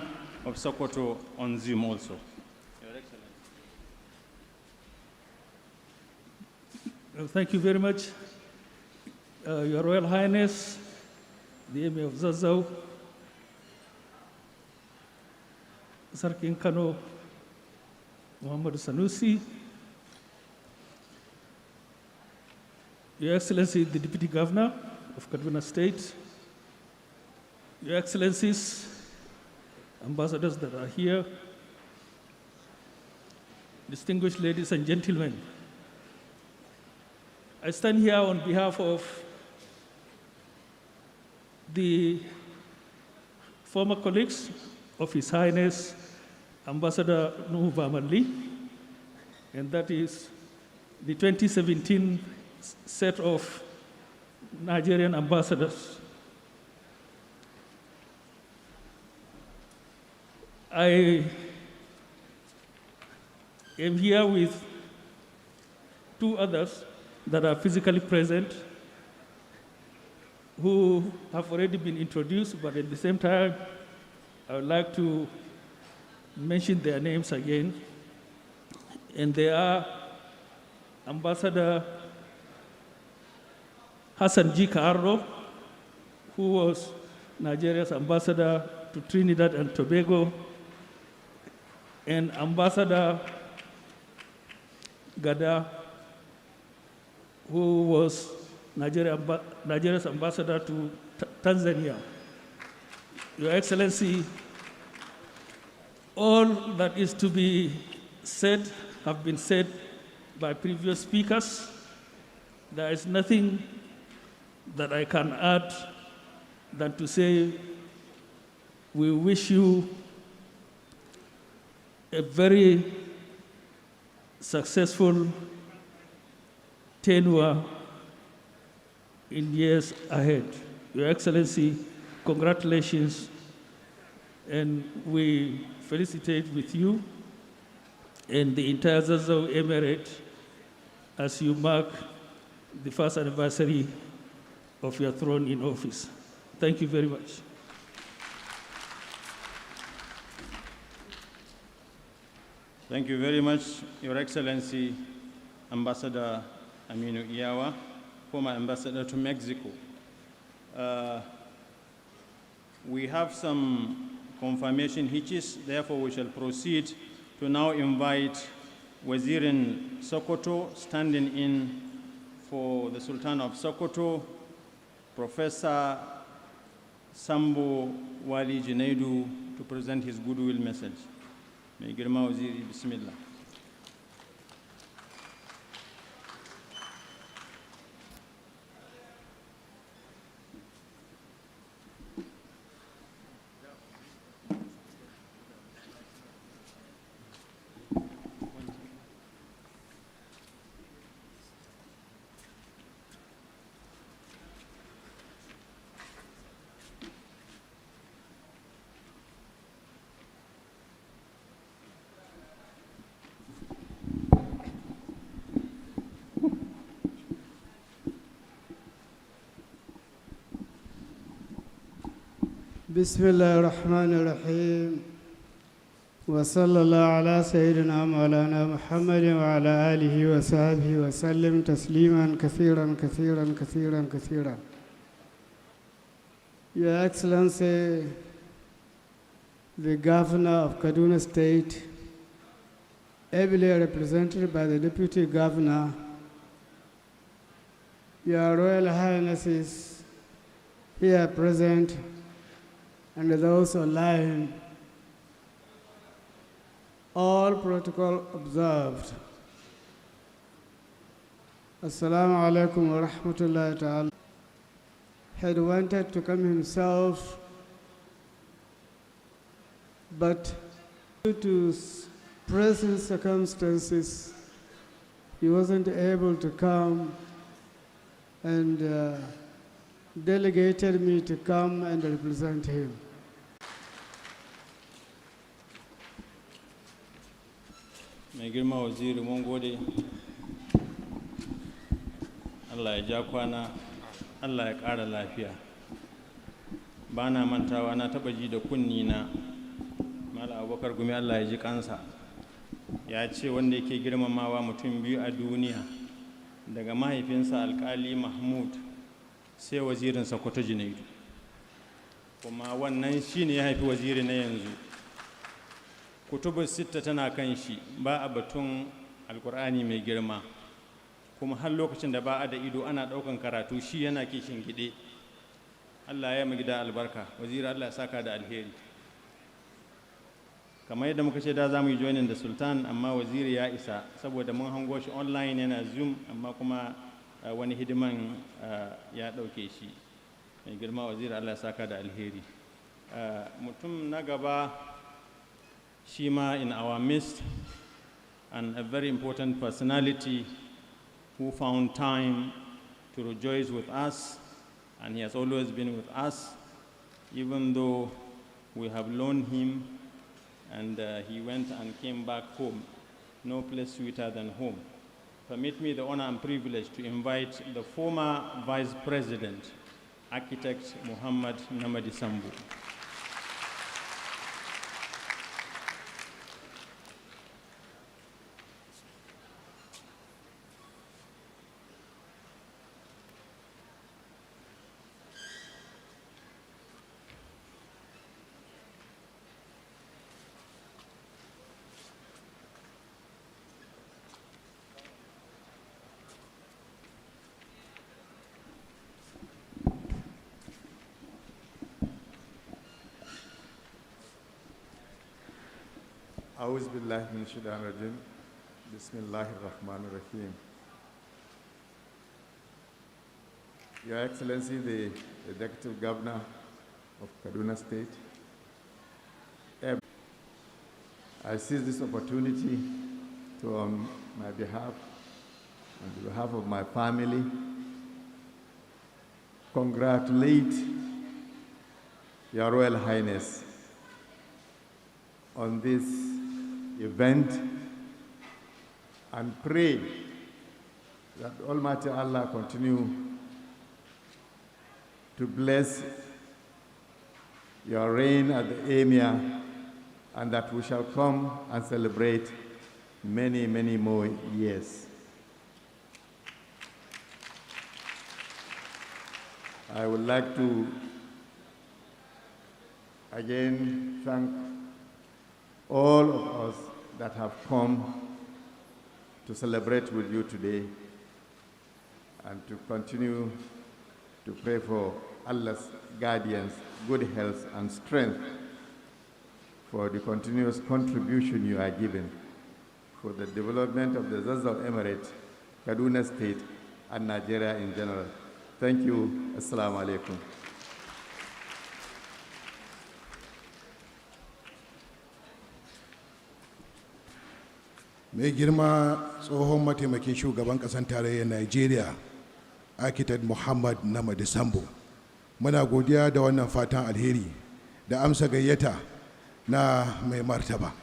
of Sokoto on Zoom also. Your Excellency. Thank you very much. Your Royal Highness, the Emir of Zazzau, Sarkin Kano, Muhammad Sanusi, Your Excellency, the Deputy Governor of Kaduna State, Your Excellencies, ambassadors that are here, distinguished ladies and gentlemen, I stand here on behalf of the former colleagues of His Highness Ambassador Nuhu Bamalli, and that is the 2017 set of Nigerian ambassadors. I am here with two others that are physically present who have already been introduced, but at the same time, I would like to mention their names again. And they are Ambassador Hassan G. Carro, who was Nigeria's ambassador to Trinidad and Tobago, and Ambassador Gada, who was Nigeria's ambassador to Tanzania. Your Excellency, all that is to be said have been said by previous speakers. There is nothing that I can add than to say we wish you a very successful tenure in years ahead. Your Excellency, congratulations, and we felicitate with you and the entire Zazzau Emirate as you mark the first anniversary of your throne in office. Thank you very much. Thank you very much, Your Excellency, Ambassador Aminu Iyawa, former ambassador to Mexico. We have some confirmation hitches, therefore we shall proceed to now invite Wazirin Sokoto, standing in for the Sultan of Sokoto, Professor Sambo Wali Junaidu, to present his goodwill message. May Girma Waziri, Bismillah. بسم الله الرحمن الرحيم وصلى الله على سيدنا مولانا محمد وعلى آله وصحبه وسلم تسليما كثيرا كثيرا كثيرا كثيرا. Your Excellency, the Governor of Kaduna State, ably represented by the Deputy Governor, Your Royal Highnesses here present, and those online, all protocol observed. Assalamu alaikum wa rahmatullahi ta'ala. Had wanted to come himself, but due to present circumstances, he wasn't able to come, and delegated me to come and represent him. Mai girma waziri, mun gode. Allah ya ja kwana, Allah ya ƙara lafiya. Ba na mantawa, na taɓa ji da kunni na Malam Abubakar Gumi, Allah ya ji kansa, ya ce wanda yake girmamawa mutum biyu a duniya, daga mahaifinsa Alƙali Mahmud sai wazirin Sokoto Junaidu, kuma wannan shine ya haifi waziri na yanzu. Kutubu sitta tana kan shi, ba a batun alkur'ani mai girma, kuma har lokacin da ba a da ido ana ɗaukan karatu shi yana kishin gide. Allah ya magida albarka, waziri Allah ya saka da alheri. Kamar yadda muka ce da za mu yi joinin da sultan, amma waziri ya isa saboda mun hango shi online yana zoom, amma kuma wani hidiman ya ɗauke shi. Mai girma waziri Allah ya saka da alheri. Mutum na gaba Shima in our midst, and a very important personality who found time to rejoice with us, and he has always been with us, even though we have loaned him and he went and came back home. No place sweeter than home. Permit me the honor and privilege to invite the former Vice President, Architect Muhammad Namadi Sambu. أعوذ بالله من الشيطان الرجيم بسم الله الرحمن الرحيم. Your Excellency, the Executive Governor of Kaduna State, I seize this opportunity to, on my behalf, on behalf of my family, congratulate Your Royal Highness on this event and pray that Almighty Allah continue to bless your reign as the Emir, and that we shall come and celebrate many, many more years. I would like to again thank all of us that have come to celebrate with you today and to continue to pray for Allah's guardians, good health and strength for the continuous contribution you are giving for the development of the Zazzau Emirate, Kaduna State, and Nigeria in general. Thank you. Assalamu alaikum. Mai girma tsohon mataimakin shugaban ƙasar tarayyar Najeriya, Architect Muhammad Namadi Sambo. Muna godiya da wannan fatan alheri da amsa gayyata na mai martaba.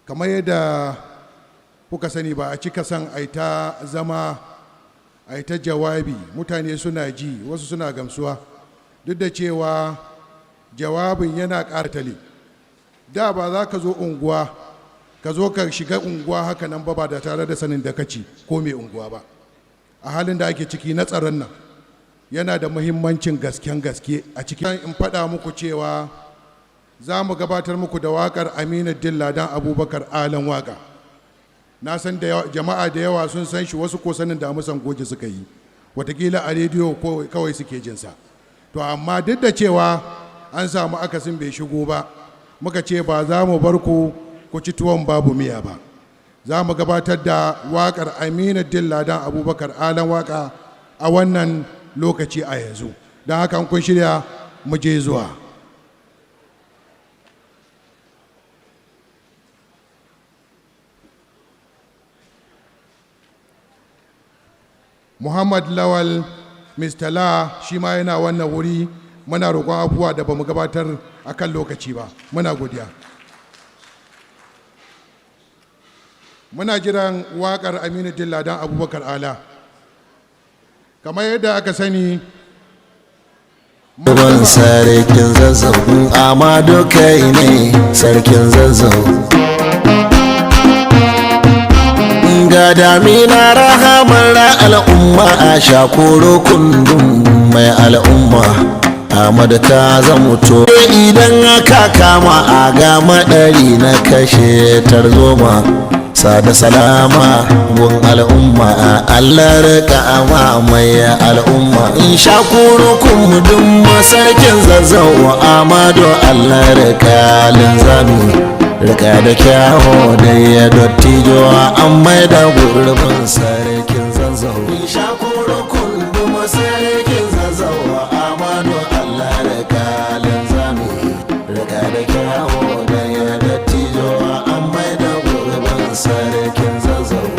Kamar yadda kuka sani ba a cika san aita zama aita jawabi, mutane suna ji, wasu suna gamsuwa, duk da cewa jawabin yana ƙara tali. Da ba za ka zo unguwa ka zo ka shiga unguwa haka nan ba da tare da sanin da kaci ko mai unguwa ba. A halin da ake ciki na tsaron nan yana da muhimmancin gasken gaske. A cikin in faɗa muku cewa za mu gabatar muku da waƙar Aminu Dilladan Abubakar Alan waƙa. Na san da jama'a da yawa sun san shi, wasu ko sanin da musan goje suka yi, watakila a rediyo ko kawai suke jinsa. To amma duk da cewa an samu akasin bai shigo ba, muka ce ba za mu bar ku ci tuwon babu miya ba. Za mu gabatar da waƙar Aminu Dilladan Abubakar Alan waƙa a wannan lokaci a yanzu. Don haka kun shirya mu je zuwa. Muhammad Lawal Mr. La shi ma yana wannan wuri, muna roƙon abubuwa da ba mu gabatar a kan lokaci ba. Muna godiya. Muna jiran waƙar Aminu Dilladan Abubakar Ala. Kamar yadda aka sani, Ban sarkin Zazzau, Amadu kai ne sarkin Zazzau. Ga damina rahamar al'umma a shakoro kundin mai al'umma. Ahmad ka zamuto idan aka kama a ga madari na kashe tarzoma. Sada salama gun al'umma a Allah rika ama mai al'umma. In shakuru kumudin masarkin Zazzau, Amadu Allah rika linzami. Rika da kyawo da ya dottijo an mai da gurbin sarkin Zazzau. In shakuru kumudin masarkin Zazzau, Amadu Allah rika linzami. Rika da kyawo da ya dottijo an mai da gurbin sarkin Zazzau.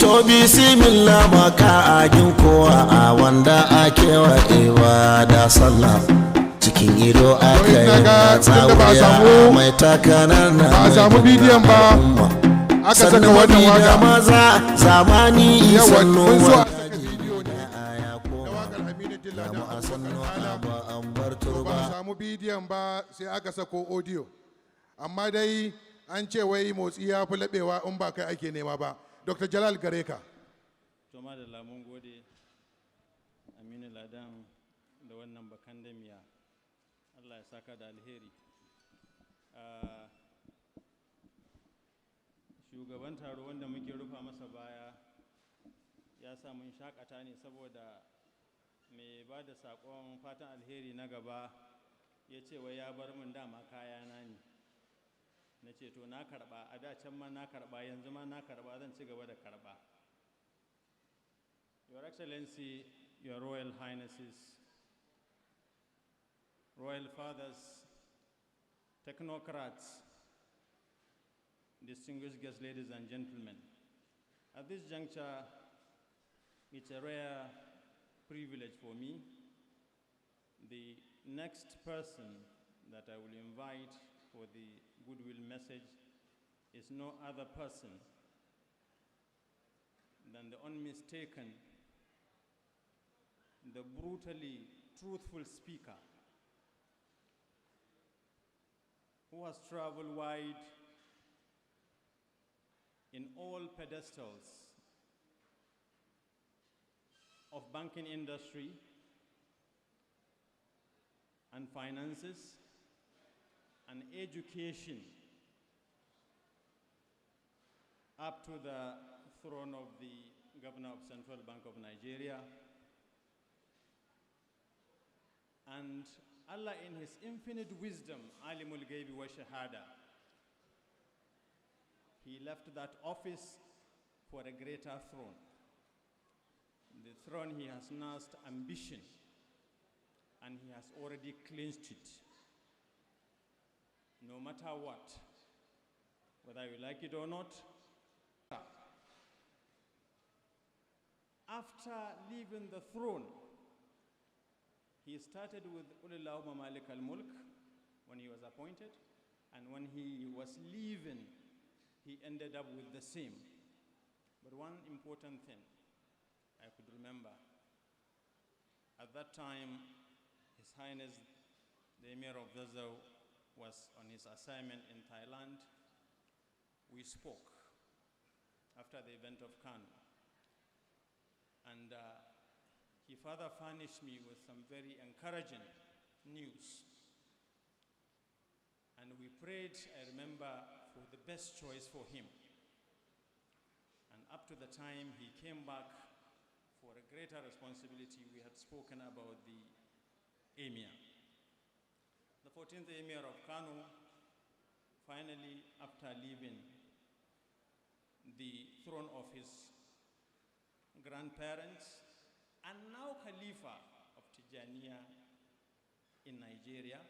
To bismillah maka agin kowa a wanda ake wa ibada sallah. Cikin ido aka yi tsawuya mai takanar na ba a samu bidiyon ba, aka saka wannan waka. Maza zamani sannu wa ba a samu bidiyon ba sai aka sako audio, amma dai an ce wai motsi ya fi laɓewa in ba kai ake nema ba. Dr. Jalal gare ka. To madalla mun gode Aminu Ladan da wannan bakan damiya. Allah ya saka da alheri. Shugaban taro wanda muke rufa masa baya ya sa mun shakata ne saboda mai ba da saƙon fatan alheri na gaba ya ce wai ya bar min dama kayana ne. Na ce to na karɓa, a da can ma na karɓa, yanzu ma na karɓa, zan ci gaba da karɓa. Your Excellency, Your Royal Highnesses, Royal Fathers, technocrats, distinguished guests, ladies and gentlemen. At this juncture, it's a rare privilege for me. The next person that I will invite for the goodwill message is no other person than the unmistaken, the brutally truthful speaker who has traveled wide in all pedestals of banking industry and finances and education up to the throne of the Governor of Central Bank of Nigeria. And Allah in His infinite wisdom, Alimul Ghaibi wa Shahada, He left that office for a greater throne. The throne He has nursed ambition, and He has already clinched it. No matter what, whether you like it or not, after leaving the throne, he started with Ulillahumma Malik al-Mulk when he was appointed, and when he was leaving, he ended up with the same. But one important thing I could remember, at that time, His Highness the Emir of Zazzau was on his assignment in Thailand. We spoke after the event of Kano, and he further furnished me with some very encouraging news. And we prayed, I remember, for the best choice for him. And up to the time he came back for a greater responsibility, we had spoken about the Emir. The 14th Emir of Kano, finally, after leaving the throne of his grandparents, and now Khalifa of Tijaniya in Nigeria,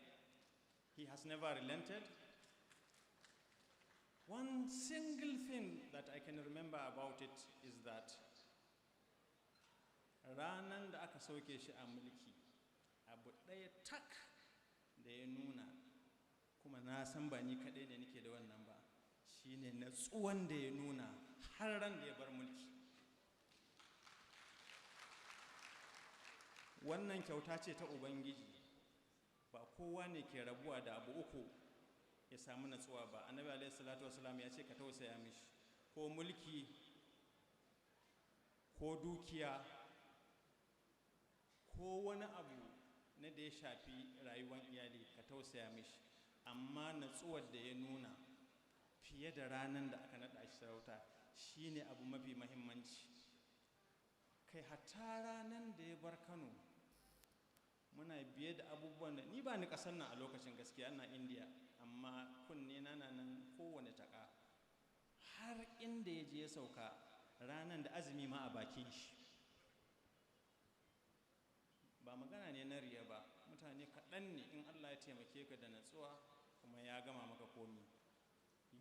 he has never relented. One single thing that I can remember about it is that ranan da aka sauke shi a mulki, abu ɗaya tak da ya nuna, kuma na san ba ni kaɗai ne nake da wannan ba, shine natsuwan da ya nuna har ran da ya bar mulki. Wannan kyauta ce ta Ubangiji, ba kowa ne ke rabuwa da abu uku ya samu natsuwa ba. Annabi alaihi salatu wasalam ya ce ka tausaya mishi, ko mulki, ko dukiya, ko wani abu na da ya shafi rayuwar iyali, ka tausaya mishi. Amma natsuwar da ya nuna fiye da ranar da aka naɗa shi sarauta shine abu mafi mahimmanci. Kai hatta ranar da ya bar Kano, muna biye da abubuwan da ni ba ni kasar nan a lokacin, gaskiya ina India, amma kunne na nan kowane taka, har inda ya je ya sauka ranar da azumi ma a bakin shi. Ba magana ne na riya ba, mutane kaɗan ne in Allah ya taimake ka da natsuwa kuma ya gama maka komi.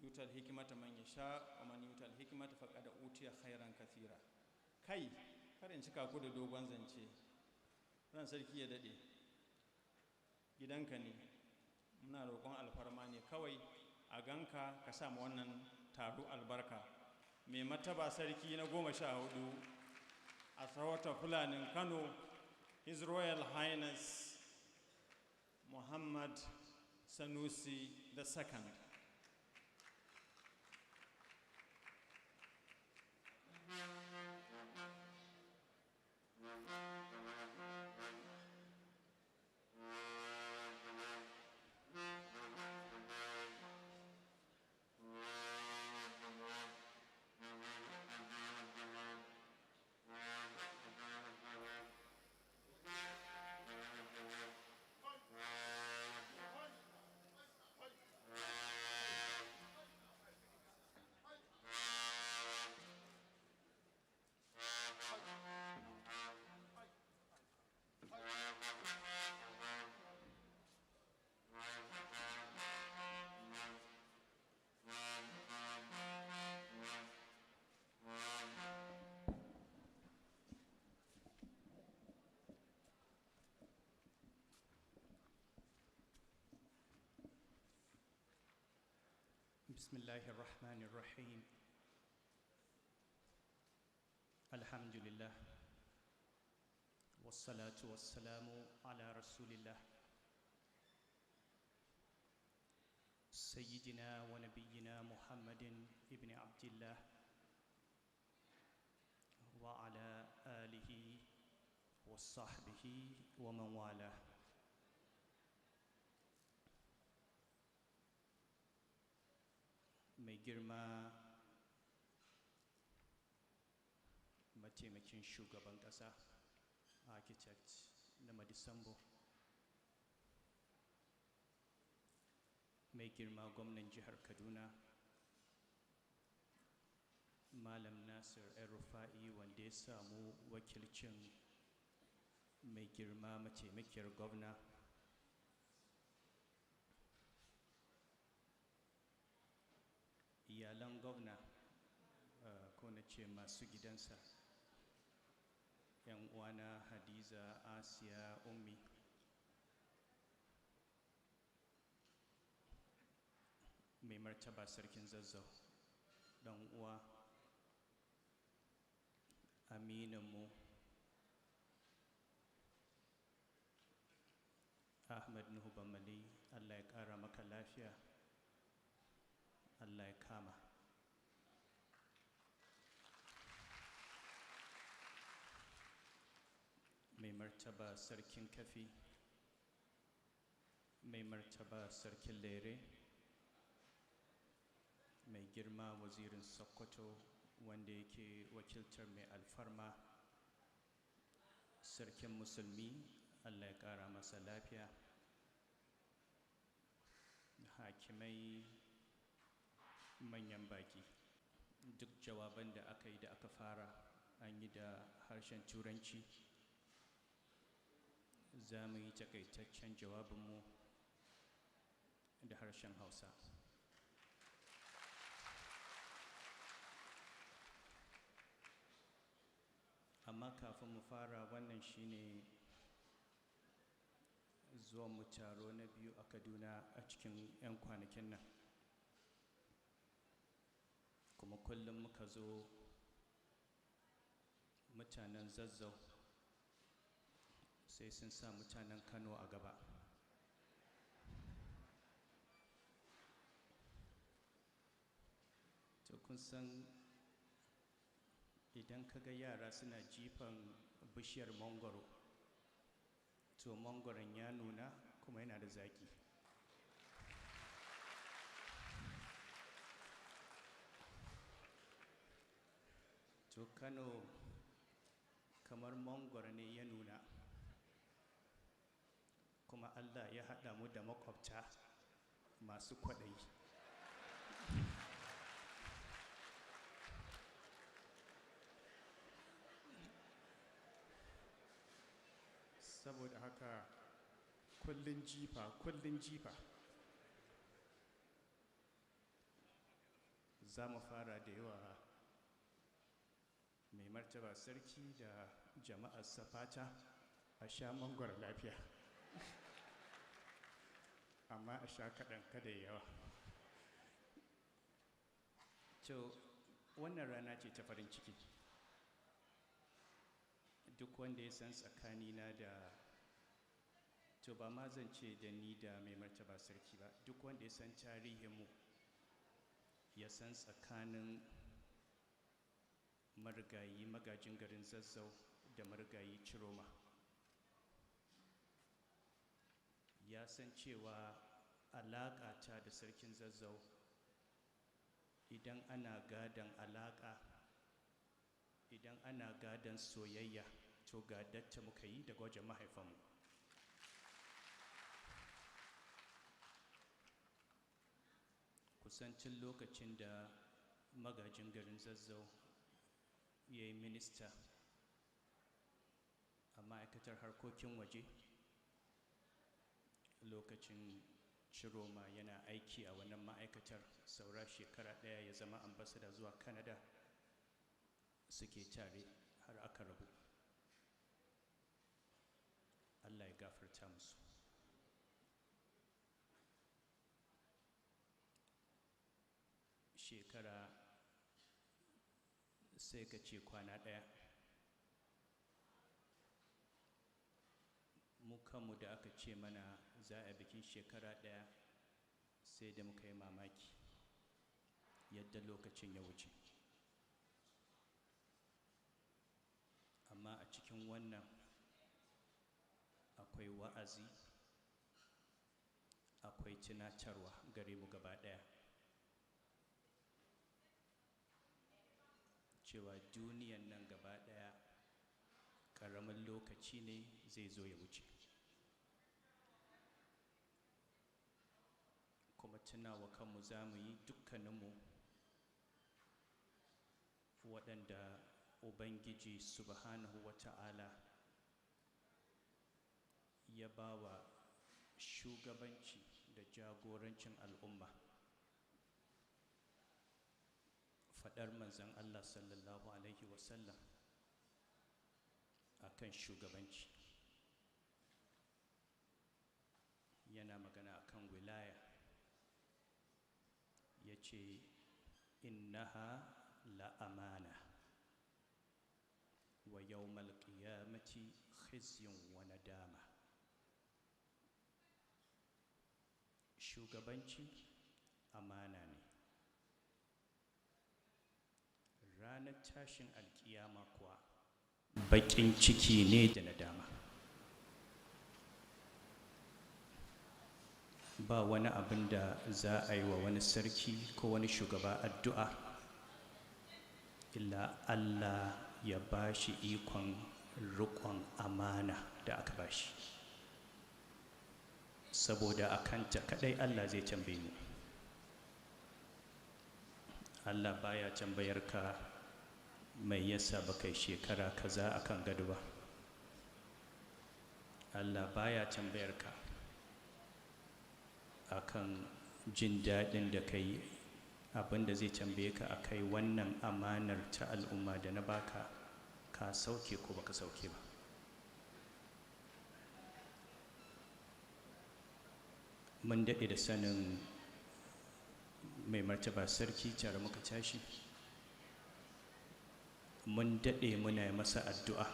Yutal hikimata man yasha wa man yutal hikimata faqad utiya khairan kathira. Kai kar in cika ku da dogon zance, ran sarki ya dade, gidanka ne, muna roƙon alfarma ne kawai a ganka ka sa mu wannan taro albarka. Mai mataba sarki na 14 a sarautar Fulanin Kano, His Royal Highness Muhammad Sanusi II. بسم الله الرحمن الرحيم الحمد لله والصلاة والسلام على رسول الله سيدنا ونبينا محمد ابن عبد الله وعلى آله وصحبه ومن والاه. Mai girma mataimakin shugaban ƙasa, architect na Madisambo, mai girma gwamnan jihar Kaduna, Malam Nasir El-Rufa'i wanda ya samu wakilcin mai girma mataimakiyar gwamna, iyalan gwamna ko na ce masu gidansa, 'yan uwana Hadiza, Asiya, Ummi, mai martaba sarkin Zazzau, dan uwa amininmu Ahmad Nuhu Bamali, Allah ya ƙara maka lafiya, Allah ya kama. Mai martaba sarkin Kafi, mai martaba sarkin Lere, mai girma wazirin Sokoto wanda yake wakiltar mai alfarma sarkin musulmi, Allah ya ƙara masa lafiya, hakimai, manyan baki. Duk jawaban da aka yi da aka fara an yi da harshen Turanci. Za mu yi takaitaccen jawabinmu da harshen Hausa. Amma kafin mu fara, wannan shine zuwan mu taro na biyu a Kaduna a cikin 'yan kwanakin nan. Kuma kullum muka zo mutanen Zazzau sai sun sa mutanen Kano a gaba. To kun san idan kaga yara suna jifan bishiyar mangoro, to mangoron ya nuna kuma yana da zaki. To Kano kamar mangoro ne ya nuna, kuma Allah ya haɗa mu da makwabta masu kwaɗayi. Saboda haka kullun jifa za mu fara da yawa mai martaba sarki da jama'ar safata a sha mangwar lafiya, amma a sha kaɗan kada yawa. To wannan rana ce ta farin ciki. Duk wanda ya san tsakanina da, to ba ma zan ce da ni da mai martaba sarki ba, duk wanda ya san tarihinmu ya san tsakanin marigayi magajin garin Zazzau da marigayi Ciroma, ya san cewa alaƙa ta da sarkin Zazzau, idan ana gadon alaƙa, idan ana gadon soyayya, to gadatta muka yi daga wajen mahaifanmu. Kusancin lokacin da magajin garin Zazzau ya yi minista a ma'aikatar harkokin waje, lokacin Ciroma yana aiki a wannan ma'aikatar, saura shekara ɗaya ya zama ambasada zuwa Canada, suke tare har aka rabu. Allah ya gafarta musu. shekara sai ka ce kwana ɗaya. Mu kanmu da aka ce mana za a bikin shekara ɗaya sai da muka yi mamaki yadda lokacin ya wuce. Amma a cikin wannan akwai wa'azi, akwai tunatarwa gare mu gaba ɗaya cewa duniyan nan gaba ɗaya ƙaramin lokaci ne zai zo ya wuce. Kuma tunawa kanmu za mu yi dukkaninmu waɗanda Ubangiji subhanahu wa ta'ala ya ba wa shugabanci da jagorancin al'umma. Faɗar manzon Allah sallallahu alaihi wasallam a kan shugabanci yana magana a kan wilaya, ya ce innaha la'amana wa yawmal qiyamati khizyun wa nadama. Shugabanci amana ne, ranar tashin alkiyama kuwa baƙin ciki ne da nadama. Ba wani abin da za a yi wa wani sarki ko wani shugaba addu'a illa Allah ya ba shi ikon riƙon amana da aka ba shi, saboda a kanta kaɗai Allah zai tambaye mu. Allah baya tambayar ka mai yasa baka yi shekara kaza akan gado ba. Allah baya tambayar ka akan jin daɗin da kai. Abin da zai tambaye ka akai wannan amanar ta al'umma da na baka, ka sauke ko baka sauke ba. Mun daɗe da sanin mai martaba sarki tare muka tashi, mun daɗe muna masa addu'a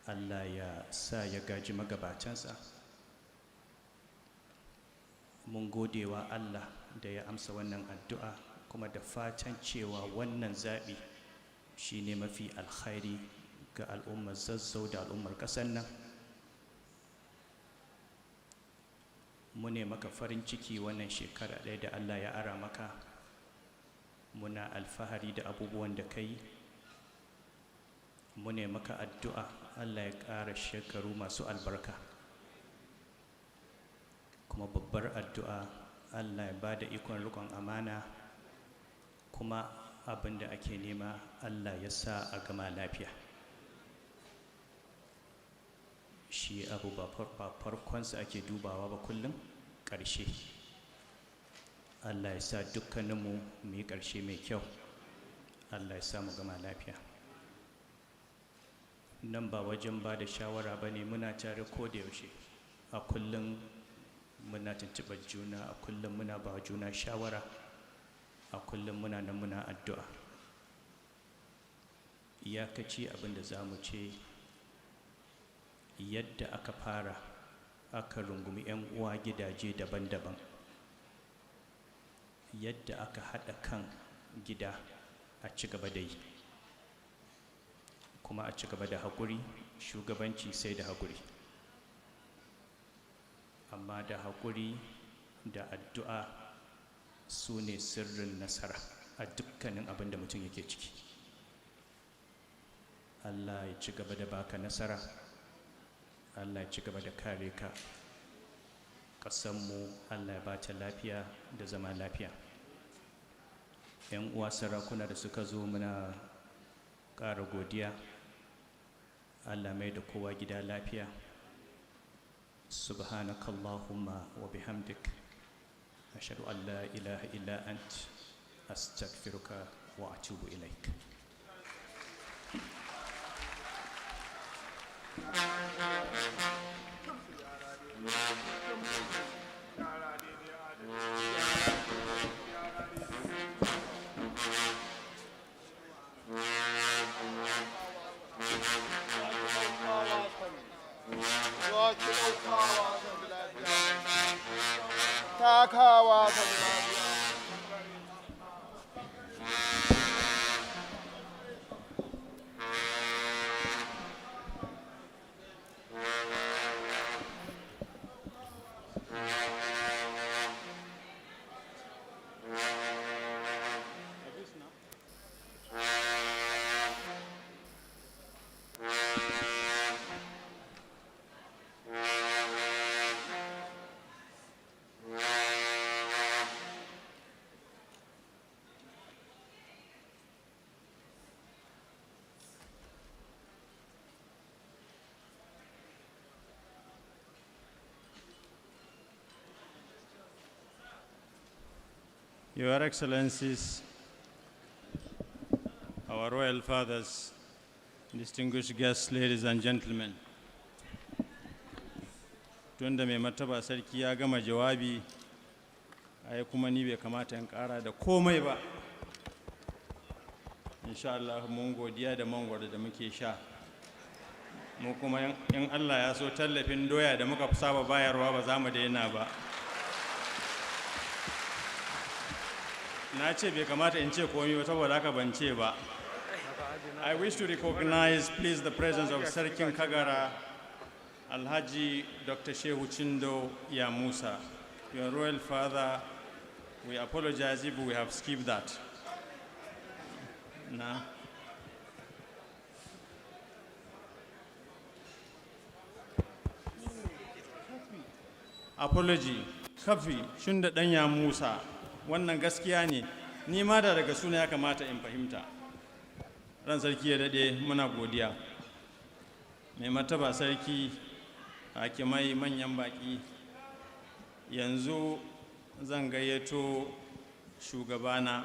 Allah ya sa ya gaji magabatansa. Mun gode wa Allah da ya amsa wannan addu'a, kuma da fatan cewa wannan zaɓi shi ne mafi alkhairi ga al'ummar Zazzau da al'ummar ƙasar nan. Mu ne maka farin ciki wannan shekara ɗaya da Allah ya ara maka. Muna alfahari da abubuwan da ka yi. Mu ne maka addu'a Allah ya ƙara shekaru masu albarka, kuma babbar addu'a Allah ya ba da ikon riƙon amana, kuma abin da ake nema Allah ya sa a gama lafiya. Shi abu ba farkonsa ake dubawa ba, kullum ƙarshe. Allah ya sa dukkaninmu mu yi ƙarshe mai kyau. Allah ya sa mu gama lafiya. Nan ba wajen ba da shawara ba ne, muna tare ko da yaushe. A kullum muna tuntuɓar juna, a kullum muna ba juna shawara, a kullum muna nan muna addu'a. Iyakaci abin da za mu ce, yadda aka fara aka rungumi 'yan uwa gidaje daban-daban, yadda aka haɗa kan gida a ci gaba da yi, kuma a ci gaba da haƙuri. Shugabanci sai da haƙuri, amma da haƙuri da addu'a su ne sirrin nasara a dukkanin abin da mutum yake ciki. Allah ya ci gaba da baka nasara, Allah ya ci gaba da kare ka. Ƙasanmu Allah ya ba ta lafiya da zama lafiya. 'Yan uwa sarakuna da suka zo, muna ƙara godiya. Allah mai da kowa gida lafiya. Subhanakallahumma wa bihamdik, ashhadu an la ilaha illa ant, astaghfiruka wa atubu ilaik. Your Excellencies, our royal fathers, distinguished guests, ladies and gentlemen. Tunda mai martaba sarki ya gama jawabi, ai kuma ni bai kamata in ƙara da komai ba. Insha Allah mun godiya da mangwaro da muke sha. Mu kuma in Allah ya so tallafin doya da muka saba bayarwa ba za mu daina ba. Na ce bai kamata in ce komai ba saboda haka ban ce ba. I wish to recognize, please, the presence of Sarkin Kagara, Alhaji Dr. Shehu Chindo Ya Musa. Your royal father, we apologize if we have skipped that. Nah. Apology. Kafi, Shunda Danya Musa. Wannan gaskiya ne, ni ma da daga suna ya kamata in fahimta. Ran sarki ya dade muna godiya. Mai martaba sarki, hakimai manyan baki, yanzu zan gayyato shugabana.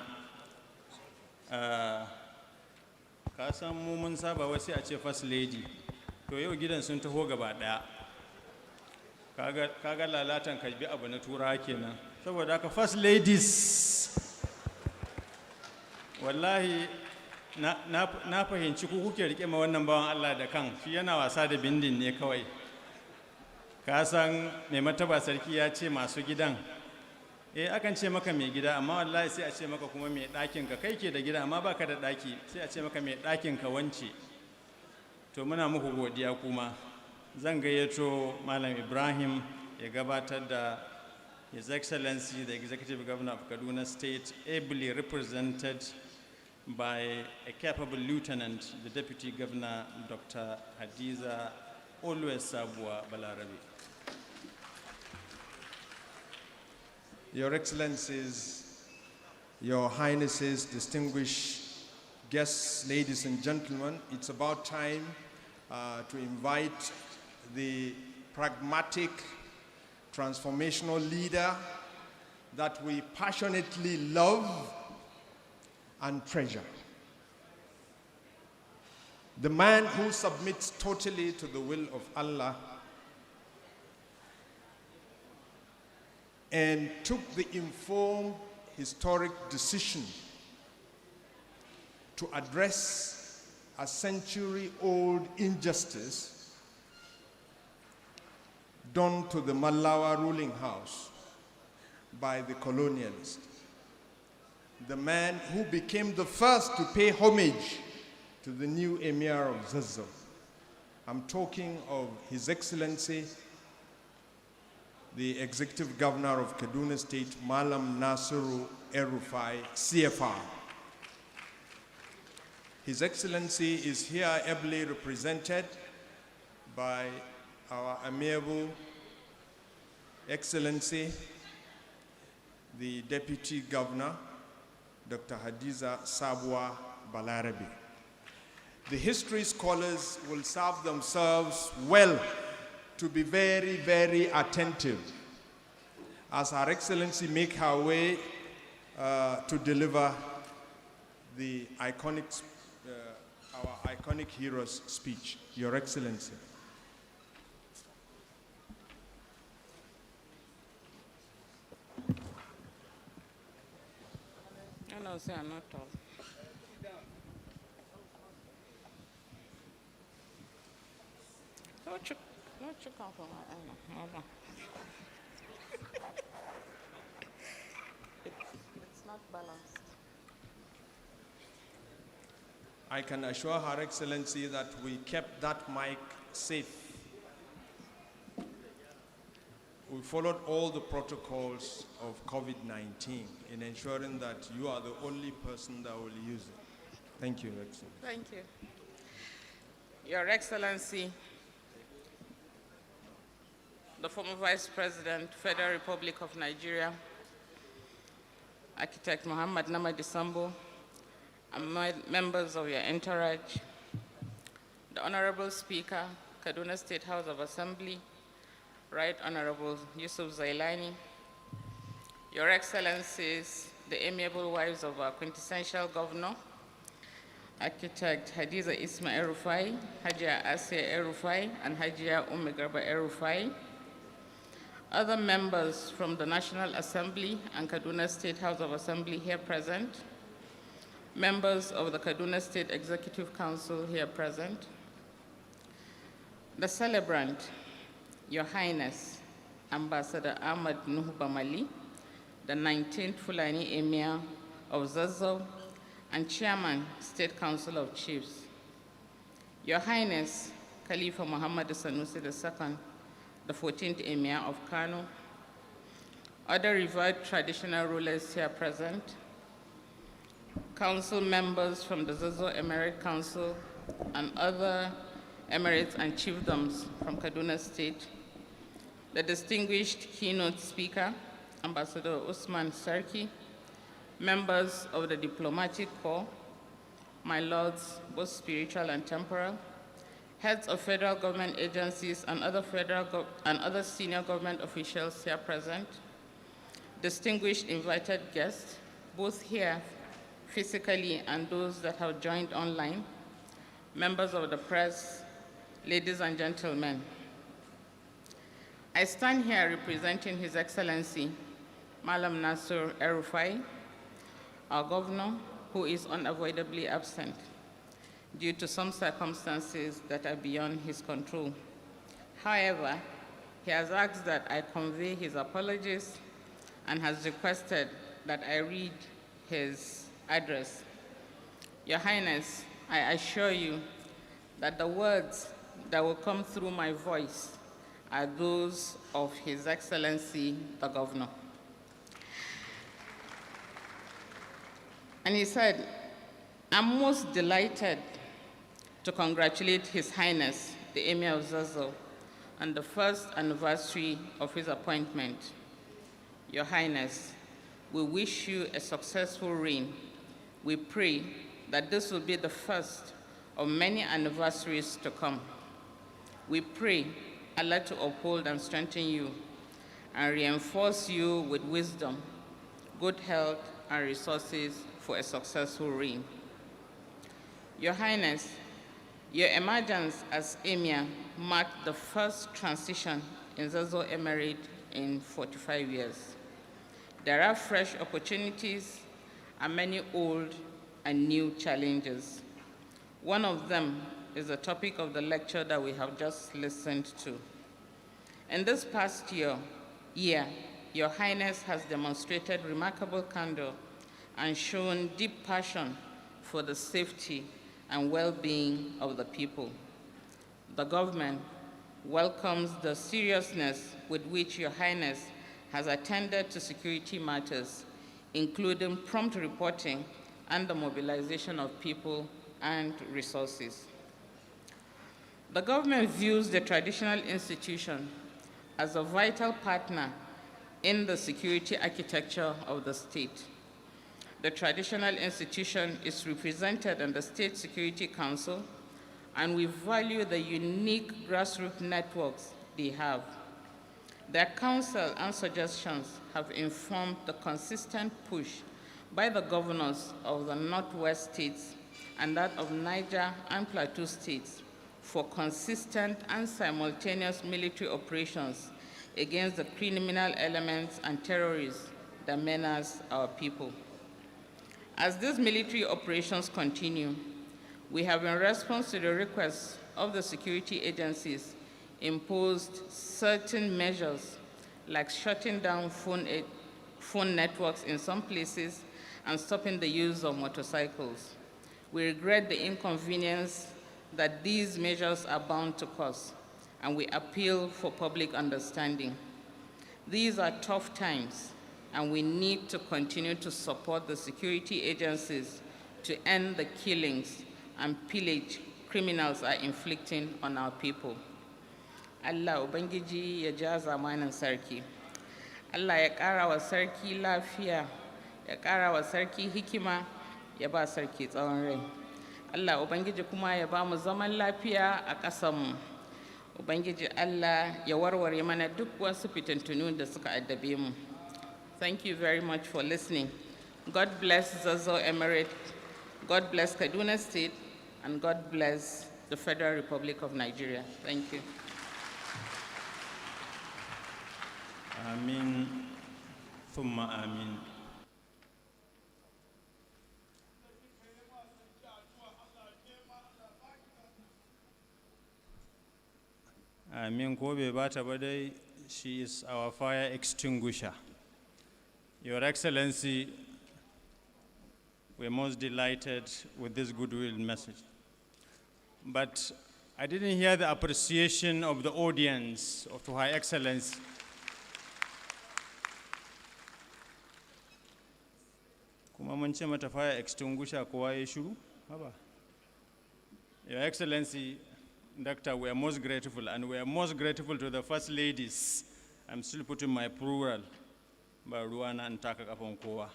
Ka san mu mun saba wasu a ce first lady, to yau gidan sun taho gaba daya. Kaga lalatan kalbi abu na tura kenan. Saboda haka first ladies, wallahi na fahimci ku kuke rike ma wannan bawan Allah da kan, shi yana wasa da bindin ne kawai. Ka san mai martaba sarki ya ce masu gidan, akan ce maka mai gida, amma wallahi sai a ce maka kuma mai ɗakin ka, kai ke da gida amma baka da ɗaki, sai a ce maka mai ɗakin ka wance. To muna muku godiya kuma. Zan gayyato Malam Ibrahim ya gabatar da His Excellency, the Executive Governor of Kaduna State, ably represented by a capable lieutenant, the Deputy Governor, Dr. Hadiza Always Sabwa Balarabi. Your Excellencies, Your Highnesses, distinguished guests, ladies and gentlemen, it's about time to invite the pragmatic, transformational leader that we passionately love and treasure. The man who submits totally to the will of Allah and took the informed historic decision to address a century-old injustice done to the Malawa ruling house by the colonialists. The man who became the first to pay homage to the new Emir of Zazzau. I'm talking of His Excellency, the Executive Governor of Kaduna State, Malam Nasiru El-Rufai, CFR. His Excellency is here ably represented by our amiable Excellency, the Deputy Governor, Dr. Hadiza Sabwa Balarabi. The history scholars will serve themselves well to be very, very attentive as Her Excellency make her way to deliver the iconic, our iconic hero's speech. Your Excellency. No, sir, not all. No, you come from my hold on. not balanced. I can assure Her Excellency that we kept that mic safe. We followed all the protocols of COVID-19 in ensuring that you are the only person that will use it. Thank you, Excellency. Thank you. Your Excellency, the former Vice President, Federal Republic of Nigeria, Architect Muhammad Namadi Sambo, and members of your entourage, the Honorable Speaker, Kaduna State House of Assembly, Right Honorable Yusuf Zailani, Your Excellencies, the amiable wives of our quintessential governor, Architect Hadiza Isma Erufai, Hajia Asya Erufai, and Hajia Umigraba Erufai, other members from the National Assembly and Kaduna State House of Assembly here present, members of the Kaduna State Executive Council here present, the celebrant, Your Highness, Ambassador Ahmad Nuhu Bamali, the 19th Fulani Emir of Zazzau, and Chairman, State Council of Chiefs. Your Highness, Khalifa Muhammad Sanusi II, the 14th Emir of Kano, other revered traditional rulers here present, council members from the Zazzau Emirate Council and other emirates and chiefdoms from Kaduna State, the distinguished keynote speaker, Ambassador Usman Sarki, members of the diplomatic corps, my lords, both spiritual and temporal, heads of federal government agencies and other senior government officials here present, distinguished invited guests, both here physically and those that have joined online, members of the press, ladies and gentlemen. I stand here representing His Excellency, Malam Nasir Erufai, our governor, who is unavoidably absent due to some circumstances that are beyond his control. However, he has asked that I convey his apologies and has requested that I read his address. Your Highness, I assure you that the words that will come through my voice are those of His Excellency, the Governor. And he said, I'm most delighted to congratulate His Highness, the Emir of Zazzau, on the first anniversary of his appointment. Your Highness, we wish you a successful reign. We pray that this will be the first of many anniversaries to come. We pray Allah to uphold and strengthen you and reinforce you with wisdom, good health, and resources for a successful reign. Your Highness, your emergence as Emir marked the first transition in Zazzau Emirate in 45 years. There are fresh opportunities and many old and new challenges. One of them is the topic of the lecture that we have just listened to. In this past year, Your Highness has demonstrated remarkable candor and shown deep passion for the safety and well-being of the people. The government welcomes the seriousness with which Your Highness has attended to security matters, including prompt reporting and the mobilization of people and resources. The government views the traditional institution as a vital partner in the security architecture of the state. The traditional institution is represented in the State Security Council, and we value the unique grassroots networks they have. Their counsel and suggestions have informed the consistent push by the governors of the Northwest states and that of Niger and Plateau states for consistent and simultaneous military operations against the criminal elements and terrorists that menace our people. As these military operations continue, we have, in response to the requests of the security agencies, imposed certain measures like shutting down phone networks in some places and stopping the use of motorcycles. We regret the inconvenience that these measures are bound to cause, and we appeal for public understanding. These are tough times, and we need to continue to support the security agencies to end the killings and pillage criminals are inflicting on our people. Allah Ubangiji ya ja zamanin sarki. Allah ya ƙara wa sarki lafiya, ya ƙara wa sarki hikima, ya ba sarki tsawon rai. Allah Ubangiji kuma ya ba mu zaman lafiya a ƙasanmu. Ubangiji Allah ya warware mana duk wasu fitintunu da suka addabe mu. Thank you very much for listening. God bless Zazzau Emirate, God bless Kaduna State, and God bless the Federal Republic of Nigeria. Thank you. Amin, thumma amin. Amin ko bai bata ba dai, she is our fire extinguisher. Your Excellency, we're most delighted with this goodwill message. But I didn't hear the appreciation of the audience of to Her Excellency. Kuma mun ce mata fire extinguisher kowa ya shiru? Haba. Your Excellency, Doctor, we are most grateful, and we are most grateful to the First Ladies. I'm still putting my plural, ba ruwana and taka kafan kowa.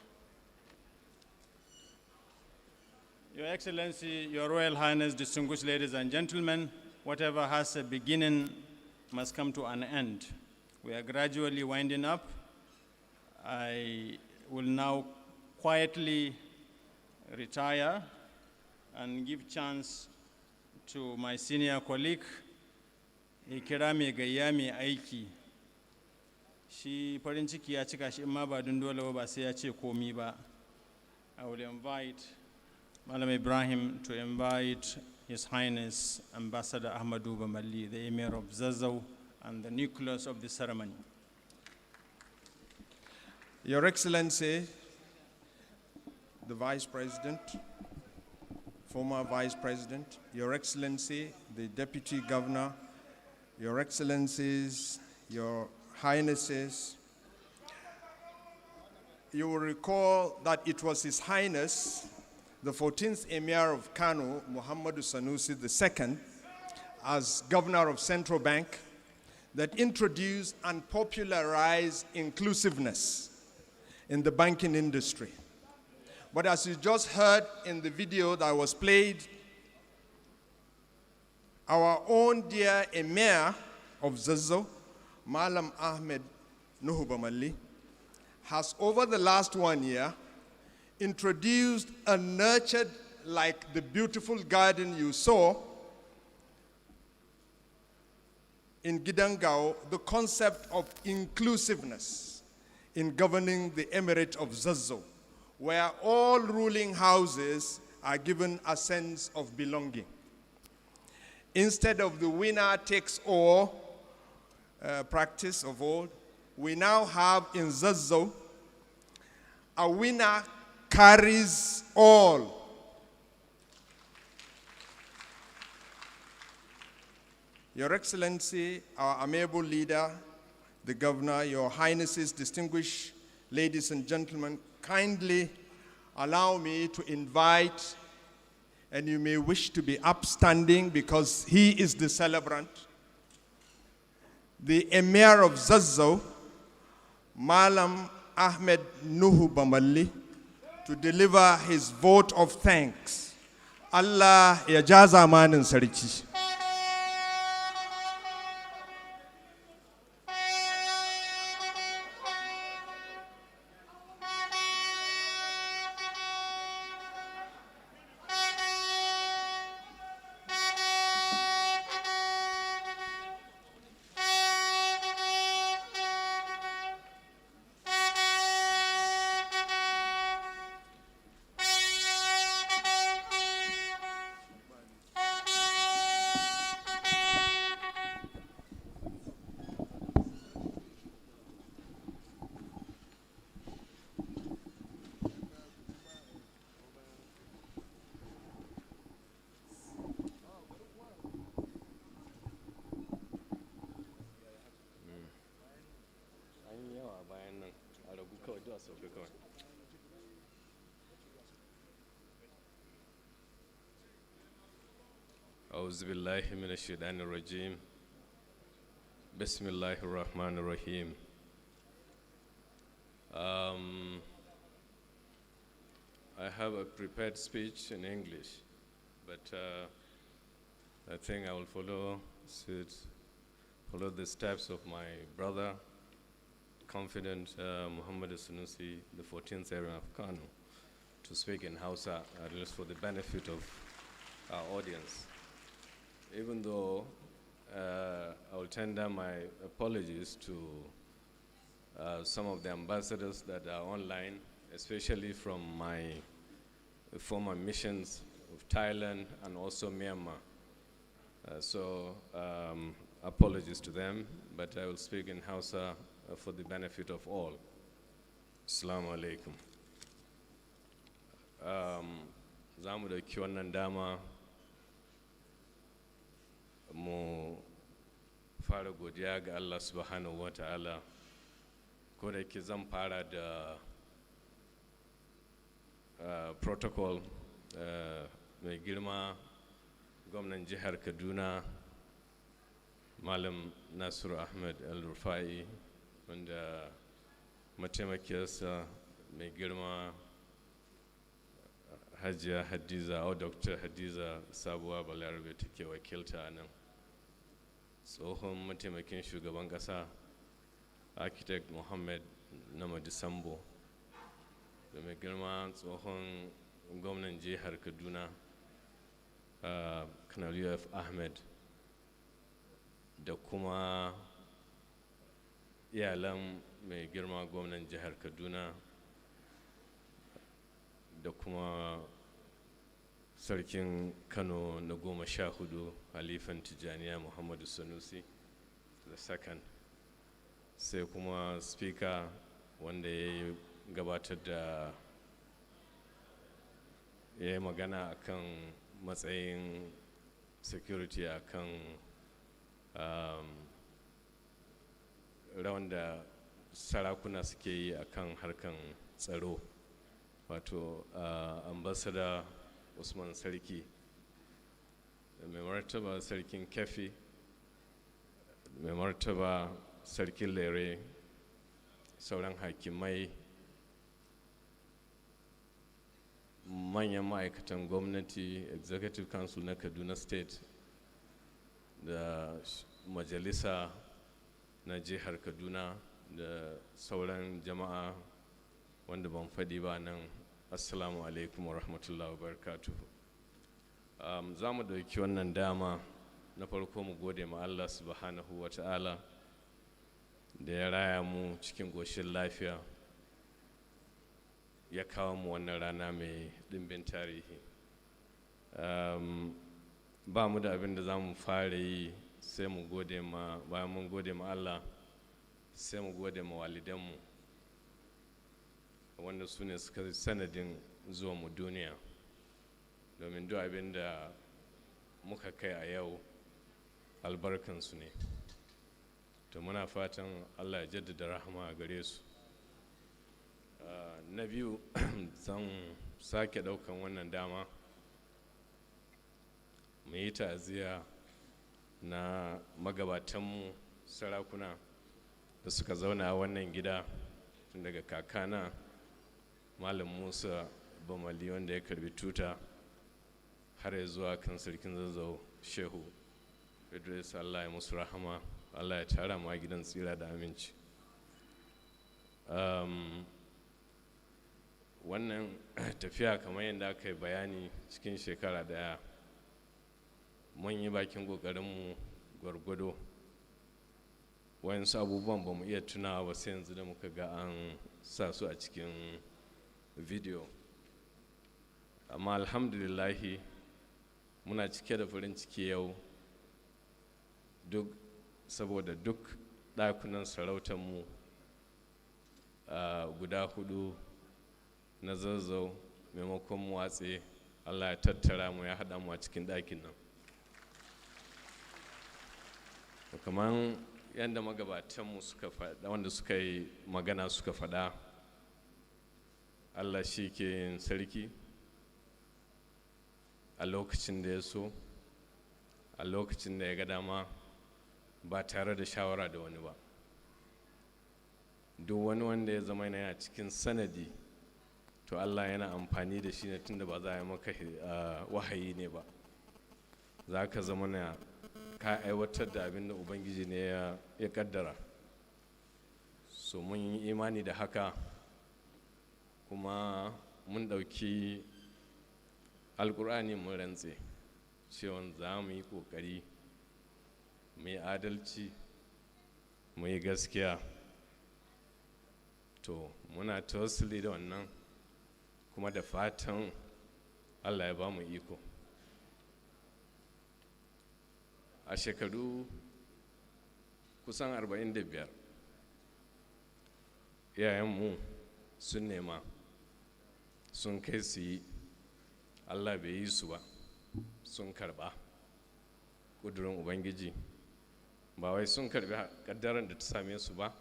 Your Excellency, Your Royal Highness, distinguished ladies and gentlemen, whatever has a beginning must come to an end. We are gradually winding up. I will now quietly retire and give chance to my senior colleague, Ikirame Gayami Aiki. Shi farin ciki ya cika shi ma ba dun dole ba sai ya ce komi ba. I will invite Malam Ibrahim to invite His Highness Ambassador Ahmadu Bamalli, the Emir of Zazzau, and the nucleus of the ceremony. Your Excellency, the Vice President, former Vice President, Your Excellency, the Deputy Governor, Your Excellencies, Your Highnesses, you will recall that it was His Highness, the 14th Emir of Kano, Muhammadu Sanusi II, as Governor of Central Bank, that introduced and popularized inclusiveness in the banking industry. But as you just heard in the video that was played, our own dear Emir of Zazzau, Malam Ahmed Nuhu Bamalli, has over the last 1 year introduced and nurtured, like the beautiful garden you saw in Gidangao, the concept of inclusiveness in governing the Emirate of Zazzau, where all ruling houses are given a sense of belonging. Instead of the winner takes all practice of old, we now have in Zazzau a winner carries all. Your Excellency, our amiable leader, the Governor, Your Highnesses, distinguished ladies and gentlemen, kindly allow me to invite, and you may wish to be upstanding because he is the celebrant, the Emir of Zazzau, Malam Ahmed Nuhu Bamalli, to deliver his vote of thanks. Allah ya ja zamanin sarki. أعوذ بالله من الشيطان الرجيم بسم الله الرحمن الرحيم. I have a prepared speech in English, but I think I will follow the steps of my brother, confident Muhammad Sanusi, the 14th Emir of Kano, to speak in Hausa, at least for the benefit of our audience. Even though I will tender my apologies to some of the ambassadors that are online, especially from my former missions of Thailand and also Myanmar. Apologies to them, but I will speak in Hausa for the benefit of all. Assalamu alaikum. Za mu dauki wannan dama mu fara godiya ga Allah subhanahu wa ta'ala, ko da yake zan fara da protocol mai girma gwamnan jihar Kaduna Malam Nasiru Ahmed El-Rufai, wanda mataimakiyarsa mai girma Hajiya Hadiza au Dr. Hadiza Sabuwa Balarabe take wakilta nan, tsohon mataimakin shugaban kasa architect Muhammad Namadi Sambo, da mai girma tsohon gwamnan jihar Kaduna Kanal UF Ahmed, da kuma iyalan mai girma gwamnan jihar Kaduna, da kuma sarkin Kano na 14 Halifan Tijaniya Muhammadu Sanusi the second, sai kuma speaker wanda ya gabatar da ya yi magana akan matsayin security akan rawan da sarakuna suke yi akan harkan tsaro, wato ambassador Usman Sarki, mai martaba sarkin Kefi, mai martaba sarkin Lere, sauran hakimai, manyan ma'aikatan gwamnati, executive council na Kaduna state, da majalisa na jihar Kaduna, da sauran jama'a wanda ban faɗi ba nan. Assalamu alaikum wa rahmatullahi wa barakatuhu. Za mu ɗauki wannan dama na farko mu gode ma Allah subhanahu wa ta'ala da ya raya mu cikin goshin lafiya, ya kawo mu wannan rana mai ɗimbin tarihi. Ba mu da abin da za mu fara yi sai mu gode ma, bayan mun gode ma Allah sai mu gode ma walidanmu, wanda su ne suka sanadin zuwa mu duniya, domin duk abin da muka kai a yau albarkansu ne. To muna fatan Allah ya jaddada rahama a gare su. Na biyu, zan sake ɗaukan wannan dama mu yi ta'aziyya na magabatanmu sarakuna da suka zauna a wannan gida, tun daga kakana Malam Musa Bamali wanda ya karbi tuta har ya zuwa kan sarkin Zazzau Shehu Idris, Allah ya musu rahama, Allah ya tara mu a gidan tsira da aminci. Wannan tafiya kamar yadda aka yi bayani cikin shekara daya, mun yi bakin ƙoƙarinmu gwargwado. Wayansu abubuwan ba mu iya tunawa ba sai yanzu da muka ga an sa su a cikin video, amma alhamdulillahi muna cike da farin ciki yau, duk saboda duk ɗakunan sarautarmu guda 4 na Zazzau maimakon mu watse, Allah ya tattara mu ya haɗa mu a cikin ɗakin nan. Kamar yadda magabatanmu suka faɗa, wanda suka yi magana suka faɗa, Allah shi ke yin sarki a lokacin da ya so, a lokacin da ya ga dama ba tare da shawara da wani ba. Duk wani wanda ya zama yana cikin sanadi to Allah yana amfani da shi ne tunda ba za a yi maka wahayi ne ba, za ka zama na ka aiwatar da abin da Ubangiji ne ya kaddara. So mun yi imani da haka, kuma mun ɗauki alkur'ani mun rantse cewa za mu yi ƙoƙari mu yi adalci, mu yi gaskiya. To muna tawassuli da wannan, kuma da fatan Allah ya ba mu iko. A shekaru kusan 45 iyayenmu sun nema, sun kai su yi, Allah bai yi su ba, sun karba ƙudurin Ubangiji. Ba wai sun karbi ƙaddarar da ta same su ba,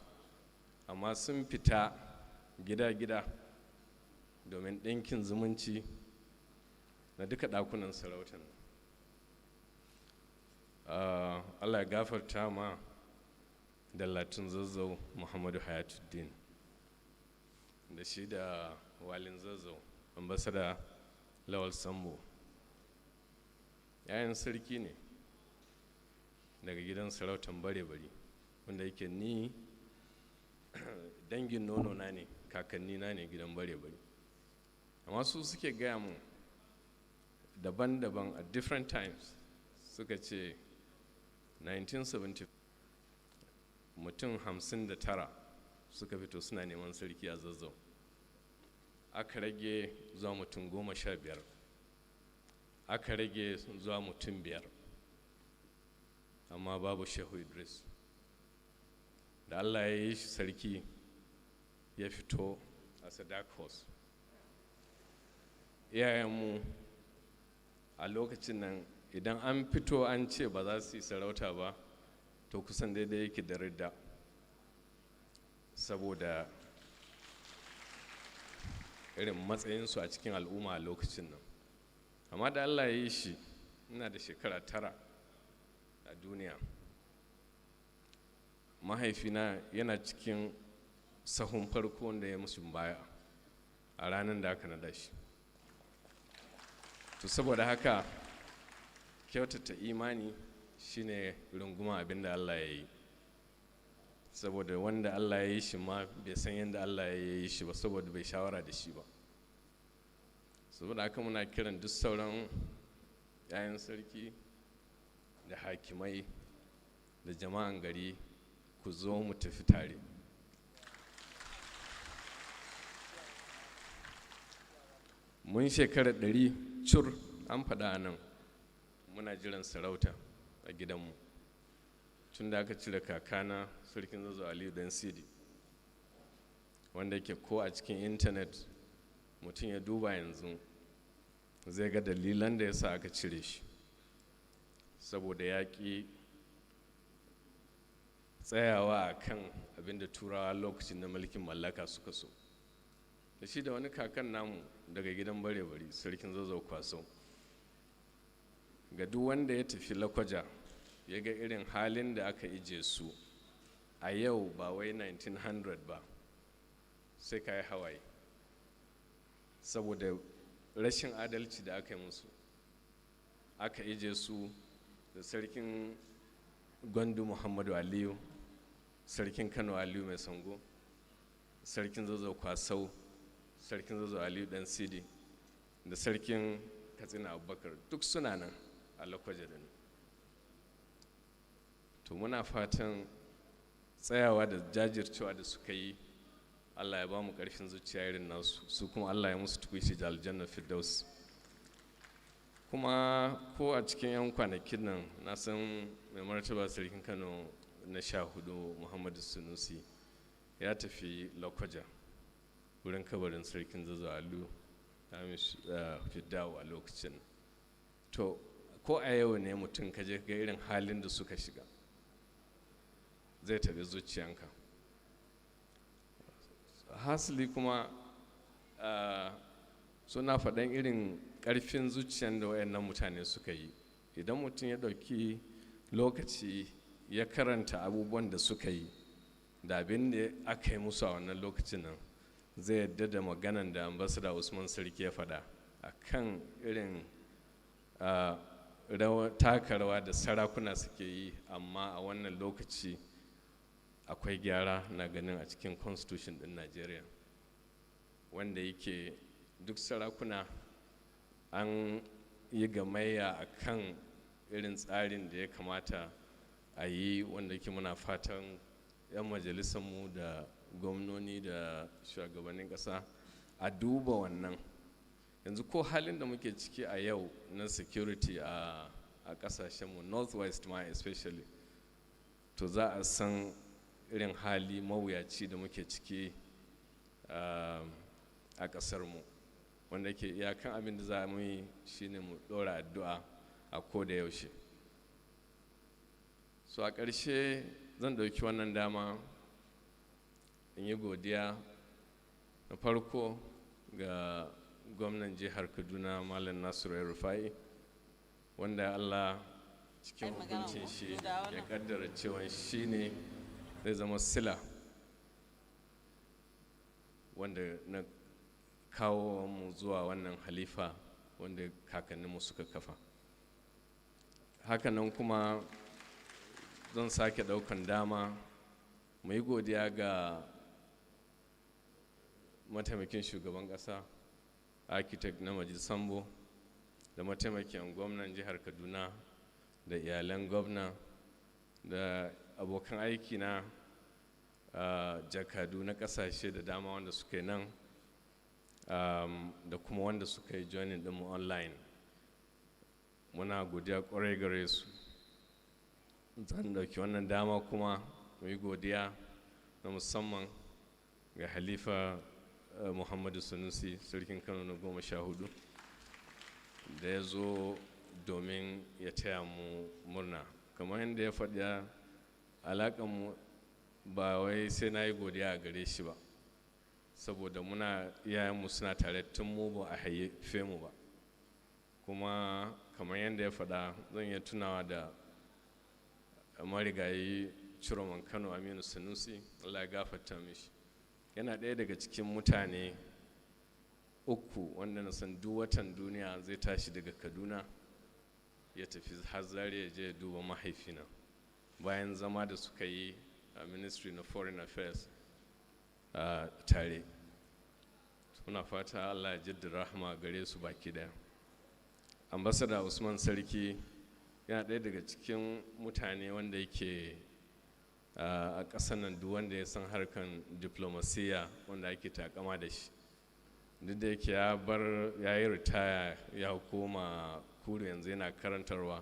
amma sun fita gida-gida domin ɗinkin zumunci na duka ɗakunan sarautar. Allah ya gafarta ma Dallatin Zazzau Muhammadu Hayatuddin da shi da walin Zazzau ambasada Lawal Sambo. Yayan sarki ne daga gidan sarautar bare-bare, wanda yake ni dangin nono na ne, kakanni na ne gidan bare-bare. Amma su suke gaya mu daban-daban at different times, suka ce 1970 mutum 59 suka fito suna neman sarki a Zazzau, aka rage zuwa mutum 15, aka rage zuwa mutum 5, amma babu Shehu Idris. Da Allah ya yi shi sarki ya fito as a dark horse. Iyayenmu a lokacin nan idan an fito an ce ba za su yi sarauta ba, to kusan daidai yake da ridda, saboda irin matsayinsu a cikin al'umma a lokacin nan. Amma da Allah ya yi shi, ina da shekara 9 a duniya. Mahaifina yana cikin sahun farko wanda ya musu baya a ranar da aka nada shi. To saboda haka kyautata imani shine runguma abin da Allah ya yi, saboda wanda Allah ya yi shi ma bai san yadda Allah ya yi shi ba, saboda bai shawara da shi ba. Saboda haka muna kiran duk sauran 'ya'yan sarki da hakimai da jama'an gari, ku zo mu tafi tare. Mun shekara 100 cur an faɗa a nan muna jiran sarauta a gidanmu, tun da aka cire kakana sarkin Zazzau Aliyu Dan Sidi, wanda yake ko a cikin intanet mutum ya duba yanzu zai ga dalilan da ya sa aka cire shi, saboda ya ƙi tsayawa a kan abinda turawa lokacin na mulkin mallaka suka so. Da shi da wani kakan namu daga gidan bare-bare sarkin Zazzau Kwasau, ga duk wanda ya tafi Lakwaja ya ga irin halin da aka ije su a yau, ba wai 1900 ba, sai ka yi hawaye, saboda rashin adalci da aka yi musu. Aka ije su da sarkin Gwandu Muhammadu Aliyu, sarkin Kano Aliyu Mai Sango, sarkin Zazzau Kwasau, sarkin Zazzau Aliyu Dan Sidi, da sarkin Katsina Abubakar, duk suna nan a Lakwaja da ni. To muna fatan tsayawa da jajircewa da suka yi, Allah ya ba mu ƙarfin zuciya irin nasu, su kuma Allah ya musu tukuici da aljanna firdaus. Kuma ko a cikin 'yan kwanakin nan na san mai martaba sarkin Kano na 14 Muhammadu Sunusi ya tafi Lakwaja wurin kabarin sarkin Zazzau Aliyu Fiddawo a lokacin. To ko a yau ne mutum ka je ga irin halin da suka shiga, zai tabi zuciyanka. Hasali kuma suna faɗan irin ƙarfin zuciyan da wayannan mutane suka yi idan mutum ya ɗauki lokaci ya karanta abubuwan da suka yi da abin da aka yi musu a wannan lokacin nan, zai yadda da maganan da ambassador Usman Sarki ya faɗa a kan irin taka rawa da sarakuna suke yi, amma a wannan lokaci akwai gyara na ganin a cikin constitution ɗin Najeriya, wanda yake duk sarakuna an yi gamayya a kan irin tsarin da ya kamata a yi, wanda yake muna fatan 'yan majalisarmu da gwamnoni da shugabannin ƙasa a duba wannan. Yanzu ko halin da muke ciki a yau na security a ƙasashenmu northwest ma especially, to za a san irin hali mawuyaci da muke ciki a ƙasarmu, wanda ke iyakan abin da za mu yi shine mu ɗora addu'a a ko da yaushe. So a ƙarshe zan ɗauki wannan dama in yi godiya na farko ga gwamnan jihar Kaduna Malam Nasiru El-Rufai, wanda Allah cikin hukuncin shi ya kaddara cewa shi ne zai zama sila wanda na kawo mu zuwa wannan halifa wanda kakanninmu suka kafa. Hakanan kuma zan sake daukan dama mu yi godiya ga mataimakin shugaban kasa, architect na Majid Sambo, da mataimakin gwamnan jihar Kaduna, da iyalan gwamna, da abokan aiki na jakadu na kasashe da dama wanda suka yi nan, da kuma wanda suka yi joining ɗinmu online. Muna godiya kwarai gare su. Zan dauki wannan dama kuma mu yi godiya na musamman ga Halifa Muhammadu Sanusi, sarkin Kano na 14, da ya zo domin ya taya mu murna. Kamar yadda ya faɗi, alaƙanmu ba wai sai na yi godiya a gare shi ba, saboda iyayenmu suna tare tun mu ba a haife mu ba. Kuma kamar yadda ya faɗa, zan iya tunawa da marigayi Ciroman Kano Aminu Sanusi, Allah ya gafarta mishi. Yana ɗaya daga cikin mutane uku wanda na san duk watan duniya zai tashi daga Kaduna ya tafi har Zaria ya je ya duba mahaifina, bayan zama da suka yi a Ministry na Foreign Affairs tare. Muna fata Allah ya jaddada rahama gare su baki daya. Ambassador Usman Sarki yana ɗaya daga cikin mutane wanda yake a ƙasar nan, duk wanda ya san harkan diplomasiya wanda ake takama da shi, duk da yake ya yi ritaya ya koma Kuru yanzu yana karantarwa,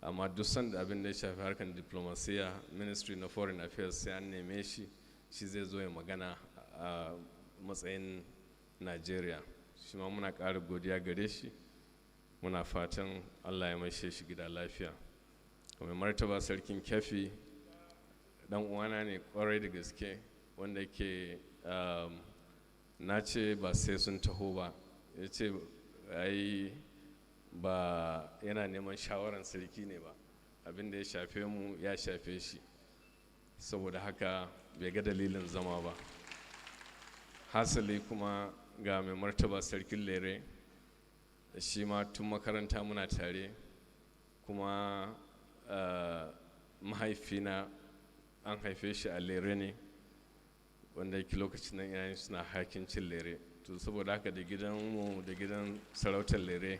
amma duk sanda abin da ya shafi harkan diplomasiya, Ministry na Foreign Affairs sai an neme shi zai zo ya magana a matsayin Najeriya. Shi ma muna ƙara godiya gare shi, muna fatan Allah ya maishe shi gida lafiya. Kuma martaba sarkin Kyafi dan uwana ne kwarai da gaske, wanda ke na ce ba sai sun taho ba, ya ce ai ba yana neman shawaran sarki ne ba, abin da ya shafe mu ya shafe shi, saboda haka bai ga dalilin zama ba. Hasali kuma ga mai martaba sarkin Lere, shi ma tun makaranta muna tare, kuma mahaifina an haife shi a Lere ne, wanda yake lokacin nan yayin suna hakincin Lere, to saboda haka da gidanmu da gidan sarautar Lere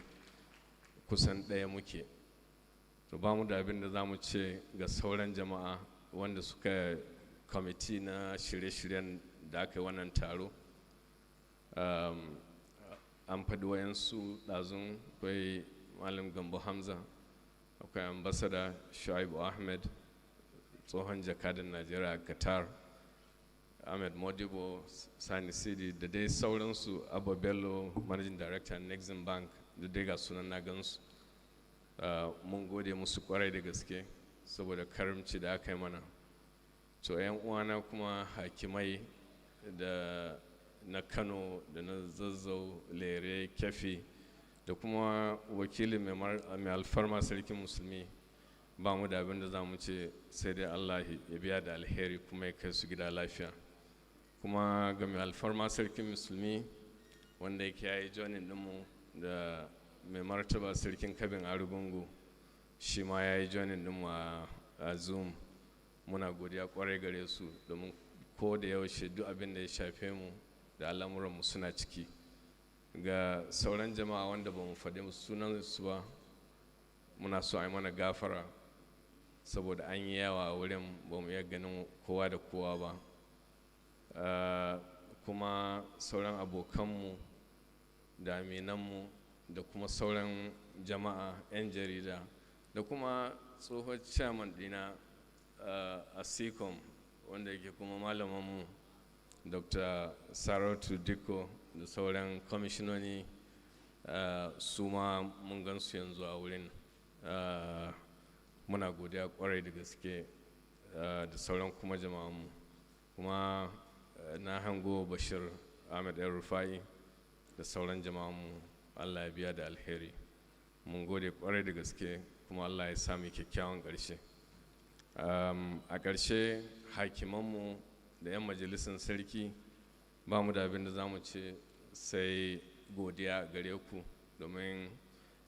kusan ɗaya muke. To ba mu da abin da za mu ce ga sauran jama'a wanda suka kwamiti na shirye-shiryen da aka yi wannan taro. An faɗi wayansu ɗazun, akwai Malam Gambo Hamza, akwai ambassador Shu'aibu Ahmed, tsohon jakadan Najeriya a Qatar, Ahmed Modibo, Sani Sidi, da dai sauransu, Abba Bello, Managing Director Nexim Bank, da dai ga sunan na gansu. Mun gode musu kwarai da gaske saboda karimci da aka yi mana. To 'yan uwana kuma hakimai da na Kano da na Zazzau, Lere, Kyafi, da kuma wakilin mai alfarma sarkin musulmi, ba mu da abin da za mu ce sai dai Allah ya biya da alheri kuma ya kai su gida lafiya. Kuma ga mai alfarma sarkin musulmi wanda yake yayi joinin ɗinmu da mai martaba sarkin kabin Arugungu, shi ma yayi joinin ɗinmu a Zoom, muna godiya kwarai gare su domin ko da yaushe duk abin da ya shafe mu da al'amuranmu suna ciki. Ga sauran jama'a wanda ba mu faɗi sunansu ba, muna so a yi mana gafara saboda an yi yawa a wurin, ba mu iya ganin kowa da kowa ba. Kuma sauran abokanmu da aminanmu da kuma sauran jama'a 'yan jarida da kuma tsohon chairman dina a SECOM wanda yake kuma malamanmu Dr. Saratu Dikko da sauran kwamishinoni, su ma mun gansu yanzu a wurin. Muna godiya kwarai da gaske da sauran kuma jama'anmu. Kuma na hango Bashir Ahmed El-Rufai da sauran jama'anmu, Allah ya biya da alheri. Mun gode kwarai da gaske kuma Allah ya sami kyakkyawan ƙarshe. A ƙarshe hakimanmu da 'yan majalisar sarki, ba mu da abin da za mu ce sai godiya gare ku domin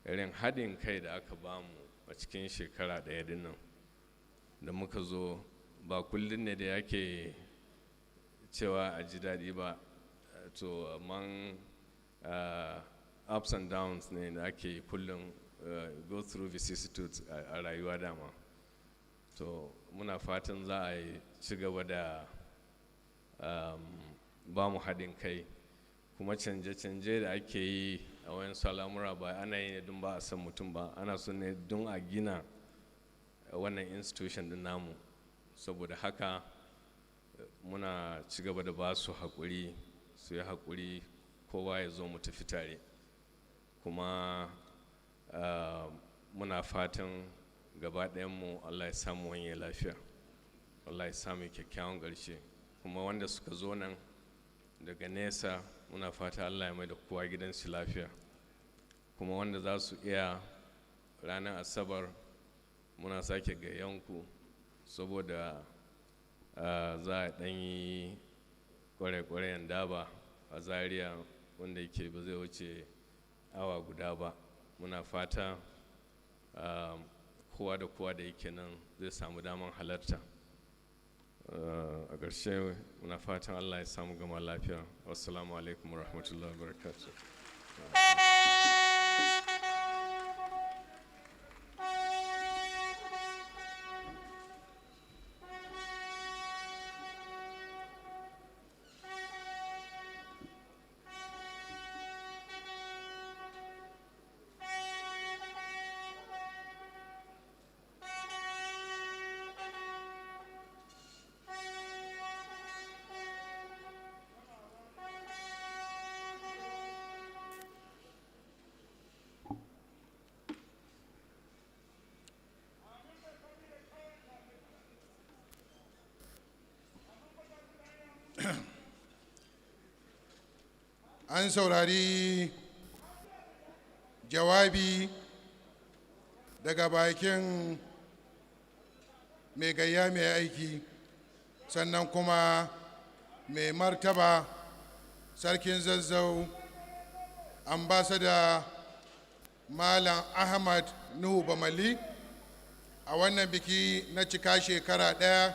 irin haɗin kai da aka ba mu a cikin shekara ɗaya dinnan da muka zo. Ba kullum ne da yake cewa a ji daɗi ba, to among ups and downs ne da ake kullum go through vicissitudes a rayuwa dama. To muna fatan za a yi ci gaba da ba mu haɗin kai, kuma canje-canje da ake yi a wayan al'amura ba ana yi ne don ba a san mutum ba, ana so ne don a gina wannan institution din namu. Saboda haka muna ci gaba da ba su haƙuri, su yi haƙuri, kowa ya zo mu tafi tare. Kuma muna fatan gaba ɗayanmu Allah ya samu wani lafiya, Allah ya samu kyakkyawan ƙarshe. Kuma wanda suka zo nan daga nesa, muna fata Allah ya mai da kowa gidansu lafiya. Kuma wanda za su iya ranar Asabar, muna sake gayyanku saboda za a ɗan yi kware-kwaren daba a Zaria wanda yake ba zai wuce awa guda ba. Muna fata kowa da kowa da yake nan zai samu daman halarta. A ƙarshe muna fatan Allah ya samu gama lafiya. Wassalamu alaikum wa rahmatullahi wa barakatuh. An saurari jawabi daga bakin mai gayya mai aiki, sannan kuma mai martaba sarkin Zazzau ambassador Malam Ahmad Nuhu Bamali a wannan biki na cika shekara ɗaya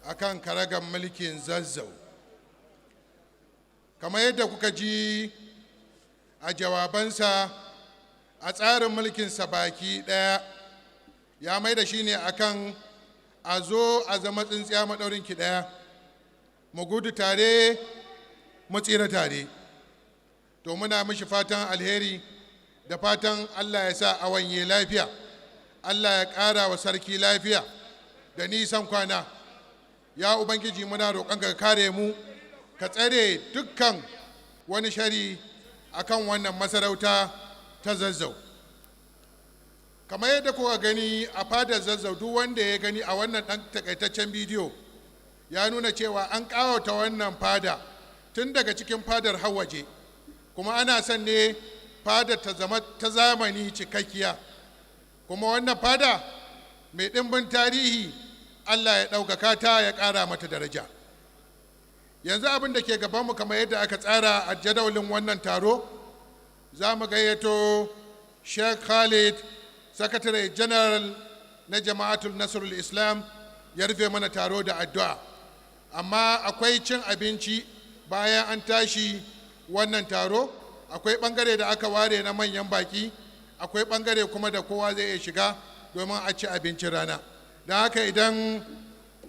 akan karagar mulkin Zazzau. Kamar yadda kuka ji a jawabansa, a tsarin mulkinsa baki ɗaya ya mai da shi ne akan a zo a zama tsintsiya maɗaurinki ɗaya, mu gudu tare mu tsira tare. To muna mishi fatan alheri da fatan Allah ya sa a wanye lafiya, Allah ya ƙara wa sarki lafiya da nisan kwana. Ya Ubangiji, muna roƙonka ka kare mu, ka tsare dukkan wani shari akan wannan masarauta ta Zazzau. Kamar yadda kuka gani a fadar Zazzau, duk wanda ya gani a wannan ɗan takaitaccen bidiyo ya nuna cewa an ƙawata wannan fada tun daga cikin fadar har waje, kuma ana son ne fada ta zama ta zamani cikakkiya, kuma wannan fada mai ɗimbin tarihi Allah ya ɗaukaka ta ya ƙara mata daraja. Yanzu abin da ke gabanmu kamar yadda aka tsara a jadawalin wannan taro, za mu gayyato Sheikh Khalid, Secretary General na Jama'atul Nasrul Islam, ya rufe mana taro da addu'a. Amma akwai cin abinci bayan an tashi wannan taro, akwai ɓangare da aka ware na manyan baƙi, akwai ɓangare kuma da kowa zai iya shiga domin a ci abincin rana. Don haka idan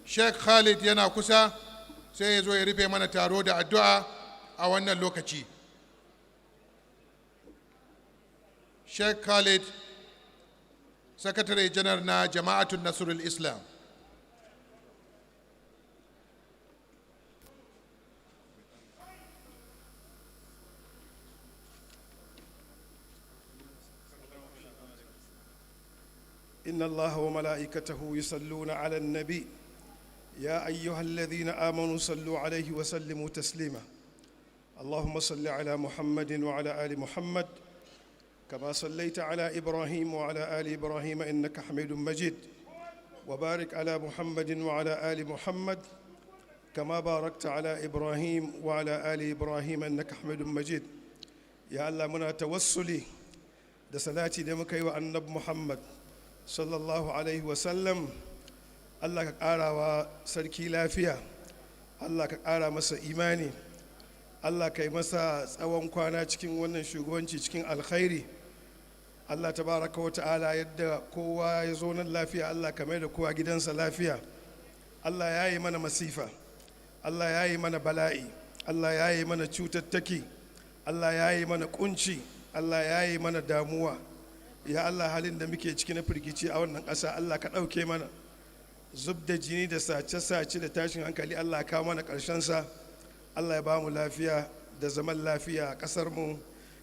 Sheikh Khalid yana kusa sai ya zo ya rufe mana taro da addu'a a wannan lokaci. Sheikh Khalid, Secretary General na Jama'atul Nasrul Islam. إن الله وملائكته يصلون على النبي يا أيها الذين آمنوا صلوا عليه وسلموا تسليما اللهم صل على محمد وعلى آل محمد كما صليت على إبراهيم وعلى آل إبراهيم إنك حميد مجيد وبارك على محمد وعلى آل محمد كما باركت على إبراهيم وعلى آل إبراهيم إنك حميد مجيد يا الله منا توسلي da salati da muka yi wa annabi Muhammad sallallahu alaihi wasallam. Allah ka ƙara wa sarki lafiya, Allah ka ƙara masa imani, Allah ka yi masa tsawon kwana cikin wannan shugabanci cikin alkhairi. Allah tabaraka wa ta'ala yadda kowa ya zo nan lafiya, Allah ka mai da kowa gidansa lafiya. Allah ya yi mana masifa, Allah ya yi mana bala'i, Allah ya yi mana cutattaki, Allah ya yi mana kunci, Allah ya yi mana damuwa. Ya Allah, halin da muke ciki na firgici a wannan ƙasa Allah ka ɗauke mana. Zub da jini da sace-sace da tashin hankali Allah ka kawo mana ƙarshensa. Allah ya ba mu lafiya da zaman lafiya a ƙasarmu.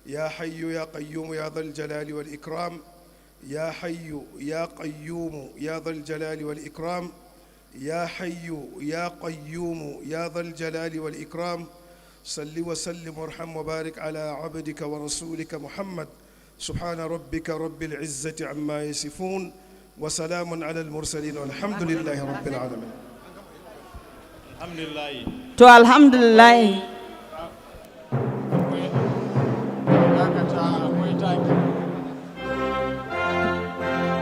Ya hayyu ya qayyumu ya dhal jalali wal ikram. Ya hayyu ya qayyumu ya dhal jalali wal ikram. Ya hayyu ya qayyumu ya dhal jalali wal ikram. Salli wa sallim warham wa barik ala abdika wa rasulika Muhammad. سبحان ربك رب العزة عما يصفون وسلام على المرسلين والحمد لله رب العالمين. Alhamdulillah. To alhamdulillah.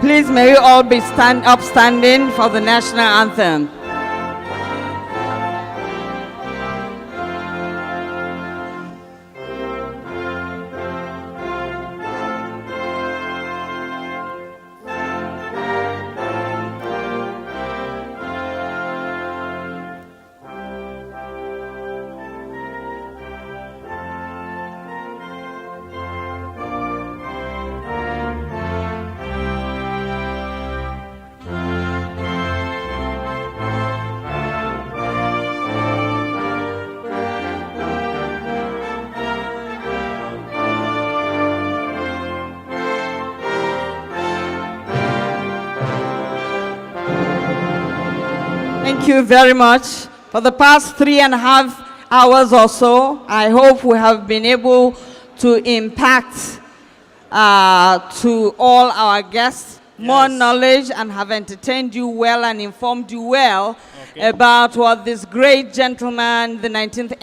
Please may we all be standing for the national anthem. Thank you very much. For the past 3.5 hours or so, I hope we have been able to impact to all our guests more knowledge and have entertained you well and informed you well about what this great gentleman, the 19th